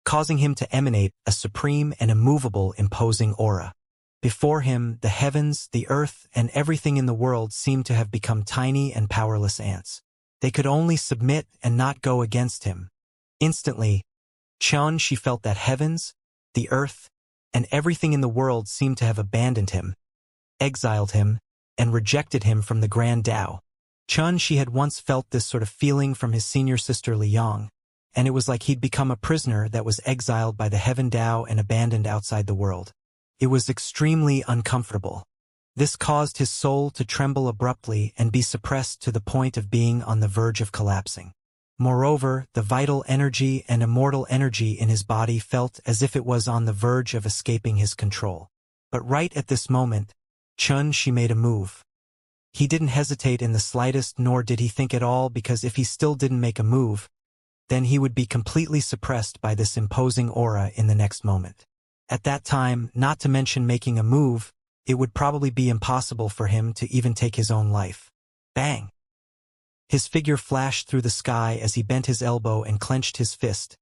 causing him to emanate a supreme and immovable imposing aura. Before him, the heavens, the earth, and everything in the world seemed to have become tiny and powerless ants. They could only submit and not go against him. Instantly, Xianxia felt that heavens, the earth, and everything in the world seemed to have abandoned him, exiled him, and rejected him from the Grand Tao. Xianxia had once felt this sort of feeling from his senior sister Liang, and it was like he'd become a prisoner that was exiled by the Heaven Tao and abandoned outside the world. It was extremely uncomfortable. This caused his soul to tremble abruptly and be suppressed to the point of being on the verge of collapsing. Moreover, the vital energy and immortal energy in his body felt as if it was on the verge of escaping his control. But right at this moment, Xianxia made a move. He didn't hesitate in the slightest, nor did he think at all, because if he still didn't make a move, then he would be completely suppressed by this imposing aura in the next moment. At that time, not to mention making a move, it would probably be impossible for him to even take his own life. Bang! His figure flashed through the sky as he bent his elbow and clenched his fist,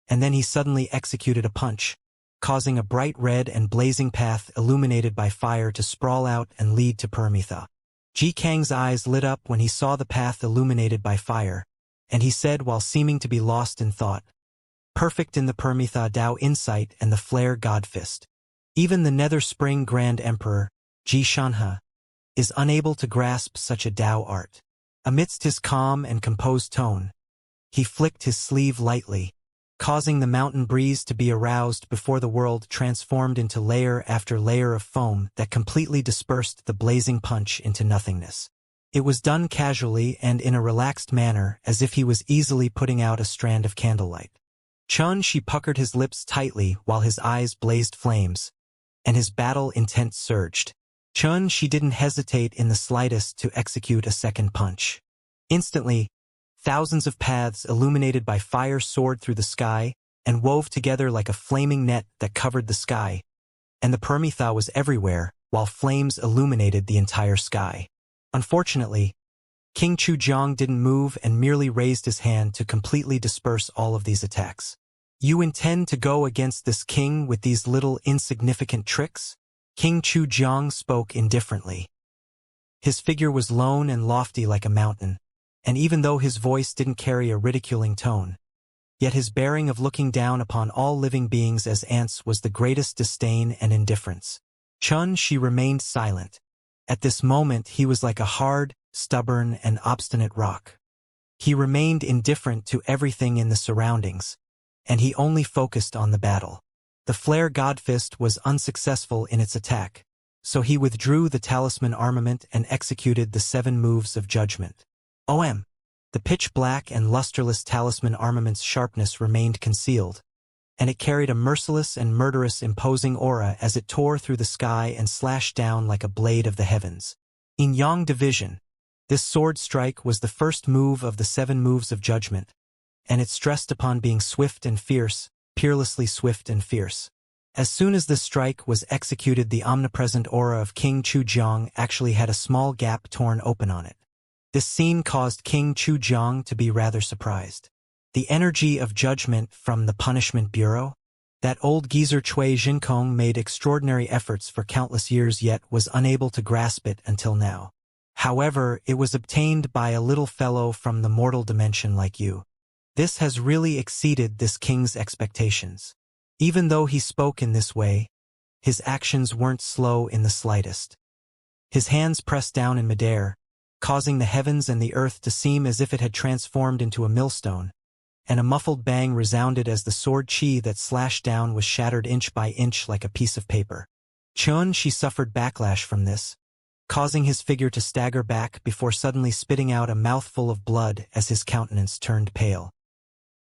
and then he suddenly executed a punch, causing a bright red and blazing path illuminated by fire to sprawl out and lead to Permitha. Ji Kang's eyes lit up when he saw the path illuminated by fire, and he said while seeming to be lost in thought, "Perfect in the Permitha Dao insight and the flare God fist. Even the Nether Spring Grand Emperor, Ji Shanha, is unable to grasp such a Dao art." Amidst his calm and composed tone, he flicked his sleeve lightly, causing the mountain breeze to be aroused before the world transformed into layer after layer of foam that completely dispersed the blazing punch into nothingness. It was done casually and in a relaxed manner, as if he was easily putting out a strand of candlelight. Xianxia puckered his lips tightly while his eyes blazed flames, and his battle intent surged. Xianxia didn't hesitate in the slightest to execute a second punch. Instantly, thousands of paths illuminated by fire soared through the sky and wove together like a flaming net that covered the sky, and the Permitha was everywhere, while flames illuminated the entire sky. Unfortunately, King Chujiang didn't move and merely raised his hand to completely disperse all of these attacks. "You intend to go against this king with these little insignificant tricks?" King Chujiang spoke indifferently. His figure was lone and lofty like a mountain, and even though his voice didn't carry a ridiculing tone, yet his bearing of looking down upon all living beings as ants was the greatest disdain and indifference. Xianxia remained silent. At this moment he was like a hard, stubborn, and obstinate rock. He remained indifferent to everything in the surroundings, and he only focused on the battle. The flare Godfist was unsuccessful in its attack, so he withdrew the talisman armament and executed the 7 moves of judgment. The pitch-black and lusterless talisman armament's sharpness remained concealed, and it carried a merciless and murderous imposing aura as it tore through the sky and slashed down like a blade of the heavens. In Yang Division, this sword strike was the first move of the 7 moves of judgment, and it stressed upon being swift and fierce, peerlessly swift and fierce. As soon as this strike was executed, the omnipresent aura of King Chujiang actually had a small gap torn open on it. This scene caused King Chujiang to be rather surprised. The energy of judgment from the Punishment Bureau? That old geezer Cui Jinkong made extraordinary efforts for countless years yet was unable to grasp it until now. However, it was obtained by a little fellow from the mortal dimension like you. This has really exceeded this king's expectations. Even though he spoke in this way, his actions weren't slow in the slightest. His hands pressed down in midair, causing the heavens and the earth to seem as if it had transformed into a millstone, and a muffled bang resounded as the sword chi that slashed down was shattered inch by inch like a piece of paper. Xianxia suffered backlash from this, causing his figure to stagger back before suddenly spitting out a mouthful of blood as his countenance turned pale.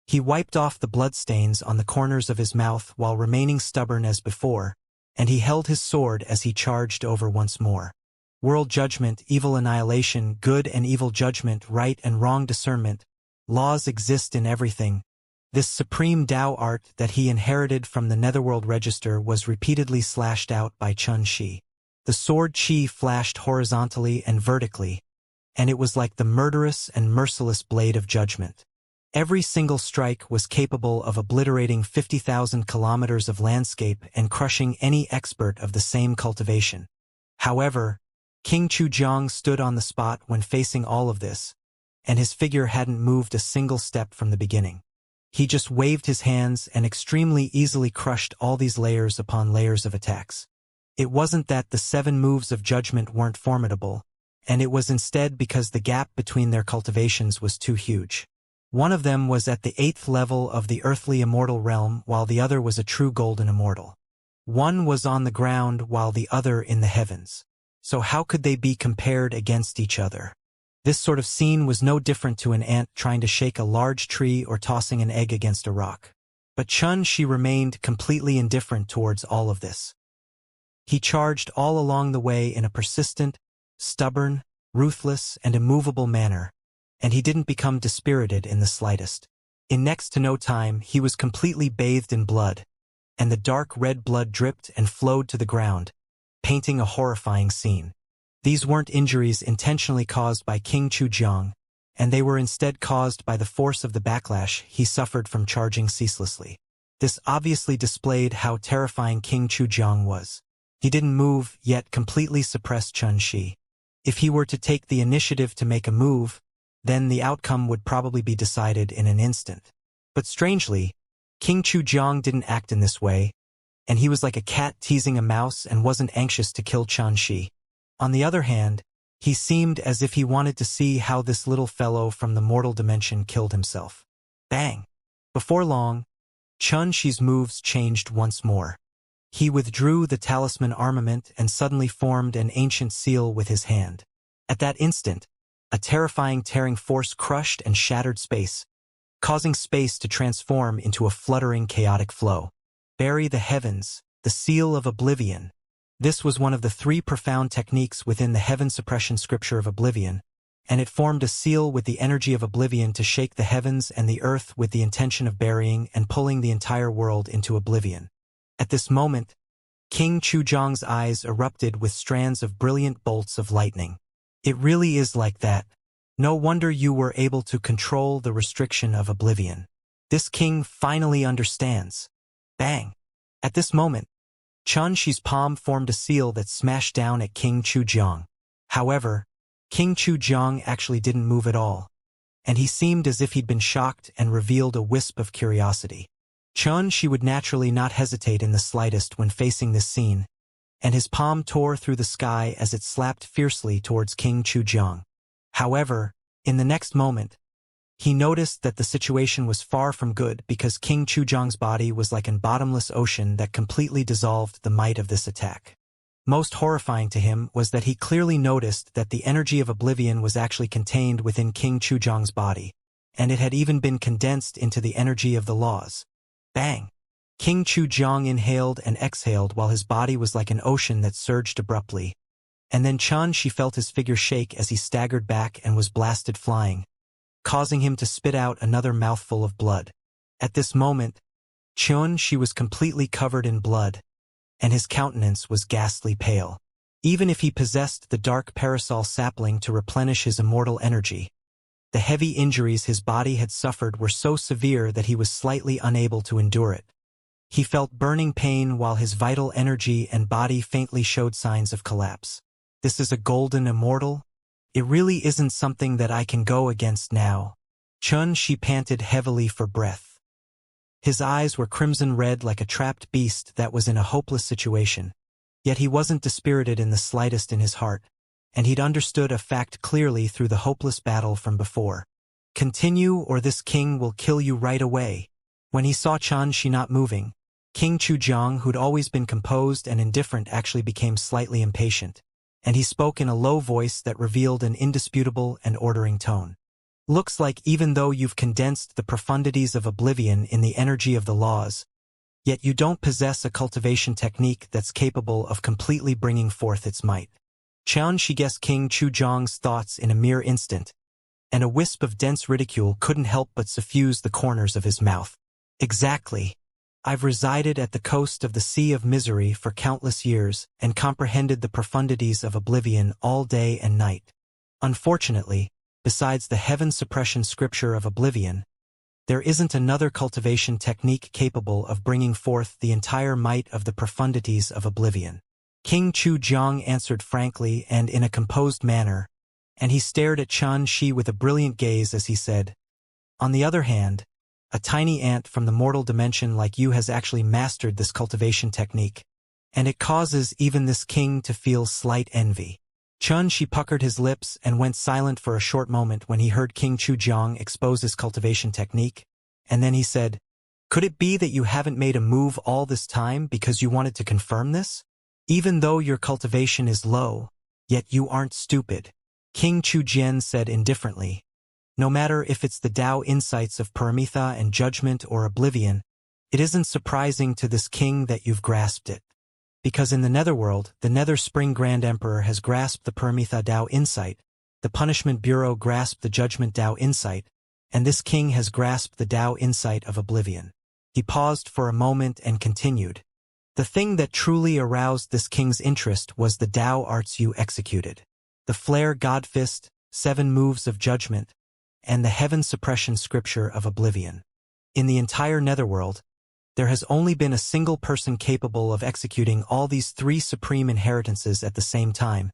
He wiped off the bloodstains on the corners of his mouth while remaining stubborn as before, and he held his sword as he charged over once more. World judgment, evil annihilation, good and evil judgment, right and wrong discernment. Laws exist in everything. This supreme Tao art that he inherited from the Netherworld Register was repeatedly slashed out by Xianxia. The sword chi flashed horizontally and vertically, and it was like the murderous and merciless blade of judgment. Every single strike was capable of obliterating 50,000 kilometers of landscape and crushing any expert of the same cultivation. However, King Chujiang stood on the spot when facing all of this, and his figure hadn't moved a single step from the beginning. He just waved his hands and extremely easily crushed all these layers upon layers of attacks. It wasn't that the 7 moves of judgment weren't formidable, and it was instead because the gap between their cultivations was too huge. One of them was at the 8th level of the earthly immortal realm, while the other was a true golden immortal. One was on the ground while the other in the heavens. so how could they be compared against each other? This sort of scene was no different to an ant trying to shake a large tree or tossing an egg against a rock. But Xianxia remained completely indifferent towards all of this. He charged all along the way in a persistent, stubborn, ruthless, and immovable manner, and he didn't become dispirited in the slightest. In next to no time, he was completely bathed in blood, and the dark red blood dripped and flowed to the ground, painting a horrifying scene. These weren't injuries intentionally caused by King Chujiang, and they were instead caused by the force of the backlash he suffered from charging ceaselessly. This obviously displayed how terrifying King Chujiang was. He didn't move, yet completely suppressed Xianxia. If he were to take the initiative to make a move, then the outcome would probably be decided in an instant. But strangely, King Chujiang didn't act in this way, and he was like a cat teasing a mouse and wasn't anxious to kill Xianxia. On the other hand, he seemed as if he wanted to see how this little fellow from the mortal dimension killed himself. Bang! Before long, Xianxia's moves changed once more. He withdrew the talisman armament and suddenly formed an ancient seal with his hand. At that instant, a terrifying tearing force crushed and shattered space, causing space to transform into a fluttering chaotic flow. Bury the heavens, the seal of oblivion. This was one of the 3 profound techniques within the heaven suppression scripture of oblivion, and it formed a seal with the energy of oblivion to shake the heavens and the earth with the intention of burying and pulling the entire world into oblivion. At this moment, King Chujiang's eyes erupted with strands of brilliant bolts of lightning. It really is like that. No wonder you were able to control the restriction of oblivion. This king finally understands. Bang! At this moment, Xianxia's palm formed a seal that smashed down at King Chujiang. However, King Chujiang actually didn't move at all, and he seemed as if he'd been shocked and revealed a wisp of curiosity. Xianxia would naturally not hesitate in the slightest when facing this scene, and his palm tore through the sky as it slapped fiercely towards King Chujiang. However, in the next moment, he noticed that the situation was far from good because King Chujiang's body was like a bottomless ocean that completely dissolved the might of this attack. Most horrifying to him was that he clearly noticed that the energy of oblivion was actually contained within King Chujiang's body, and it had even been condensed into the energy of the laws. Bang! King Chujiang inhaled and exhaled while his body was like an ocean that surged abruptly, and then Xianxia felt his figure shake as he staggered back and was blasted flying, causing him to spit out another mouthful of blood. At this moment, Xianxia was completely covered in blood, and his countenance was ghastly pale. Even if he possessed the dark parasol sapling to replenish his immortal energy, the heavy injuries his body had suffered were so severe that he was slightly unable to endure it. He felt burning pain while his vital energy and body faintly showed signs of collapse. This is a golden immortal? It really isn't something that I can go against now. Xianxia panted heavily for breath. His eyes were crimson red like a trapped beast that was in a hopeless situation. Yet he wasn't dispirited in the slightest in his heart, and he'd understood a fact clearly through the hopeless battle from before. Continue or this king will kill you right away. When he saw Xianxia not moving, King Chujiang, who'd always been composed and indifferent, actually became slightly impatient, and he spoke in a low voice that revealed an indisputable and ordering tone. Looks like even though you've condensed the profundities of oblivion in the energy of the laws, yet you don't possess a cultivation technique that's capable of completely bringing forth its might. Xianxia guessed King Chujiang's thoughts in a mere instant, and a wisp of dense ridicule couldn't help but suffuse the corners of his mouth. Exactly. I've resided at the coast of the Sea of Misery for countless years and comprehended the profundities of oblivion all day and night. Unfortunately, besides the heaven suppression scripture of oblivion, there isn't another cultivation technique capable of bringing forth the entire might of the profundities of oblivion. King Chujiang answered frankly and in a composed manner, and he stared at Xianxia with a brilliant gaze as he said, "On the other hand, a tiny ant from the mortal dimension like you has actually mastered this cultivation technique, and it causes even this king to feel slight envy." Xianxia puckered his lips and went silent for a short moment when he heard King Chujiang expose his cultivation technique, and then he said, "Could it be that you haven't made a move all this time because you wanted to confirm this? Even though your cultivation is low, Yet you aren't stupid. King Chu Jian said indifferently. No matter if it's the Tao insights of Paramitha and judgment or oblivion, it isn't surprising to this king that you've grasped it. Because in the Netherworld, the Nether Spring Grand Emperor has grasped the Paramitha Tao insight, the Punishment Bureau grasped the Judgment Tao insight, and this king has grasped the Tao insight of oblivion. He paused for a moment and continued. The thing that truly aroused this king's interest was the Tao arts you executed. The Flare God Fist, 7 Moves of Judgment, and the Heaven Suppression Scripture of Oblivion. In the entire Netherworld, there has only been a single person capable of executing all these 3 supreme inheritances at the same time,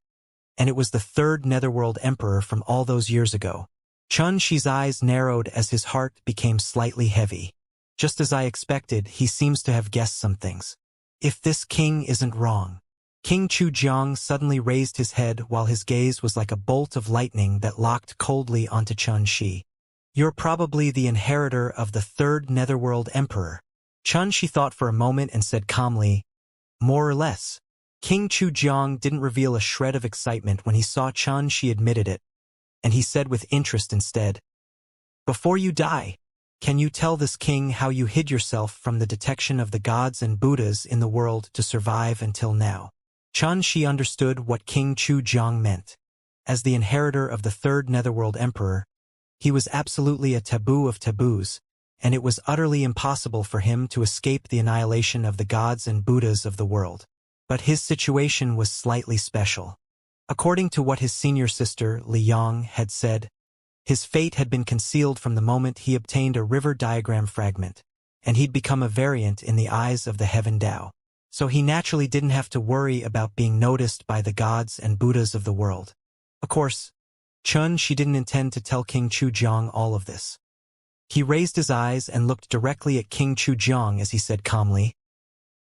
and it was the 3rd Netherworld Emperor from all those years ago. Chun Shi's eyes narrowed as his heart became slightly heavy. Just as I expected, he seems to have guessed some things. If this king isn't wrong. King Chu Jiang suddenly raised his head while his gaze was like a bolt of lightning that locked coldly onto Chun Shi. You're probably the inheritor of the 3rd Netherworld Emperor. Chun Shi thought for a moment and said calmly, more or less. King Chu Jiang didn't reveal a shred of excitement when he saw Chun Shi admitted it, and he said with interest instead, before you die, can you tell this king how you hid yourself from the detection of the gods and Buddhas in the world to survive until now? Chun Shi understood what King Chu Jiang meant. As the inheritor of the 3rd Netherworld Emperor, he was absolutely a taboo of taboos, and it was utterly impossible for him to escape the annihilation of the gods and Buddhas of the world. But his situation was slightly special. According to what his senior sister, Li Yang, had said, his fate had been concealed from the moment he obtained a river diagram fragment, and he'd become a variant in the eyes of the Heaven Tao. So he naturally didn't have to worry about being noticed by the gods and Buddhas of the world. Of course, Chun Shi didn't intend to tell King Chu Jiang all of this. He raised his eyes and looked directly at King Chu Jiang as he said calmly,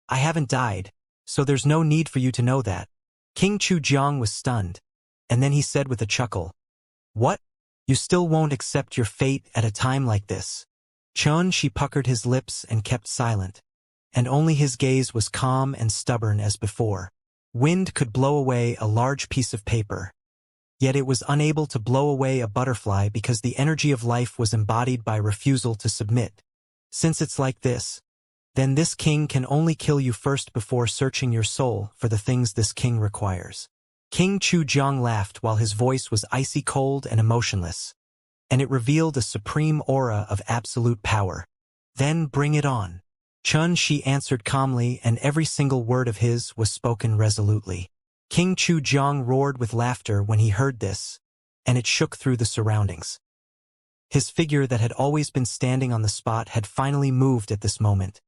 I haven't died, so there's no need for you to know that. King Chu Jiang was stunned, and then he said with a chuckle, what? You still won't accept your fate at a time like this? Chun Shi puckered his lips and kept silent, and only his gaze was calm and stubborn as before. Wind could blow away a large piece of paper, yet it was unable to blow away a butterfly because the energy of life was embodied by refusal to submit. Since it's like this, then this king can only kill you first before searching your soul for the things this king requires. King Chu Jiang laughed while his voice was icy cold and emotionless, and it revealed a supreme aura of absolute power. Then bring it on. Chun Shi answered calmly, and every single word of his was spoken resolutely. King Chu Jiang roared with laughter when he heard this, and it shook through the surroundings. His figure that had always been standing on the spot had finally moved at this moment,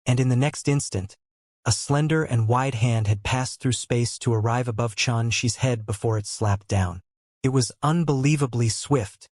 and in the next instant, a slender and wide hand had passed through space to arrive above Chun Shi's head before it slapped down. It was unbelievably swift,